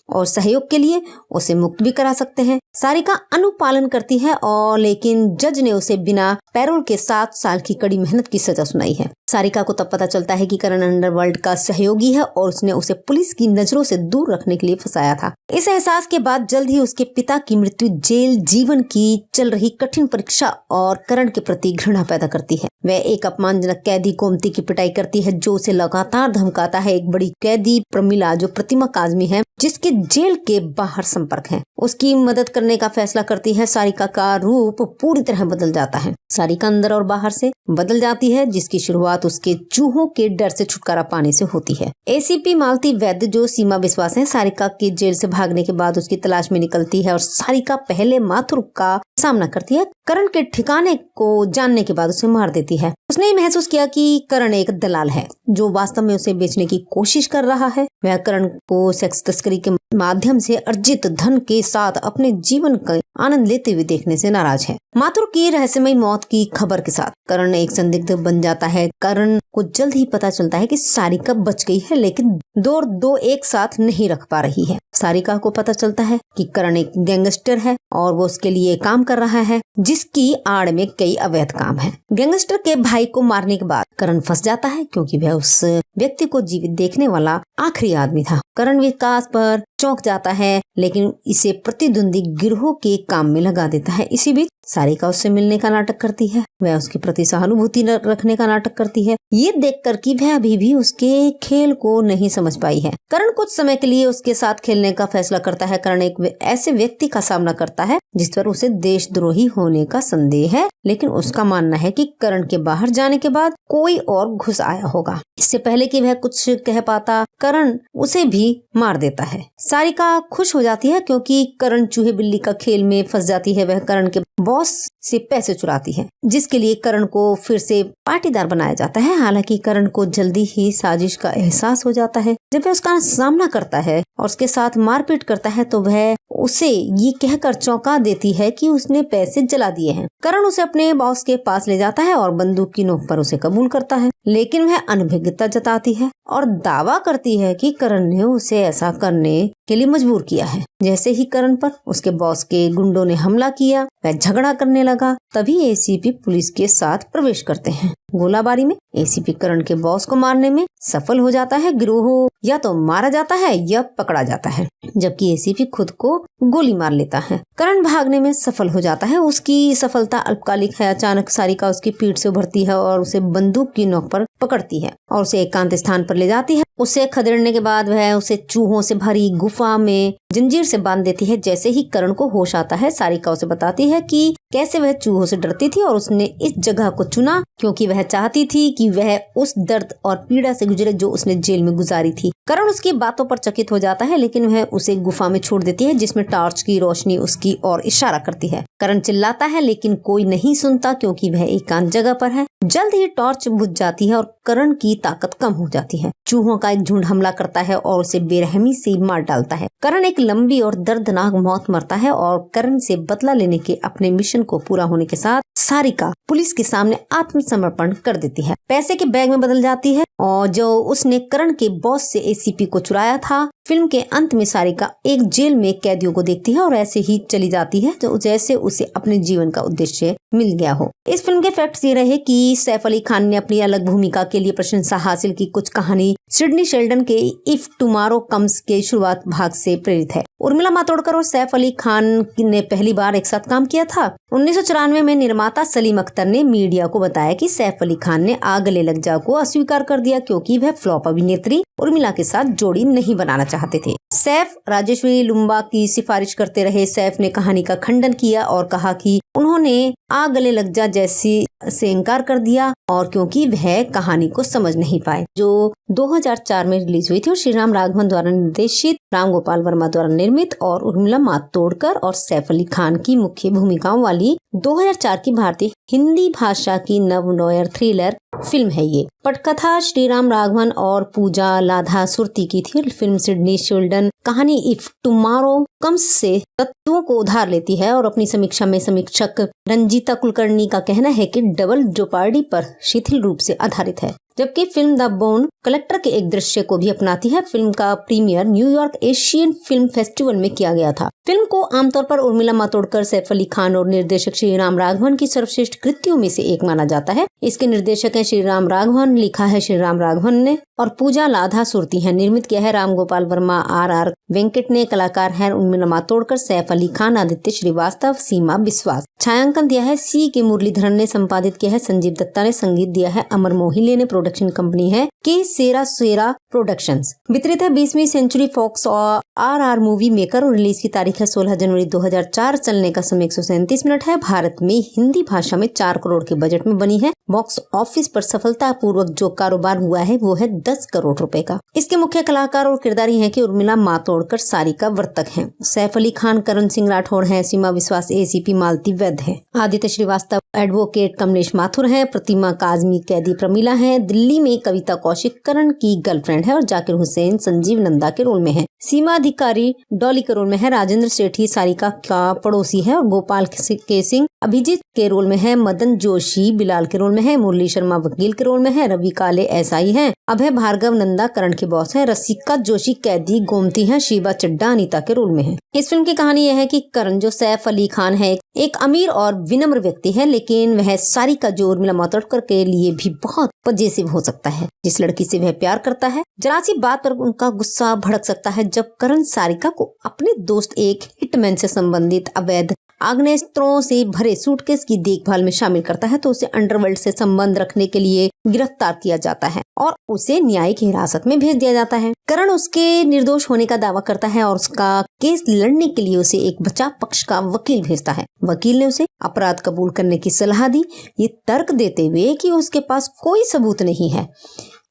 और सहयोग के लिए उसे मुक्त भी करा सकते हैं। सारिका अनुपालन करती है और लेकिन जज ने उसे बिना पैरोल के 7 साल की कड़ी मेहनत की सजा सुनाई है। सारिका को तब पता चलता है कि करण अंडरवर्ल्ड का सहयोगी है और उसने उसे पुलिस की नजरों से दूर रखने के लिए फंसाया था। इस एहसास के बाद जल्द ही उसके पिता की मृत्यु जेल जीवन की चल रही कठिन परीक्षा और करण के प्रति घृणा पैदा करती है। वह एक अपमानजनक कैदी गोमती की पिटाई करती है जो उसे लगातार धमकाता है। एक बड़ी कैदी प्रमिला जो प्रतिमा काजमी है जिसके जेल के बाहर संपर्क है, उसकी मदद करने का फैसला करती है। सारिका का रूप पूरी तरह बदल जाता है। सारिका अंदर और बाहर से बदल जाती है जिसकी शुरुआत उसके चूहों के डर से छुटकारा पाने से होती है। एसीपी मालती वैद्य जो सीमा विश्वास है सारिका के जेल से भागने के बाद उसकी तलाश में निकलती है और सारिका पहले माथुर का सामना करती है। करण के ठिकाने को जानने के बाद उसे मार देती है। उसने महसूस किया कि करण एक दलाल है जो वास्तव में उसे बेचने की कोशिश कर रहा है। वह करण को सेक्स तस्करी के माध्यम से अर्जित धन के साथ अपने जीवन का आनंद लेते हुए देखने से नाराज है। माथुर की रहस्यमयी मौत की खबर के साथ करण एक संदिग्ध बन जाता है। करण को जल्द ही पता चलता है कि सारिका बच गई है लेकिन दो एक साथ नहीं रख पा रही है। सारिका को पता चलता है कि करण एक गैंगस्टर है और वो उसके लिए काम कर रहा है जिसकी आड़ में कई अवैध काम है। गैंगस्टर के भाई को मारने के बाद करण फंस जाता है क्योंकि वह उस व्यक्ति को जीवित देखने वाला आखिरी आदमी था। करण विकास पर चौंक जाता है लेकिन इसे प्रतिद्वंदी गिरोह के काम में लगा देता है। इसी बीच सारिका उससे मिलने का नाटक करती है। वह उसके प्रति सहानुभूति रखने का नाटक करती है, ये देखकर कि वह अभी भी उसके खेल को नहीं समझ पाई है। करण कुछ समय के लिए उसके साथ खेलने का फैसला करता है। करण एक ऐसे व्यक्ति का सामना करता है जिस पर उसे देशद्रोही होने का संदेह है, लेकिन उसका मानना है कि करण के बाहर जाने के बाद कोई और घुस आया होगा। इससे पहले कि वह कुछ कह पाता करण उसे भी मार देता है। सारिका खुश हो जाती है क्योंकि करण चूहे बिल्ली का खेल में फंस जाती है। वह करण के बॉस से पैसे चुराती है जिसके लिए करण को फिर से पाटीदार बनाया जाता है। हालांकि करण को जल्दी ही साजिश का एहसास हो जाता है। जब वह उसका सामना करता है और उसके साथ मारपीट करता है तो वह उसे ये कहकर चौंका देती है कि उसने पैसे जला दिए हैं। करण उसे अपने बॉस के पास ले जाता है और बंदूक की नोक पर उसे कबूल करता है, लेकिन वह अनभिज्ञता जताती है और दावा करती है कि करण ने उसे ऐसा करने के लिए मजबूर किया है। जैसे ही करण पर उसके बॉस के गुंडों ने हमला किया, वह झगड़ा करने लगा। तभी एसीपी पुलिस के साथ प्रवेश करते हैं। गोलाबारी में एसीपी करण के बॉस को मारने में सफल हो जाता है। गिरोह या तो मारा जाता है या पकड़ा जाता है, जबकि एसीपी खुद को गोली मार लेता है। करण भागने में सफल हो जाता है। उसकी सफलता अल्पकालिक है। अचानक सारिका उसकी पीठ से उभरती है और उसे बंदूक की नोक पर पकड़ती है और उसे एकांत स्थान पर ले जाती है। उसे खदेड़ने के बाद वह उसे चूहों से भरी गुफा में जंजीर से बांध देती है। जैसे ही करण को होश आता है सारिका उसे बताती है कि कैसे वह चूहों से डरती थी और उसने इस जगह को चुना क्योंकि वह चाहती थी कि वह उस दर्द और पीड़ा से गुजरे जो उसने जेल में गुजारी थी। करण उसकी बातों पर चकित हो जाता है लेकिन वह उसे गुफा में छोड़ देती है जिसमें टॉर्च की रोशनी उसकी ओर इशारा करती है। करण चिल्लाता है लेकिन कोई नहीं सुनता क्योंकि वह एकांत जगह पर है। जल्द ही टॉर्च बुझ जाती है और करण की ताकत कम हो जाती है। चूहों का एक झुंड हमला करता है और उसे बेरहमी से मार डालता है। करण एक लंबी और दर्दनाक मौत मरता है और करण से बदला लेने के अपने मिशन को पूरा होने के साथ सारिका पुलिस के सामने आत्मसमर्पण कर देती है। पैसे के बैग में बदल जाती है और जो उसने करण के बॉस से एसीपी को चुराया था। फिल्म के अंत में सारिका एक जेल में कैदियों को देखती है और ऐसे ही चली जाती है जो जैसे उसे अपने जीवन का उद्देश्य मिल गया हो। इस फिल्म के फैक्ट्स ये रहे कि सैफ अली खान ने अपनी अलग भूमिका के लिए प्रशंसा हासिल की। कुछ कहानी सिडनी शेल्डन के इफ टुमारो कम्स के शुरुआत भाग से प्रेरित है। उर्मिला मातोडकर और सैफ अली खान ने पहली बार एक साथ काम किया था। 1994 में निर्माता सलीम अख्तर ने मीडिया को बताया कि सैफ अली खान ने आ गले लग जा को अस्वीकार कर दिया क्योंकि वह फ्लॉप अभिनेत्री उर्मिला के साथ जोड़ी नहीं बनाना चाहते थे। सैफ राजेश्वरी लुम्बा की सिफारिश करते रहे। सैफ ने कहानी का खंडन किया और कहा कि उन्होंने आ गले लग जा जैसी से इनकार कर दिया और क्योंकि वह कहानी को समझ नहीं पाए, जो 2004 में रिलीज हुई थी और श्रीराम राघवन द्वारा निर्देशित, राम गोपाल वर्मा द्वारा निर्मित और उर्मिला मातोडकर और सैफ अली खान की मुख्य भूमिकाओं वाली 2004 की भारतीय हिंदी भाषा की नव-नोयर थ्रिलर फिल्म है। ये पटकथा श्रीराम राघवन और पूजा लाधा सुरती की थी। फिल्म सिडनी शेल्डन कहानी इफ टुमारो कम्स से तत्वों को उधार लेती है और अपनी समीक्षा में समीक्षक रंजीता कुलकर्णी का कहना है कि डबल जोपार्डी पर शिथिल रूप से आधारित है, जबकि फिल्म द बोन कलेक्टर के एक दृश्य को भी अपनाती है। फिल्म का premiere New York Asian film festival में किया गया था। फिल्म को आमतौर पर उर्मिला मातोंडकर, सैफ अली खान और निर्देशक श्रीराम राघवन की सर्वश्रेष्ठ कृतियों में से एक माना जाता है। इसके निर्देशक हैं श्रीराम राघवन, लिखा है श्रीराम राघवन ने और पूजा लाधा सुरती है। निर्मित किया है राम गोपाल वर्मा, आर वेंकट ने। कलाकार हैं उर्मिला मातोंडकर, सैफ अली खान, आदित्य श्रीवास्तव, सीमा विश्वास। छायांकन दिया है सी के मुरलीधरन ने। संपादित किया है संजीव दत्ता ने। संगीत दिया है अमर मोहिले ने। प्रोडक्शन कंपनी है के सेरा सेरा प्रोडक्शंस। वितरित है 20वीं सेंचुरी फॉक्स और आर मूवी मेकर और रिलीज की तारीख है 16 जनवरी 2004। चलने का समय 137 मिनट है। भारत में हिंदी भाषा में 4 करोड़ के बजट में बनी है। बॉक्स ऑफिस पर सफलता पूर्वक जो कारोबार हुआ है वो है 10 करोड़ रुपए का। इसके मुख्य कलाकार और किरदारी हैं कि उर्मिला मातोंडकर सारिका वर्तक हैं, सैफ अली खान करण सिंह राठौड़ हैं, सीमा विश्वास एसीपी मालती वैद्य है, आदित्य श्रीवास्तव एडवोकेट कमलेश माथुर हैं, प्रतिमा काजमी कैदी प्रमिला है, दिल्ली में कविता कौशिक करण की गर्लफ्रेंड है और जाकिर हुसैन संजीव नंदा के रोल में है, सीमा अधिकारी डॉली के रोल में है, राजेंद्र सेठी सारिका का पड़ोसी है और गोपाल के सिंह अभिजीत के रोल में है, मदन जोशी बिलाल के रोल में है, मुरली शर्मा वकील के रोल में है, रवि काले एसआई हैं, अभय भार्गव नंदा करण के बॉस है, रसिका जोशी कैदी गोमती है, शीबा चड्डा अनीता के रोल में है। इस फिल्म की कहानी यह है कि करण जो सैफ अली खान है एक अमीर और विनम्र व्यक्ति है, लेकिन वह सारिका जो उर्मिला मातोंडकर के लिए भी बहुत पजेसिव हो सकता है। जिस लड़की से वह प्यार करता है, जरा सी बात पर उनका गुस्सा भड़क सकता है। जब करण सारिका को अपने दोस्त एक हिटमैन से संबंधित अवैध आग्नेस्त्रों से भरे सूटकेस की देखभाल में शामिल करता है तो उसे अंडरवर्ल्ड से संबंध रखने के लिए गिरफ्तार किया जाता है और उसे न्यायिक हिरासत में भेज दिया जाता है। करण उसके निर्दोष होने का दावा करता है और उसका केस लड़ने के लिए उसे एक बचाव पक्ष का वकील भेजता है। वकील ने उसे अपराध कबूल करने की सलाह दी, ये तर्क देते हुए कि उसके पास कोई सबूत नहीं है।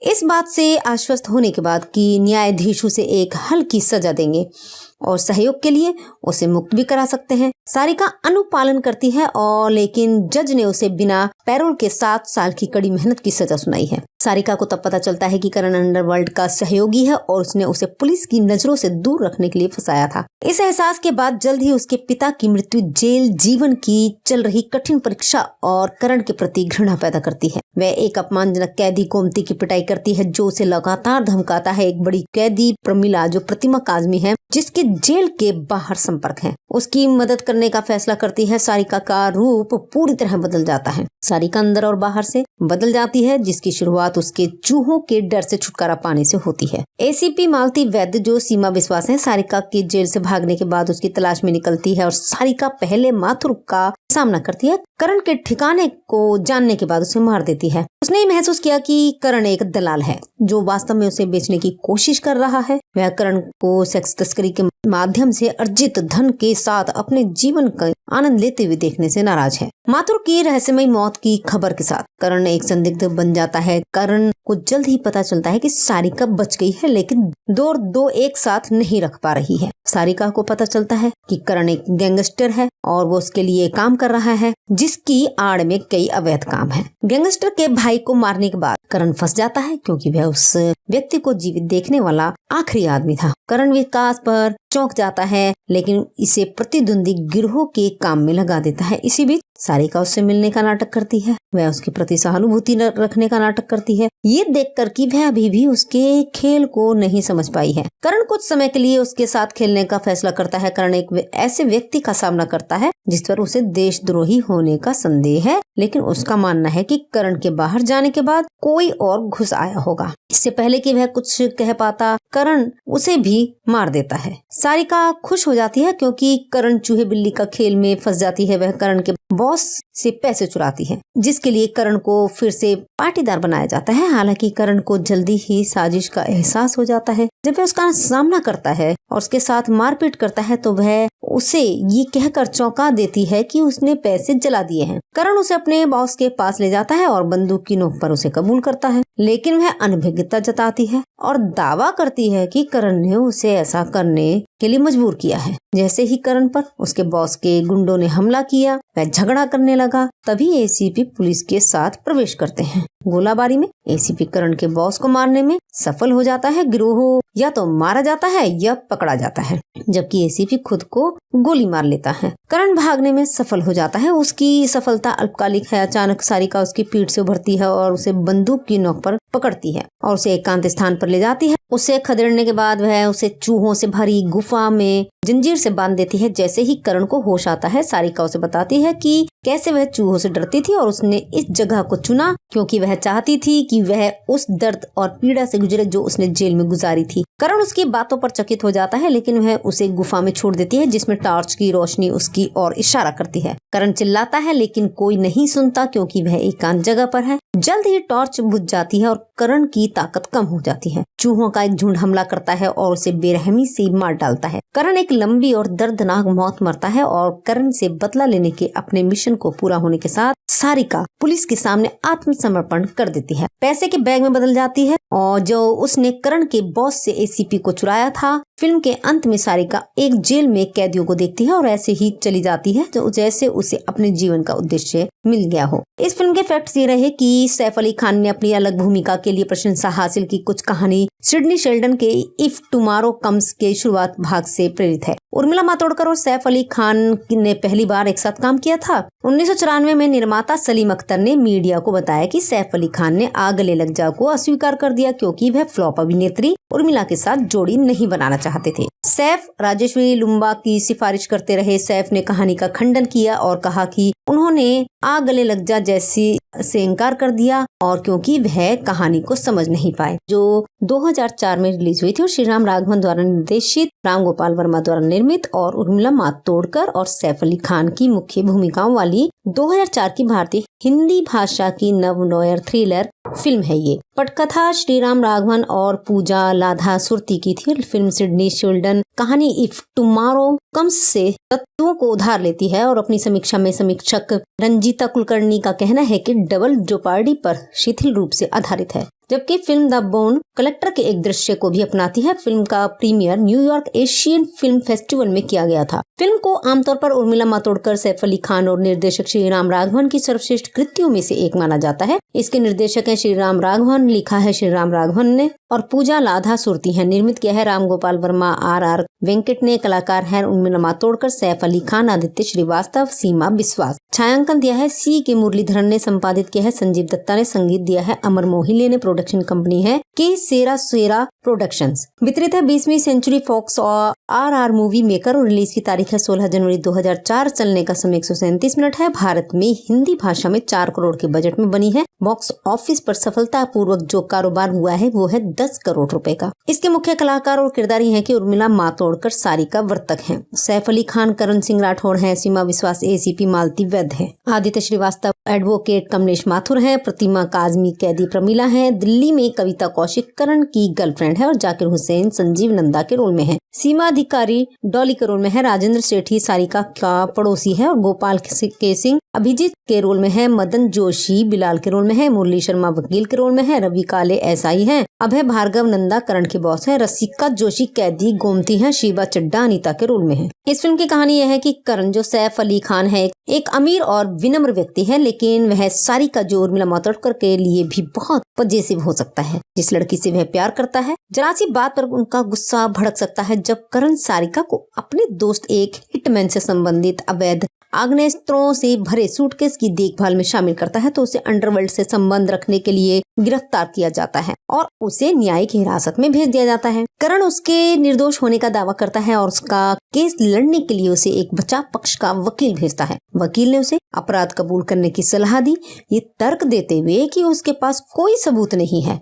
इस बात से आश्वस्त होने के बाद कि न्यायाधीश उसे एक हल्की सजा देंगे और सहयोग के लिए उसे मुक्त भी करा सकते हैं। सारिका अनुपालन करती है और लेकिन जज ने उसे बिना पैरोल के 7 साल की कड़ी मेहनत की सजा सुनाई है। सारिका को तब पता चलता है कि करण अंडरवर्ल्ड का सहयोगी है और उसने उसे पुलिस की नजरों से दूर रखने के लिए फंसाया था। इस एहसास के बाद जल्द ही उसके पिता की मृत्यु जेल जीवन की चल रही कठिन परीक्षा और करण के प्रति घृणा पैदा करती है। वह एक अपमानजनक कैदी गोमती की पिटाई करती है जो उसे लगातार धमकाता है। एक बड़ी कैदी प्रमिला जो प्रतिमा काजमी है जिसके जेल के बाहर संपर्क है, उसकी मदद करने का फैसला करती है। सारिका का रूप पूरी तरह बदल जाता है। सारिका अंदर और बाहर से बदल जाती है, जिसकी शुरुआत उसके चूहों के डर से छुटकारा पाने से होती है। एसीपी मालती वैद्य जो सीमा विश्वास है सारिका के जेल से भागने के बाद उसकी तलाश में निकलती है और सारिका पहले माथुर का सामना करती है। करण के ठिकाने को जानने के बाद उसे मार देती है। उसने महसूस किया कि करण एक दलाल है जो वास्तव में उसे बेचने की कोशिश कर रहा है। वह करण को सेक्स तस्करी के माध्यम से अर्जित धन के साथ अपने जीवन का आनंद लेते हुए देखने से नाराज है। माथुर की रहस्यमयी मौत की खबर के साथ करण एक संदिग्ध बन जाता है। करण को जल्द ही पता चलता है कि सारिका बच गई है, लेकिन दो एक साथ नहीं रख पा रही है। सारिका को पता चलता है कि करण एक गैंगस्टर है और वो उसके लिए काम कर रहा है, जिसकी आड़ में कई अवैध काम है। गैंगस्टर के भाई को मारने के बाद करण फंस जाता है क्योंकि वह उस व्यक्ति को जीवित देखने वाला आखिरी आदमी था। करण विकास पर चौंक जाता है, लेकिन इसे प्रतिद्वंदी गिरोह के काम में लगा देता है। इसी बीच सारिका उससे मिलने का नाटक करती है। वह उसके प्रति सहानुभूति रखने का नाटक करती है, ये देखकर कि वह अभी भी उसके खेल को नहीं समझ पाई है। करण कुछ समय के लिए उसके साथ खेलने का फैसला करता है। करण एक ऐसे व्यक्ति का सामना करता है जिस पर उसे देशद्रोही होने का संदेह है, लेकिन उसका मानना है कि करण के बाहर जाने के बाद कोई और घुस आया होगा। इससे पहले कि वह कुछ कह पाता करण उसे भी मार देता है। सारिका खुश हो जाती है क्योंकि करण चूहे बिल्ली का खेल में फंस जाती है। वह करण के बॉस से पैसे चुराती है, जिसके लिए करण को फिर से पाटीदार बनाया जाता है। हालांकि करण को जल्दी ही साजिश का एहसास हो जाता है। जब वह उसका सामना करता है और उसके साथ मारपीट करता है तो वह उसे ये कहकर चौंका देती है कि उसने पैसे जला दिए हैं। करण उसे अपने बॉस के पास ले जाता है और बंदूक की नोक पर उसे कबूल करता है, लेकिन वह अनभिज्ञता जताती है और दावा करती है कि करण ने उसे ऐसा करने के लिए मजबूर किया है। जैसे ही करण पर उसके बॉस के गुंडों ने हमला किया, वह झगड़ा करने लगा। तभी एसीपी पुलिस के साथ प्रवेश करते हैं। गोलाबारी में एसीपी करण के बॉस को मारने में सफल हो जाता है। गिरोह या तो मारा जाता है या पकड़ा जाता है, जबकि एसीपी खुद को गोली मार लेता है। करण भागने में सफल हो जाता है। उसकी सफलता अल्पकालिक है। अचानक सारिका उसकी पीठ से उभरती है और उसे बंदूक की नोक पर पकड़ती है और उसे एकांत स्थान पर ले जाती है। उसे खदेड़ने के बाद वह उसे चूहों से भरी गुफा में जंजीर से बांध देती है। जैसे ही करण को होश आता है, सारिका उसे बताती है कि कैसे वह चूहों से डरती थी और उसने इस जगह को चुना क्योंकि वह चाहती थी कि वह उस दर्द और पीड़ा से गुजरे जो उसने जेल में गुजारी थी। करण उसकी बातों पर चकित हो जाता है, लेकिन वह उसे गुफा में छोड़ देती है जिसमें टॉर्च की रोशनी उसकी ओर इशारा करती है। करण चिल्लाता है लेकिन कोई नहीं सुनता क्योंकि वह एकांत जगह पर है। जल्द ही टॉर्च बुझ जाती है और करण की ताकत कम हो जाती है। चूहों का एक झुंड हमला करता है और उसे बेरहमी से मार डालता है। करण एक लंबी और दर्दनाक मौत मरता है और करण से बदला लेने के अपने मिशन को पूरा होने के साथ सारिका पुलिस के सामने आत्मसमर्पण कर देती है। पैसे के बैग में बदल जाती है और जो उसने करण के बॉस से एसीपी को चुराया था। फिल्म के अंत में सारिका एक जेल में कैदियों को देखती है और ऐसे ही चली जाती है जो जैसे उसे अपने जीवन का उद्देश्य मिल गया हो। इस फिल्म के फैक्ट्स ये रहे कि सैफ अली खान ने अपनी अलग भूमिका के लिए प्रशंसा हासिल की। कुछ कहानी सिडनी शेल्डन के इफ टुमारो कम्स के शुरुआत भाग से प्रेरित है। उर्मिला मातोडकर और सैफ अली खान ने पहली बार एक साथ काम किया था। 1994 में निर्माता सलीम अख्तर ने मीडिया को बताया कि सैफ अली खान ने आ गले लग जा को अस्वीकार कर दिया क्योंकि वह फ्लॉप अभिनेत्री उर्मिला के साथ जोड़ी नहीं बनाना चाहते थे। सैफ राजेश्वरी लुम्बा की सिफारिश करते रहे। सैफ ने कहानी का खंडन किया और कहा कि उन्होंने आ गले लग जा जैसी से इनकार कर दिया और क्योंकि वह कहानी को समझ नहीं पाए, जो 2004 में रिलीज हुई थी और श्री राम राघवन द्वारा निर्देशित, राम गोपाल वर्मा द्वारा निर्मित और उर्मिला मातोडकर और सैफ अली खान की मुख्य भूमिकाओं वाली 2004 की भारतीय हिंदी भाषा की नवनोयर थ्रिलर फिल्म है। ये पटकथा श्री राम राघवन और पूजा लाधा सुरती की थी। फिल्म सिडनी शेल्डन कहानी इफ टुमारो कम्स से तत्वों को उधार लेती है और अपनी समीक्षा में समीक्षक रंजीता कुलकर्णी का कहना है कि डबल जोपार्डी पर शिथिल रूप से आधारित है, जबकि फिल्म द बोन कलेक्टर के एक दृश्य को भी अपनाती है। फिल्म का premiere New York Asian film festival में किया गया था। फिल्म को आमतौर पर उर्मिला मातोडकर, सैफ अली खान और निर्देशक श्री राम राघवन की सर्वश्रेष्ठ कृतियों में से एक माना जाता है। इसके निर्देशक है श्री राम राघवन, लिखा है श्री राम राघवन ने और पूजा लाधा सुरती है। निर्मित किया है राम गोपाल वर्मा, आर वेंकट ने। कलाकार है उर्मिला मातोडकर, सैफ अली खान, आदित्य श्रीवास्तव, सीमा बिस्वास। छायांकन दिया है सी के मुरलीधरन ने। संपादित किया है संजीव दत्ता ने। संगीत दिया है अमर मोहिले ने। प्रोडक्शन कंपनी है के सेरा सेरा प्रोडक्शंस। वितरित है 20वीं सेंचुरी फॉक्स और आर मूवी मेकर और रिलीज की तारीख है 16 जनवरी 2004। चलने का समय 137 मिनट है। भारत में हिंदी भाषा में 4 करोड़ के बजट में बनी है। बॉक्स ऑफिस पर सफलता पूर्वक जो कारोबार हुआ है वो है 10 करोड़ रुपए का। इसके मुख्य कलाकार और किरदारी हैं कि उर्मिला मातोडकर सारिका वर्तक हैं, सैफ अली खान करण सिंह राठौड़ हैं, सीमा विश्वास एसीपी मालती वैद्य है, आदित्य श्रीवास्तव एडवोकेट, कमलेश माथुर हैं, प्रतिमा काजमी कैदी प्रमिला हैं, दिल्ली में कविता कौशिक करण की गर्लफ्रेंड है और जाकिर हुसैन संजीव नंदा के रोल में है, सीमा अधिकारी डॉली के रोल में है, राजेंद्र सेठी सारिका का पड़ोसी है और गोपाल के सिंह अभिजीत के रोल में है, मदन जोशी बिलाल के रोल में है, मुरली शर्मा वकील के रोल में है, रवि काले एसआई हैं, अभय भार्गव नंदा करण के बॉस है, रसिका जोशी कैदी गोमती हैं, शिवा चड्डा अनीता के रोल में है। इस फिल्म की कहानी यह है कि करण जो सैफ अली खान है एक अमीर और विनम्र व्यक्ति है, लेकिन वह सारिका जो उर्मिला मातोडकर के लिए भी बहुत पजेसिव हो सकता है। जिस लड़की से वह प्यार करता है, जरा सी बात पर उनका गुस्सा भड़क सकता है। जब करण सारिका को अपने दोस्त एक हिटमैन से संबंधित अवैध आग्नेस्त्रों से भरे सूटकेस की देखभाल में शामिल करता है तो उसे अंडरवर्ल्ड से संबंध रखने के लिए गिरफ्तार किया जाता है और उसे न्यायिक हिरासत में भेज दिया जाता है। करण उसके निर्दोष होने का दावा करता है और उसका केस लड़ने के लिए उसे एक बचाव पक्ष का वकील भेजता है। वकील ने उसे अपराध कबूल करने की सलाह दी, ये तर्क देते हुए कि उसके पास कोई सबूत नहीं है।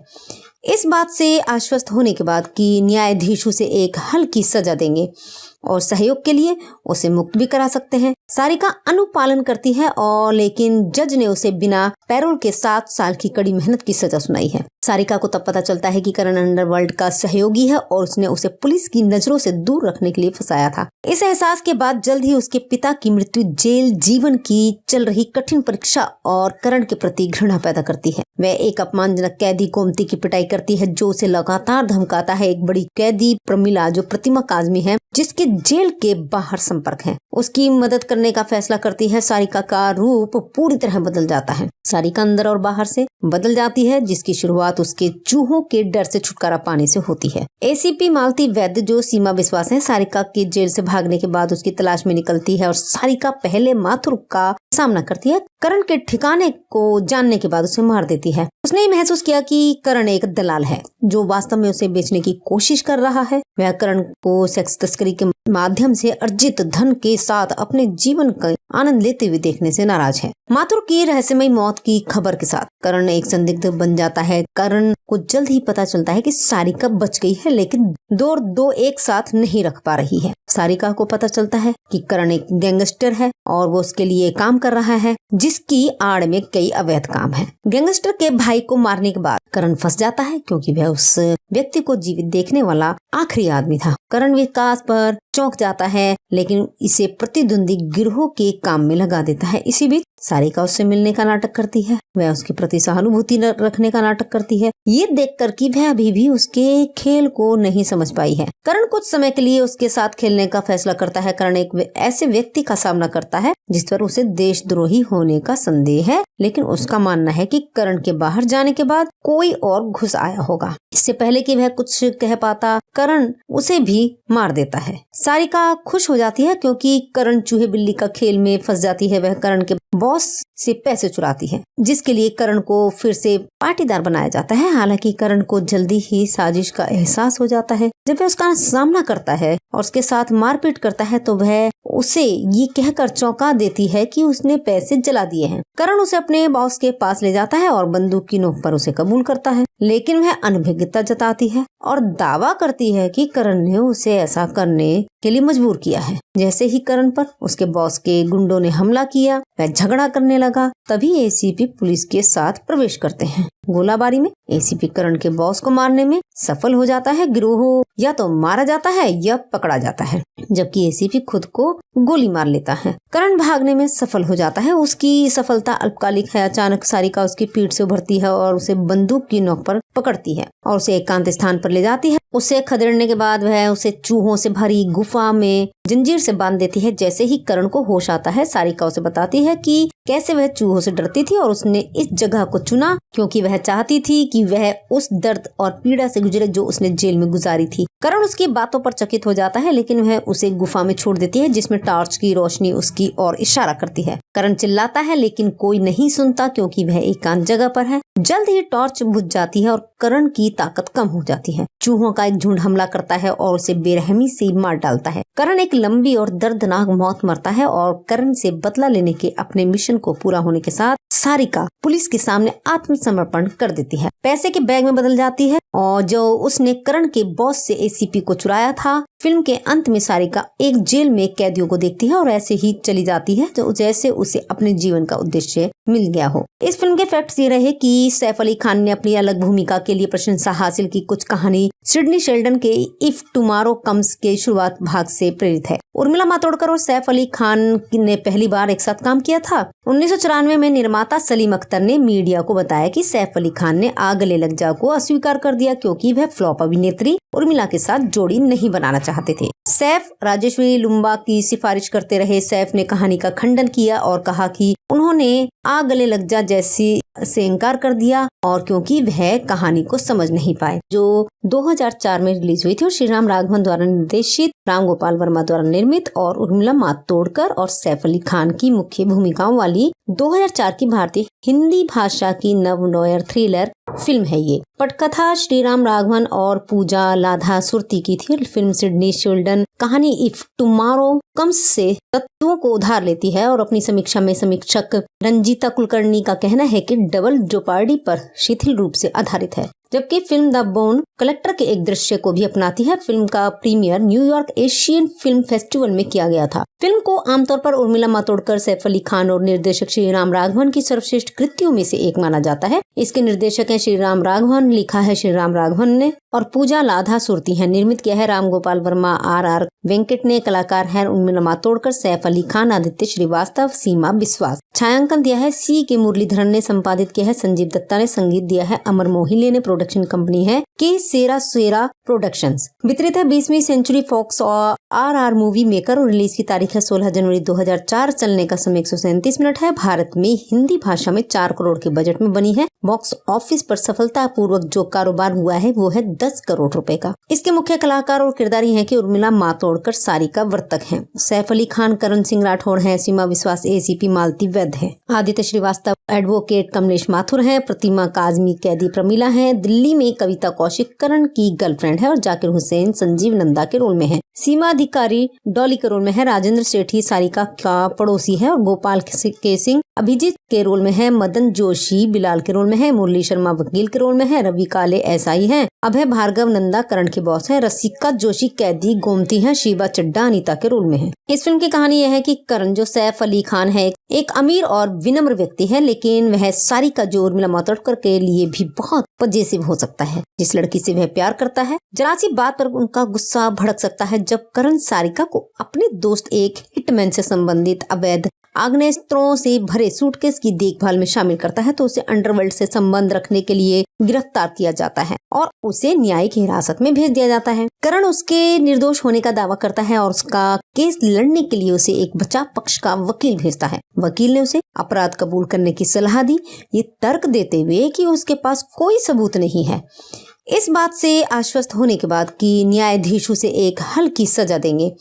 इस बात से आश्वस्त होने के बाद कि न्यायाधीश उसे एक हल्की सजा देंगे और सहयोग के लिए उसे मुक्त भी करा सकते हैं। सारिका अनुपालन करती है और लेकिन जज ने उसे बिना पैरोल के 7 साल की कड़ी मेहनत की सजा सुनाई है। सारिका को तब पता चलता है कि करण अंडरवर्ल्ड का सहयोगी है और उसने उसे पुलिस की नजरों से दूर रखने के लिए फंसाया था। इस एहसास के बाद जल्द ही उसके पिता की मृत्यु जेल जीवन की चल रही कठिन परीक्षा और करण के प्रति घृणा पैदा करती है। वह एक अपमानजनक कैदी गोमती की पिटाई करती है जो उसे लगातार धमकाता है। एक बड़ी कैदी प्रमिला जो प्रतिमा काजमी है जिसके जेल के बाहर संपर्क है, उसकी मदद करने का फैसला करती है। सारिका का रूप पूरी तरह बदल जाता है। सारिका अंदर और बाहर से बदल जाती है, जिसकी शुरुआत उसके चूहों के डर से छुटकारा पाने से होती है। एसीपी मालती वैद्य, जो सीमा विश्वास है, सारिका के जेल से भागने के बाद उसकी तलाश में निकलती है और सारिका पहले माथुर का सामना करती है। करण के ठिकाने को जानने के बाद उसे मार देती है। उसने ये महसूस किया कि करण एक दलाल है जो वास्तव में उसे बेचने की कोशिश कर रहा है। वह करण को सेक्स तस्करी के माध्यम से अर्जित धन के साथ अपने जीवन का आनंद लेते हुए देखने से नाराज है। माथुर की रहस्यमयी मौत की खबर के साथ करण एक संदिग्ध बन जाता है। करण को जल्द ही पता चलता है कि सारिका बच गई है, लेकिन दो एक साथ नहीं रख पा रही है। सारिका को पता चलता है कि करण एक गैंगस्टर है और वो उसके लिए काम कर रहा है, जिसकी आड़ में कई अवैध काम है। गैंगस्टर के भाई को मारने के बाद करण फंस जाता है, क्योंकि वह उस व्यक्ति को जीवित देखने वाला आखिरी आदमी था। करण विकास पर चौंक जाता है, लेकिन इसे प्रतिद्वंदी गिरोह के काम में लगा देता है। इसी बीच सारिका उससे मिलने का नाटक करती है। वह उसके प्रति सहानुभूति रखने का नाटक करती है, ये देखकर कि वह अभी भी उसके खेल को नहीं समझ पाई है। करण कुछ समय के लिए उसके साथ खेलने का फैसला करता है। करण एक ऐसे व्यक्ति का सामना करता है जिस पर उसे देशद्रोही होने का संदेह है, लेकिन उसका मानना है कि करण के बाहर जाने के बाद कोई और घुस आया होगा। इससे पहले कि वह कुछ कह पाता, करण उसे भी मार देता है। सारिका खुश हो जाती है क्योंकि करण चूहे बिल्ली का खेल में फंस जाती है। वह करण के बॉस से पैसे चुराती है, जिसके लिए करण को फिर से पाटीदार बनाया जाता है। हालांकि करण को जल्दी ही साजिश का एहसास हो जाता है। जब वह उसका सामना करता है और उसके साथ मारपीट करता है तो वह उसे ये कहकर चौंका देती है कि उसने पैसे जला दिए हैं। करण उसे अपने बॉस के पास ले जाता है और बंदूक की नोक पर उसे कबूल करता है, लेकिन वह अनभिज्ञता जताती है और दावा करती है कि करण ने उसे ऐसा करने के लिए मजबूर किया है। जैसे ही करण पर उसके बॉस के गुंडों ने हमला किया, वह झगड़ा करने लगा। तभी एसीपी पुलिस के साथ प्रवेश करते हैं। गोलाबारी में एसीपी करण के बॉस को मारने में सफल हो जाता है। गिरोह या तो मारा जाता है या पकड़ा जाता है, जबकि एसीपी खुद को गोली मार लेता है। करण भागने में सफल हो जाता है। उसकी सफलता अल्पकालिक है। अचानक सारिका उसकी पीठ से उभरती है और उसे बंदूक की नोक पर पकड़ती है और उसे एकांत स्थान पर ले जाती है। उसे खदेड़ने के बाद वह उसे चूहों से भरी गुफा में जंजीर से बांध देती है। जैसे ही करण को होश आता है, सारिका उसे बताती है कि कैसे वह चूहों से डरती थी और उसने इस जगह को चुना क्योंकि वह चाहती थी कि वह उस दर्द और पीड़ा से गुजरे जो उसने जेल में गुजारी थी। करण उसकी बातों पर चकित हो जाता है, लेकिन वह उसे गुफा में छोड़ देती है, जिसमें टॉर्च की रोशनी उसकी ओर इशारा करती है। करण चिल्लाता है, लेकिन कोई नहीं सुनता क्योंकि वह एकांत जगह पर है। जल्द ही टॉर्च बुझ जाती है और करण की ताकत कम हो जाती है। चूहों का एक झुंड हमला करता है और उसे बेरहमी से मार डालता है। करण एक लंबी और दर्दनाक मौत मरता है और करण से बदला लेने के अपने मिशन को पूरा होने के साथ सारिका पुलिस के सामने आत्मसमर्पण कर देती है। पैसे के बैग में बदल जाती है और जो उसने करण के बॉस से एसीपी को चुराया था। फिल्म के अंत में सारिका एक जेल में कैदियों को देखती है और ऐसे ही चली जाती है जो जैसे उसे अपने जीवन का उद्देश्य मिल गया हो। इस फिल्म के फैक्ट्स ये रहे कि सैफ अली खान ने अपनी अलग भूमिका के लिए प्रशंसा हासिल की। कुछ कहानी सिडनी शेल्डन के इफ टुमारो कम्स के शुरुआत भाग से प्रेरित है। उर्मिला मातोडकर और सैफ अली खान ने पहली बार एक साथ काम किया था। 1994 में निर्माता सलीम अख्तर ने मीडिया को बताया कि सैफ अली खान ने आ गले लग जा को अस्वीकार कर दिया क्योंकि वह फ्लॉप अभिनेत्री उर्मिला के साथ जोड़ी नहीं बनाना चाहते थे। सैफ राजेश्वरी लुम्बा की सिफारिश करते रहे। सैफ ने कहानी का खंडन किया और कहा कि उन्होंने आ गले लग जा जैसी से इनकार कर दिया और क्योंकि वह कहानी को समझ नहीं पाए, जो 2004 में रिलीज हुई थी और श्रीराम राघवन द्वारा निर्देशित, राम गोपाल वर्मा द्वारा निर्मित और उर्मिला मातोडकर और सैफ अली खान की मुख्य भूमिकाओं वाली 2004 की भारतीय हिंदी भाषा की नव नोयर थ्रिलर फिल्म है। ये पटकथा श्रीराम राघवन और पूजा लाधा सुरती की थी। फिल्म सिडनी शेल्डन कहानी इफ टुमारो कम्स से तत्वों को उधार लेती है और अपनी समीक्षा में समीक्षक रंजीता कुलकर्णी का कहना है कि डबल जोपार्डी पर शिथिल रूप से आधारित है, जबकि फिल्म द बोन कलेक्टर के एक दृश्य को भी अपनाती है। फिल्म का premiere New York Asian film festival में किया गया था। फिल्म को आमतौर पर उर्मिला मातोडकर, सैफ अली खान और निर्देशक श्रीराम राघवन की सर्वश्रेष्ठ कृतियों में से एक माना जाता है। इसके निर्देशक हैं श्रीराम राघवन, लिखा है श्रीराम राघवन ने और पूजा लाधा सुरती है। निर्मित किया है राम गोपाल वर्मा, आर वेंकट ने। कलाकार है उर्मिला मातोडकर, सैफ अली खान, आदित्य श्रीवास्तव, सीमा बिस्वास। छायांकन दिया है सी के मुरलीधरन ने। संपादित किया है संजीव दत्ता ने। संगीत दिया है अमर मोहिले ने। प्रोडक्शन कंपनी है के सेरा प्रोडक्शंस। वितरित है 20वीं सेंचुरी फॉक्स और RR मूवी मेकर और रिलीज की तारीख है 16 जनवरी 2004। चलने का समय 137 मिनट है। भारत में हिंदी भाषा में 4 करोड़ के बजट में बनी है। बॉक्स ऑफिस पर सफलतापूर्वक जो कारोबार हुआ है वो है 10 करोड़ रुपए का। इसके मुख्य कलाकार और किरदारी हैं कि उर्मिला मातोड़कर सारिका वर्तक हैं, सैफ अली खान करण सिंह राठौड़ हैं, सीमा विश्वास ACP मालती वैद्य है, आदित्य श्रीवास्तव एडवोकेट, कमलेश माथुर हैं, प्रतिमा काजमी कैदी प्रमिला हैं, दिल्ली में कविता कौशिक करण की गर्लफ्रेंड है और जाकिर हुसैन संजीव नंदा के रोल में है, सीमा अधिकारी डॉली के रोल में है, राजेंद्र सेठी सारिका का पड़ोसी है और गोपाल के सिंह अभिजीत के रोल में है, मदन जोशी बिलाल के रोल में है, मुरली शर्मा वकील के रोल में है, रवि काले SI हैं, अभय भार्गव नंदा करण के बॉस है, रसिका जोशी कैदी गोमती है, शिवा चड्डा अनीता के रोल में है। इस फिल्म की कहानी यह है कि करण जो सैफ अली खान है एक अमीर और विनम्र व्यक्ति है, लेकिन वह सारिका जो उर्मिला मातोड़कर के लिए भी बहुत पजेसिव हो सकता है। जिस लड़की से वह प्यार करता है, जरा सी बात पर उनका गुस्सा भड़क सकता है। जब करण सारिका को अपने दोस्त एक हिटमैन से संबंधित अवैध आग्नेयास्त्रों से भरे सूटकेस की देखभाल में शामिल करता है तो उसे अंडरवर्ल्ड से संबंध रखने के लिए गिरफ्तार किया जाता है और उसे न्यायिक हिरासत में भेज दिया जाता है। करण उसके निर्दोष होने का दावा करता है और उसका केस लड़ने के लिए उसे एक बचाव पक्ष का वकील भेजता है। वकील ने उसे अपराध कबूल करने की सलाह दी, ये तर्क देते हुए कि उसके पास कोई सबूत नहीं है। इस बात से आश्वस्त होने के बाद कि न्यायाधीश उसे एक हल्की सजा देंगे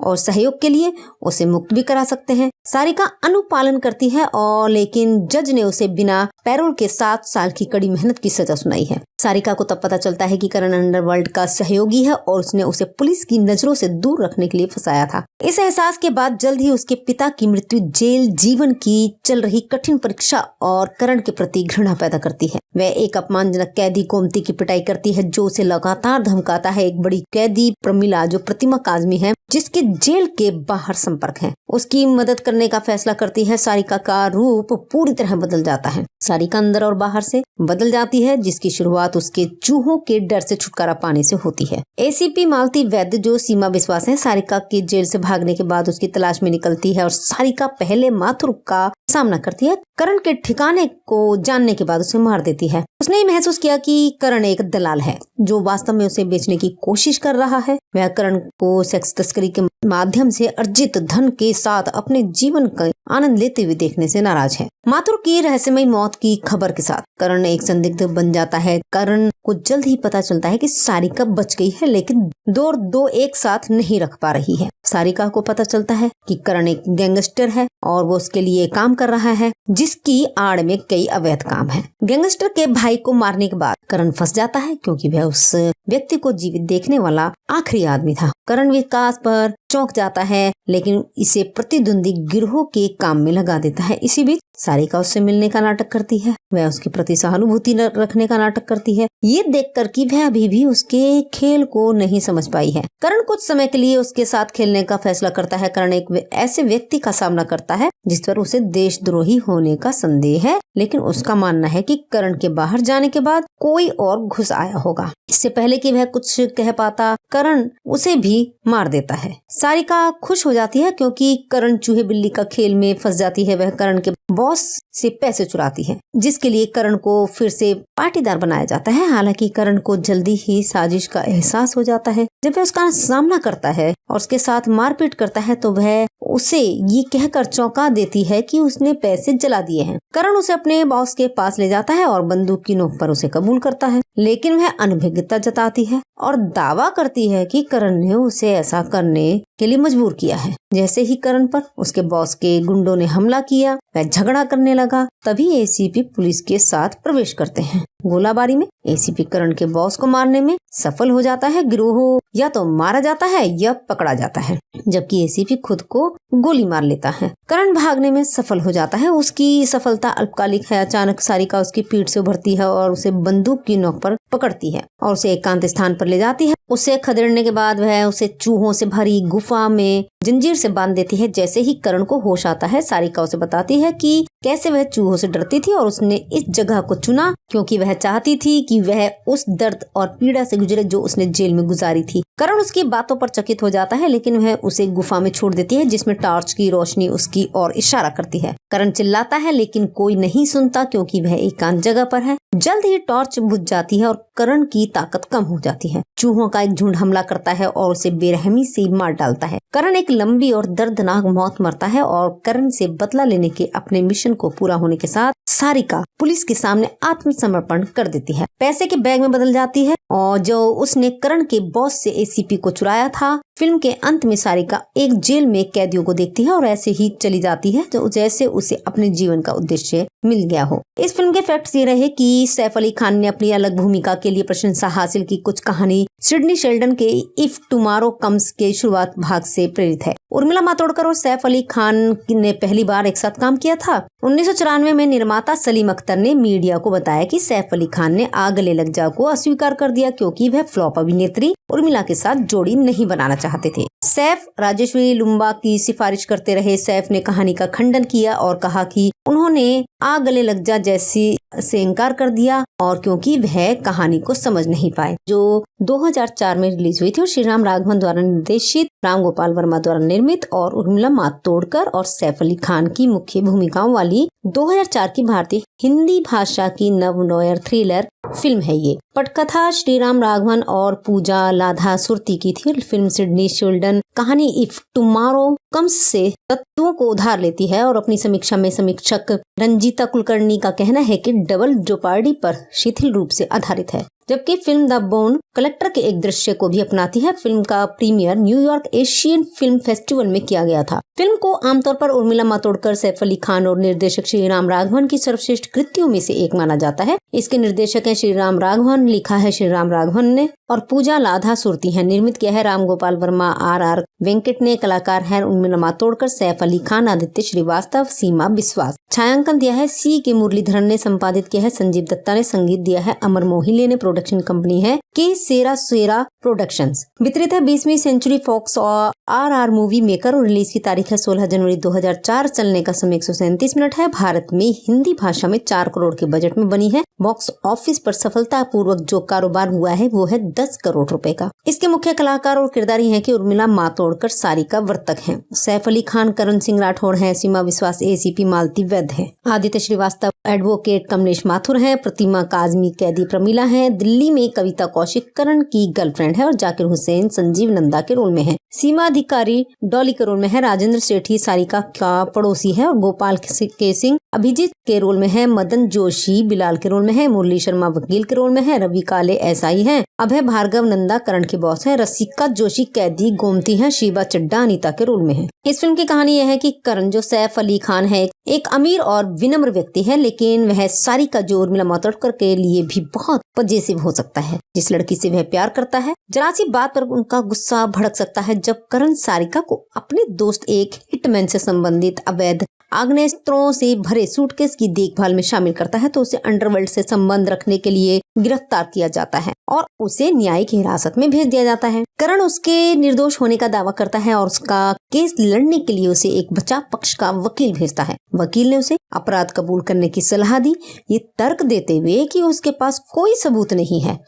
और सहयोग के लिए उसे मुक्त भी करा सकते हैं। सारिका अनुपालन करती है और लेकिन जज ने उसे बिना पैरोल के 7 साल की कड़ी मेहनत की सजा सुनाई है। सारिका को तब पता चलता है कि करण अंडरवर्ल्ड का सहयोगी है और उसने उसे पुलिस की नजरों से दूर रखने के लिए फंसाया था। इस एहसास के बाद जल्द ही उसके पिता की मृत्यु जेल जीवन की चल रही कठिन परीक्षा और करण के प्रति घृणा पैदा करती है। वह एक अपमानजनक कैदी गोमती की पिटाई करती है जो उसे लगातार धमकाता है। एक बड़ी कैदी प्रमिला जो प्रतिमा काजमी है जिसके जेल के बाहर संपर्क है, उसकी मदद करने का फैसला करती है। सारिका का रूप पूरी तरह बदल जाता है। सारिका अंदर और बाहर से बदल जाती है, जिसकी शुरुआत उसके चूहों के डर से छुटकारा पाने से होती है। ACP मालती वैद्य जो सीमा विश्वास है सारिका के जेल से भागने के बाद उसकी तलाश में निकलती है और सारिका पहले माथुर का सामना करती है। करण के ठिकाने को जानने के बाद उसे मार देती है। उसने महसूस किया कि करण एक दलाल है जो वास्तव में उसे बेचने की कोशिश कर रहा है। वह करण को सेक्स तस्करी के माध्यम से अर्जित धन के साथ अपने जीवन का आनंद लेते हुए देखने से नाराज है। माथुर की रहस्यमयी मौत की खबर के साथ करण एक संदिग्ध बन जाता है। करण को जल्द ही पता चलता है कि सारिका बच गई है, लेकिन दो एक साथ नहीं रख पा रही है। सारिका को पता चलता है कि करण एक गैंगस्टर है और वो उसके लिए काम कर रहा है, जिसकी आड़ में कई अवैध काम है। गैंगस्टर के भाई को मारने के बाद करण फंस जाता है क्योंकि वह उस व्यक्ति को जीवित देखने वाला आखिरी आदमी था। करण विकास पर चौंक जाता है, लेकिन इसे प्रतिद्वंदी गिरोह के काम में लगा देता है। इसी बीच सारिका उससे मिलने का नाटक करती है। वह उसके प्रति सहानुभूति रखने का नाटक करती है, ये देखकर कि वह अभी भी उसके खेल को नहीं समझ पाई है। करण कुछ समय के लिए उसके साथ खेलने का फैसला करता है। करण एक ऐसे व्यक्ति का सामना करता है जिस पर उसे देशद्रोही होने का संदेह है, लेकिन उसका मानना है कि करण के बाहर जाने के बाद कोई और घुस आया होगा। इससे पहले कि वह कुछ कह पाता, करण उसे भी मार देता है। सारिका खुश हो जाती है क्योंकि करण चूहे बिल्ली का खेल में फंस जाती है। वह करण के बॉस से पैसे चुराती है, जिसके लिए करण को फिर से पाटीदार बनाया जाता है। हालांकि करण को जल्दी ही साजिश का एहसास हो जाता है। जब वह उसका सामना करता है और उसके साथ मारपीट करता है तो वह उसे ये कहकर चौंका देती है कि उसने पैसे जला दिए हैं। करण उसे अपने बॉस के पास ले जाता है और बंदूक की नोक पर उसे कबूल करता है, लेकिन वह अनभिज्ञता जताती है और दावा करती है कि करण ने उसे ऐसा करने के लिए मजबूर किया है। जैसे ही करण पर उसके बॉस के गुंडों ने हमला किया, वह झगड़ा करने लगा। तभी ACP पुलिस के साथ प्रवेश करते हैं। गोलाबारी में ACP करण के बॉस को मारने में सफल हो जाता है। गिरोह या तो मारा जाता है या पकड़ा जाता है, जबकि ACP खुद को गोली मार लेता है। करण भागने में सफल हो जाता है। उसकी सफलता अल्पकालिक है। अचानक सारिका उसकी पीठ से उभरती है और उसे बंदूक की नोक पर पकड़ती है और उसे एकांत स्थान पर ले जाती है। उसे खदेड़ने के बाद वह उसे चूहों से भरी गुफा में जंजीर से बांध देती है। जैसे ही करण को होश आता है, सारिका उसे बताती है कि कैसे वह चूहों से डरती थी और उसने इस जगह को चुना क्योंकि वह चाहती थी कि वह उस दर्द और पीड़ा से गुजरे जो उसने जेल में गुजारी थी। करण उसकी बातों पर चकित हो जाता है, लेकिन वह उसे गुफा में छोड़ देती है जिसमें टॉर्च की रोशनी उसकी ओर इशारा करती है। करण चिल्लाता है, लेकिन कोई नहीं सुनता क्योंकि वह एकांत जगह पर है। जल्द ही टॉर्च बुझ जाती है और करण की ताकत कम हो जाती है। चूहों का एक झुंड हमला करता है और उसे बेरहमी से मार डालता है। करण एक लंबी और दर्दनाक मौत मरता है और करण से बदला लेने के अपने मिशन को पूरा होने के साथ सारिका पुलिस के सामने आत्मसमर्पण कर देती है, पैसे के बैग में बदल जाती है और जो उसने करण के बॉस से एसीपी को चुराया था। फिल्म के अंत में सारिका एक जेल में कैदियों को देखती है और ऐसे ही चली जाती है जो जैसे उसे अपने जीवन का उद्देश्य मिल गया हो। इस फिल्म के फैक्ट्स ये रहे कि सैफ अली खान ने अपनी अलग भूमिका के लिए प्रशंसा हासिल की। कुछ कहानी सिडनी शेल्डन के इफ टुमारो कम्स के शुरुआत भाग से प्रेरित है। उर्मिला मातोडकर और सैफ अली खान ने पहली बार एक साथ काम किया था। 1994 में निर्माता सलीम अख्तर ने मीडिया को बताया कि सैफ अली खान ने आ गले लग जा को अस्वीकार कर दिया क्योंकि वह फ्लॉप अभिनेत्री उर्मिला के साथ जोड़ी नहीं बनाना चाहते थे। सैफ राजेश्वरी लुम्बा की सिफारिश करते रहे। सैफ ने कहानी का खंडन किया और कहा कि उन्होंने आ गले लग जा जैसी से इनकार कर दिया और क्योंकि वह कहानी को समझ नहीं पाए, जो 2004 में रिलीज हुई थी और श्रीराम राघवन द्वारा निर्देशित, राम गोपाल वर्मा द्वारा निर्मित और उर्मिला मातोडकर और सैफ अली खान की मुख्य भूमिकाओं वाली 2004 की भारतीय हिंदी भाषा की नव-नोयर थ्रिलर फिल्म है। ये पटकथा श्रीराम राघवन और पूजा लाधा सुरती की थी। फिल्म सिडनी शेल्डन कहानी इफ टुमारो कम्स से तत्वों को उधार लेती है और अपनी समीक्षा में समीक्षक रंजीता कुलकर्णी का कहना है कि डबल जोपार्डी पर शिथिल रूप से आधारित है, जबकि फिल्म द बोन कलेक्टर के एक दृश्य को भी अपनाती है। फिल्म का premiere New York Asian film festival में किया गया था। फिल्म को आमतौर पर उर्मिला मातोडकर, सैफ अली खान और निर्देशक श्रीराम राघवन की सर्वश्रेष्ठ कृतियों में से एक माना जाता है। इसके निर्देशक हैं श्रीराम राघवन, लिखा है श्रीराम राघवन ने और पूजा लाधा सुरती है। निर्मित किया है राम गोपाल वर्मा, आर वेंकट ने। कलाकार है उर्मिला मातोडकर, सैफ अली खान, आदित्य श्रीवास्तव, सीमा विश्वास। छायांकन दिया है सी के मुरलीधरन ने। संपादित किया है संजीव दत्ता ने। संगीत दिया है अमर मोहिले ने। प्रोडक्शन कंपनी है के सेरा प्रोडक्शंस। वितरित है 20वीं सेंचुरी फॉक्स और आर मूवी मेकर और रिलीज की तारीख है 16 जनवरी 2004। चलने का समय 137 मिनट है। भारत में हिंदी भाषा में 4 करोड़ के बजट में बनी है। बॉक्स ऑफिस पर सफलता पूर्वक जो कारोबार हुआ है वो है 10 करोड़ रुपए का। इसके मुख्य कलाकार और किरदारी हैं कि उर्मिला मातोडकर सारिका वर्तक हैं, सैफ अली खान करण सिंह राठौड़ हैं, सीमा विश्वास एसीपी मालती वैद्य है, आदित्य श्रीवास्तव एडवोकेट, कमलेश माथुर हैं, प्रतिमा काजमी कैदी प्रमिला हैं, दिल्ली में कविता कौशिक करण की गर्लफ्रेंड है और जाकिर हुसैन संजीव नंदा के रोल में है, सीमा अधिकारी डॉली के रोल में है, राजेंद्र सेठी सारिका का पड़ोसी है और गोपाल के सिंह अभिजीत के रोल में है, मदन जोशी बिलाल के रोल में है, मुरली शर्मा वकील के रोल में है, रवि काले एसआई हैं, अभय भार्गव नंदा करण के बॉस है, रसिका जोशी कैदी गोमती है, शिवा चड्डा अनीता के रोल में है। इस फिल्म की कहानी यह है कि करण जो सैफ अली खान है एक अमीर और विनम्र व्यक्ति है, लेकिन वह सारिका जो उर्मिला मातोडकर के लिए भी बहुत पजेसिव हो सकता है। जिस लड़की से वह प्यार करता है, जरा सी बात पर उनका गुस्सा भड़क सकता है। जब करण सारिका को अपने दोस्त एक हिटमैन से संबंधित अवैध आग्नेस्त्रों से भरे सूटकेस की देखभाल में शामिल करता है तो उसे अंडरवर्ल्ड से संबंध रखने के लिए गिरफ्तार किया जाता है और उसे न्यायिक हिरासत में भेज दिया जाता है। करण उसके निर्दोष होने का दावा करता है और उसका केस लड़ने के लिए उसे एक बचाव पक्ष का वकील भेजता है। वकील ने उसे अपराध कबूल करने की सलाह दी, ये तर्क देते हुए कि उसके पास कोई सबूत नहीं है।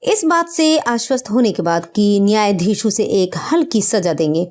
इस बात से आश्वस्त होने के बाद कि न्यायाधीश उसे एक हल्की सजा देंगे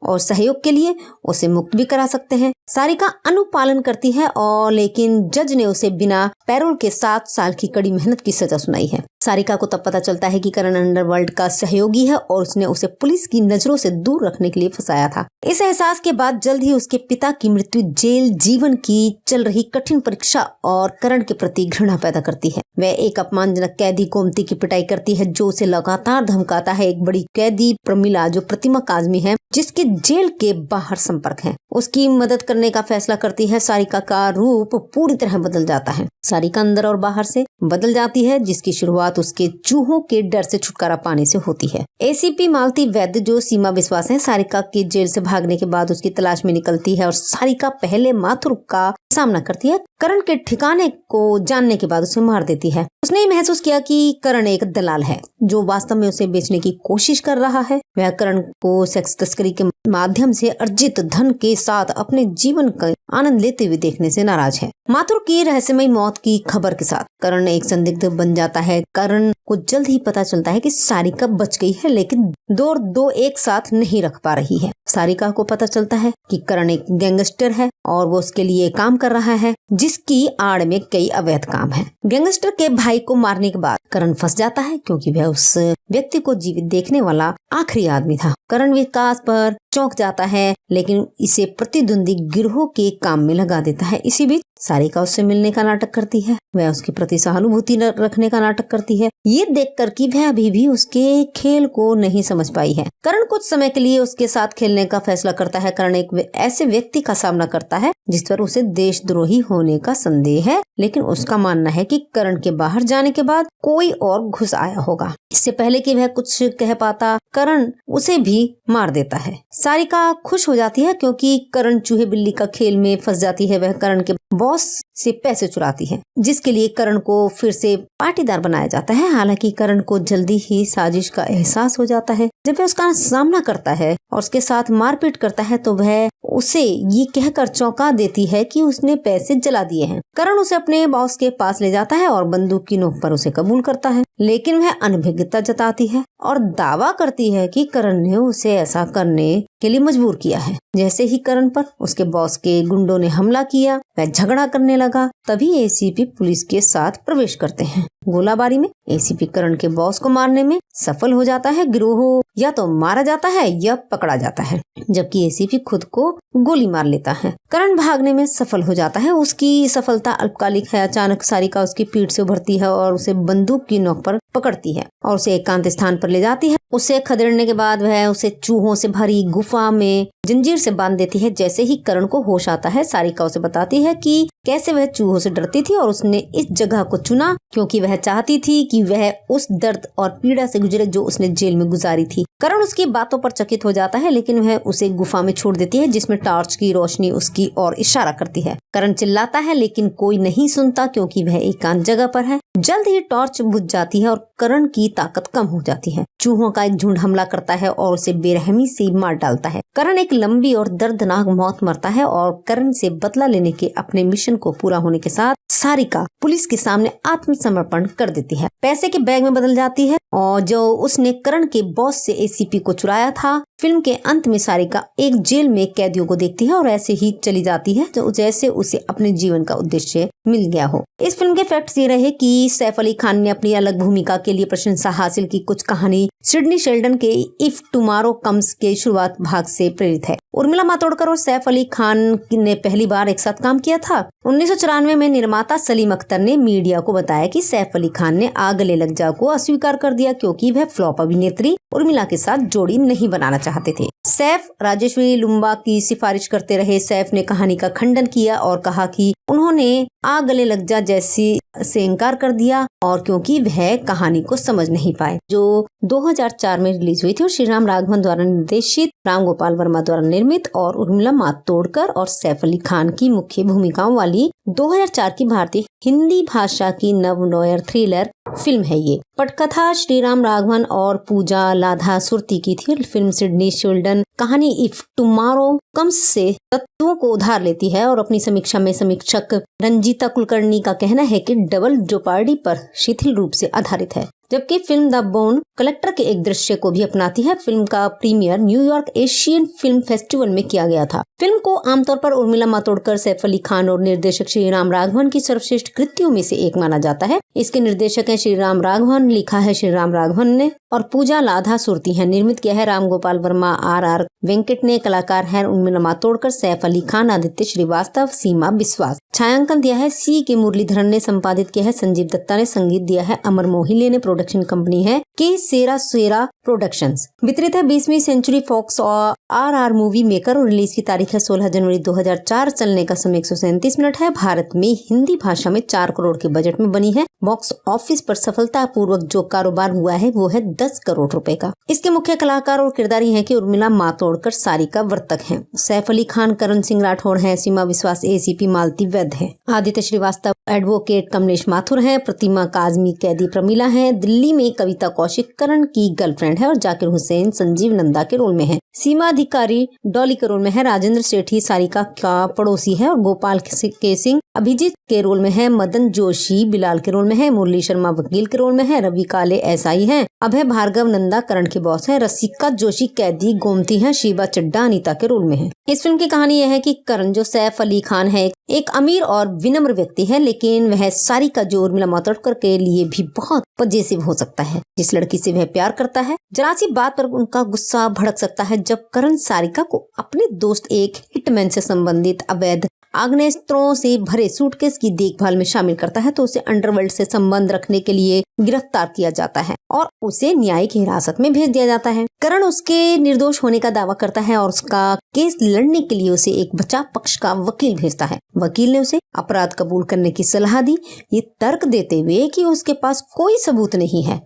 और सहयोग के लिए उसे मुक्त भी करा सकते हैं। सारिका अनुपालन करती है और लेकिन जज ने उसे बिना पैरोल के 7 साल की कड़ी मेहनत की सजा सुनाई है। सारिका को तब पता चलता है कि करण अंडरवर्ल्ड का सहयोगी है और उसने उसे पुलिस की नजरों से दूर रखने के लिए फंसाया था। इस एहसास के बाद जल्द ही उसके पिता की मृत्यु जेल जीवन की चल रही कठिन परीक्षा और करण के प्रति घृणा पैदा करती है। वह एक अपमानजनक कैदी गोमती की पिटाई करती है जो उसे लगातार धमकाता है। एक बड़ी कैदी प्रमिला जो प्रतिमा काजमी है जिसके जेल के बाहर संपर्क है, उसकी मदद करने का फैसला करती है। सारिका का रूप पूरी तरह बदल जाता है। सारिका अंदर और बाहर से बदल जाती है जिसकी शुरुआत उसके चूहों के डर से छुटकारा पाने से होती है। एसीपी मालती वैद्य जो सीमा विश्वास है सारिका के जेल से भागने के बाद उसकी तलाश में निकलती है और सारिका पहले माथुर का सामना करती है। करण के ठिकाने को जानने के बाद उसे मार देती है। उसने महसूस किया कि करण एक दलाल है जो वास्तव में उसे बेचने की कोशिश कर रहा है। वह करण को सेक्स तस्करी के माध्यम से अर्जित धन के साथ अपने जीवन आनंद लेते हुए देखने से नाराज है। माथुर की रहस्यमयी मौत की खबर के साथ करण एक संदिग्ध बन जाता है। करण को जल्द ही पता चलता है कि सारिका बच गई है, लेकिन दो एक साथ नहीं रख पा रही है। सारिका को पता चलता है कि करण एक गैंगस्टर है और वो उसके लिए काम कर रहा है, जिसकी आड़ में कई अवैध काम है। गैंगस्टर के भाई को मारने के बाद करण फंस जाता है, क्योंकि वह उस व्यक्ति को जीवित देखने वाला आखिरी आदमी था। करण विकास पर चौंक जाता है, लेकिन इसे प्रतिद्वंदी गिरोह के काम में लगा देता है। इसी बीच सारिका उससे मिलने का नाटक करती है, वह उसके प्रति सहानुभूति रखने का नाटक करती है, ये देखकर कि वह अभी भी उसके खेल को नहीं समझ पाई है। करण कुछ समय के लिए उसके साथ खेलने का फैसला करता है। करण एक ऐसे व्यक्ति का सामना करता है जिस पर उसे देशद्रोही होने का संदेह है, लेकिन उसका मानना है कि करण के बाहर जाने के बाद कोई और घुस आया होगा। इससे पहले कि वह कुछ कह पाता, करण उसे भी मार देता है। सारिका खुश हो जाती है, क्योंकि करण चूहे बिल्ली का खेल में फंस जाती है। वह करण के बॉस से पैसे चुराती है, जिसके लिए करण को फिर से पाटीदार बनाया जाता है। हालांकि करण को जल्दी ही साजिश का एहसास हो जाता है। जब वह उसका सामना करता है और उसके साथ मारपीट करता है, तो वह उसे ये कहकर चौंका देती है कि उसने पैसे जला दिए हैं। करण उसे अपने बॉस के पास ले जाता है और बंदूक की नोक पर उसे कबूल करता है, लेकिन वह अनभिज्ञता जताती है और दावा करती है कि करण ने उसे ऐसा करने के लिए मजबूर किया है। जैसे ही करण पर उसके बॉस के गुंडों ने हमला किया, वह झगड़ा करने लगा। तभी एसीपी पुलिस के साथ प्रवेश करते हैं। गोलाबारी में एसीपी करण के बॉस को मारने में सफल हो जाता है। गिरोह या तो मारा जाता है या पकड़ा जाता है, जबकि एसीपी खुद को गोली मार लेता है। करण भागने में सफल हो जाता है। उसकी सफलता अल्पकालिक है। अचानक सारिका उसकी पीठ से उभरती है और उसे बंदूक की नोक पर पकड़ती है और उसे एकांत स्थान पर ले जाती है। उसे खदेड़ने के बाद वह उसे चूहों से भरी गुफा में जंजीर से बांध देती है। जैसे ही करण को होश आता है, सारिका उसे बताती है कि कैसे वह चूहों से डरती थी और उसने इस जगह को चुना क्योंकि वह चाहती थी कि वह उस दर्द और पीड़ा से गुजरे जो उसने जेल में गुजारी थी। करण उसकी बातों पर चकित हो जाता है, लेकिन वह उसे गुफा में छोड़ देती है, जिसमें टॉर्च की रोशनी उसकी ओर इशारा करती है। करण चिल्लाता है, लेकिन कोई नहीं सुनता, क्योंकि वह एकांत जगह पर है। जल्द ही टॉर्च बुझ जाती है और करण की ताकत कम हो जाती है। चूहों का एक झुंड हमला करता है और उसे बेरहमी से मार डालता है। करण एक लंबी और दर्दनाक मौत मरता है और करण से बदला लेने के अपने मिशन को पूरा होने के साथ सारिका पुलिस के सामने आत्मसमर्पण कर देती है। पैसे के बैग में बदल जाती है और जो उसने करण के बॉस से एसीपी को चुराया था। फिल्म के अंत में सारिका एक जेल में कैदियों को देखती है और ऐसे ही चली जाती है जैसे उसे अपने जीवन का उद्देश्य मिल गया हो। इस फिल्म के फैक्ट्स ये रहे कि सैफ अली खान ने अपनी अलग भूमिका के लिए प्रशंसा हासिल की। कुछ कहानी सिडनी शेल्डन के इफ टुमारो कम्स के शुरुआत भाग से प्रेरित है। उर्मिला मातोडकर और सैफ अली खान ने पहली बार एक साथ काम किया था। 1994 में निर्माता सलीम अख्तर ने मीडिया को बताया कि सैफ अली खान ने आ गले लग जा को अस्वीकार कर दिया, क्योंकि वह फ्लॉप अभिनेत्री उर्मिला के साथ जोड़ी नहीं बनाना चाहते थे। सैफ राजेश्वरी लुम्बा की सिफारिश करते रहे। सैफ ने कहानी का खंडन किया और कहा कि उन्होंने आ गले लग जा जैसी से इनकार कर दिया और क्योंकि वह कहानी को समझ नहीं पाए, जो 2004 में रिलीज हुई थी और श्री राम राघवन द्वारा निर्देशित, राम गोपाल वर्मा द्वारा निर्मित और उर्मिला मातोडकर और सैफ अली खान की मुख्य भूमिकाओं वाली 2004 की भारतीय हिंदी भाषा की नव-नोयर थ्रिलर फिल्म है। ये पटकथा श्री राम राघवन और पूजा लाधा सुरती की थी। फिल्म सिडनी शेल्डन कहानी इफ टुमारो कम्स से तत्वों को उधार लेती है और अपनी समीक्षा में समीक्षक रंजीता कुलकर्णी का कहना है कि डबल जोपार्डी पर शिथिल रूप से आधारित है, जबकि फिल्म द बोन कलेक्टर के एक दृश्य को भी अपनाती है। फिल्म का premiere New York Asian film festival में किया गया था। फिल्म को आमतौर पर उर्मिला मातोडकर, सैफ अली खान और निर्देशक श्री राम राघवन की सर्वश्रेष्ठ कृतियों में से एक माना जाता है। इसके निर्देशक हैं श्री राम राघवन, लिखा है श्री राम राघवन ने और पूजा लाधा सुरती है। निर्मित किया है राम गोपाल वर्मा, आर वेंकट ने। कलाकार है उर्मिला मातोडकर, सैफ अली खान, आदित्य श्रीवास्तव, सीमा बिस्वास। छायांकन दिया है सी के मुरलीधरन ने। संपादित किया है संजीव दत्ता ने। संगीत दिया है अमर मोहिले ने। प्रोडक्शन कंपनी है के सेरा सेरा प्रोडक्शंस। वितरित है 20वीं सेंचुरी फॉक्स और आर मूवी मेकर और रिलीज की तारीख है 16 जनवरी 2004। चलने का समय 137 मिनट है। भारत में हिंदी भाषा में 4 करोड़ के बजट में बनी है। बॉक्स ऑफिस पर सफलता पूर्वक जो कारोबार हुआ है वो है 10 करोड़ रुपए का। इसके मुख्य कलाकार और किरदारी हैं कि उर्मिला मातोडकर सारिका वर्तक हैं, सैफ अली खान करण सिंह राठौड़ हैं, सीमा विश्वास एसीपी मालती वैद्य है, आदित्य श्रीवास्तव एडवोकेट, कमलेश माथुर हैं, प्रतिमा काजमी कैदी प्रमीला हैं, दिल्ली में कविता कौशिक करण की गर्लफ्रेंड है और जाकिर हुसैन संजीव नंदा के रोल में है। सीमा अधिकारी डॉली के रोल में है, राजेंद्र सेठी सारिका का पड़ोसी है और गोपाल के सिंह अभिजीत के रोल में है, मदन जोशी बिलाल के रोल में है, मुरली शर्मा वकील के रोल में है, रवि काले एसआई हैं, अभय भार्गव नंदा करण के बॉस है, रसिका जोशी कैदी गोमती है, शिवा चड्डा अनीता के रोल में है। इस फिल्म की कहानी यह है कि करण जो सैफ अली खान है एक अमीर और विनम्र व्यक्ति है, लेकिन वह सारिका जो उर्मिला मातोंडकर के लिए भी बहुत पजेसिव हो सकता है। जिस लड़की से वह प्यार करता है, जरा सी बात पर उनका गुस्सा भड़क सकता है जब करण सारिका को अपने दोस्त एक हिटमैन से संबंधित अवैध आग्नेस्त्रों से भरे सूटकेस की देखभाल में शामिल करता है, तो उसे अंडरवर्ल्ड से संबंध रखने के लिए गिरफ्तार किया जाता है और उसे न्यायिक हिरासत में भेज दिया जाता है। करण उसके निर्दोष होने का दावा करता है और उसका केस लड़ने के लिए उसे एक बचाव पक्ष का वकील भेजता है। वकील ने उसे अपराध कबूल करने की सलाह दी, ये तर्क देते हुए कि उसके पास कोई सबूत नहीं है।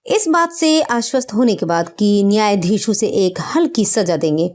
इस बात से आश्वस्त होने के बाद कि न्यायाधीश उसे एक हल्की सजा देंगे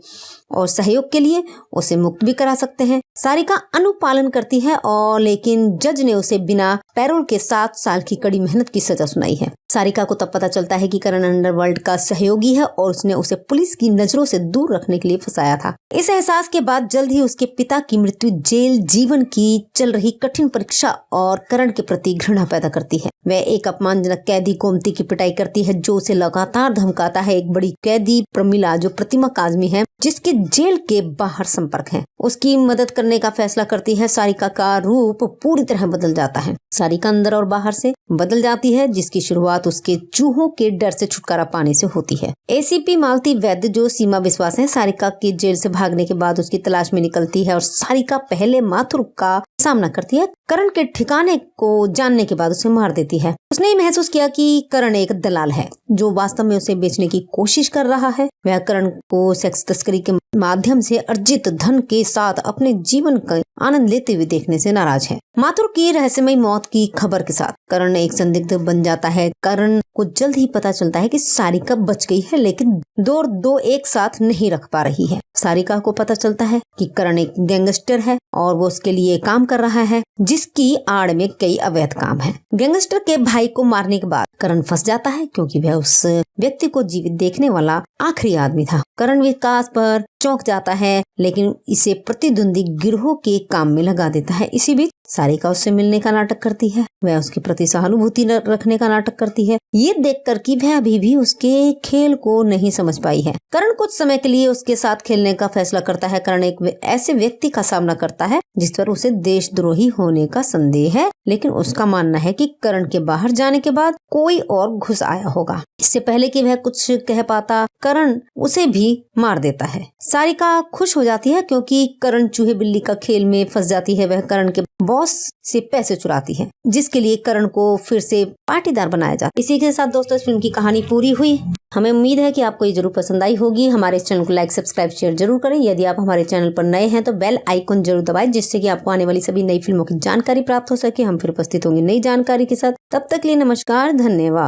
और सहयोग के लिए उसे मुक्त भी करा सकते हैं। सारिका अनुपालन करती है और लेकिन जज ने उसे बिना पैरोल के 7 साल की कड़ी मेहनत की सजा सुनाई है। सारिका को तब पता चलता है कि करण अंडरवर्ल्ड का सहयोगी है और उसने उसे पुलिस की नजरों से दूर रखने के लिए फंसाया था। इस एहसास के बाद जल्द ही उसके पिता की मृत्यु जेल जीवन की चल रही कठिन परीक्षा और करण के प्रति घृणा पैदा करती है। वह एक अपमानजनक कैदी गोमती की पिटाई करती है जो उसे लगातार धमकाता है। एक बड़ी कैदी प्रमिला जो प्रतिमा काजमी है जिसके जेल के बाहर संपर्क है, उसकी मदद करने का फैसला करती है। सारिका का रूप पूरी तरह बदल जाता है। सारिका अंदर और बाहर से बदल जाती है, जिसकी शुरुआत उसके चूहों के डर से छुटकारा पाने से होती है। एसीपी मालती वैद्य जो सीमा विश्वास है सारिका के जेल से भागने के बाद उसकी तलाश में निकलती है और सारिका पहले माथुर का सामना करती है। करण के ठिकाने को जानने के बाद उसे मार देती है। उसने ये महसूस किया कि करण एक दलाल है जो वास्तव में उसे बेचने की कोशिश कर रहा है। वह करण को सेक्स तस्करी के माध्यम से अर्जित धन के साथ अपने जीवन का आनंद लेते हुए देखने से नाराज है। माथुर की रहस्यमयी मौत की खबर के साथ करण एक संदिग्ध बन जाता है। करण को जल्द ही पता चलता है कि सारिका बच गई है, लेकिन दो एक साथ नहीं रख पा रही है। सारिका को पता चलता है कि करण एक गैंगस्टर है और वो उसके लिए काम कर रहा है, जिसकी आड़ में कई अवैध काम है। गैंगस्टर के भाई को मारने के बाद करण फंस जाता है क्योंकि वह उस व्यक्ति को जीवित देखने वाला आखिरी आदमी था। करण विकास पर चौंक जाता है, लेकिन इसे प्रतिद्वंदी गिरोह के काम में लगा देता है। इसी बीच सारिका उससे मिलने का नाटक करती है, वह उसके प्रति सहानुभूति रखने का नाटक करती है, ये देखकर कि वह अभी भी उसके खेल को नहीं समझ पाई है। करण कुछ समय के लिए उसके साथ खेलने का फैसला करता है। करण एक ऐसे व्यक्ति का सामना करता है जिस पर उसे देशद्रोही होने का संदेह है, लेकिन उसका मानना है कि करण के बाहर जाने के बाद कोई और घुस आया होगा। इससे पहले कि वह कुछ कह पाता, करण उसे भी मार देता है। सारिका खुश हो जाती है क्योंकि करण चूहे बिल्ली का खेल में फंस जाती है। वह करण के बॉस से पैसे चुराती है, जिसके लिए करण को फिर से पाटीदार बनाया जाता है। इसी के साथ दोस्तों इस फिल्म की कहानी पूरी हुई। हमें उम्मीद है कि आपको ये जरूर पसंद आई होगी। हमारे इस चैनल को लाइक सब्सक्राइब शेयर जरूर करें। यदि आप हमारे चैनल पर नए हैं तो बेल आइकन जरूर दबाएं, जिससे कि आपको आने वाली सभी नई फिल्मों की जानकारी प्राप्त हो सके। हम फिर उपस्थित होंगे नई जानकारी के साथ। तब तक के लिए नमस्कार, धन्यवाद।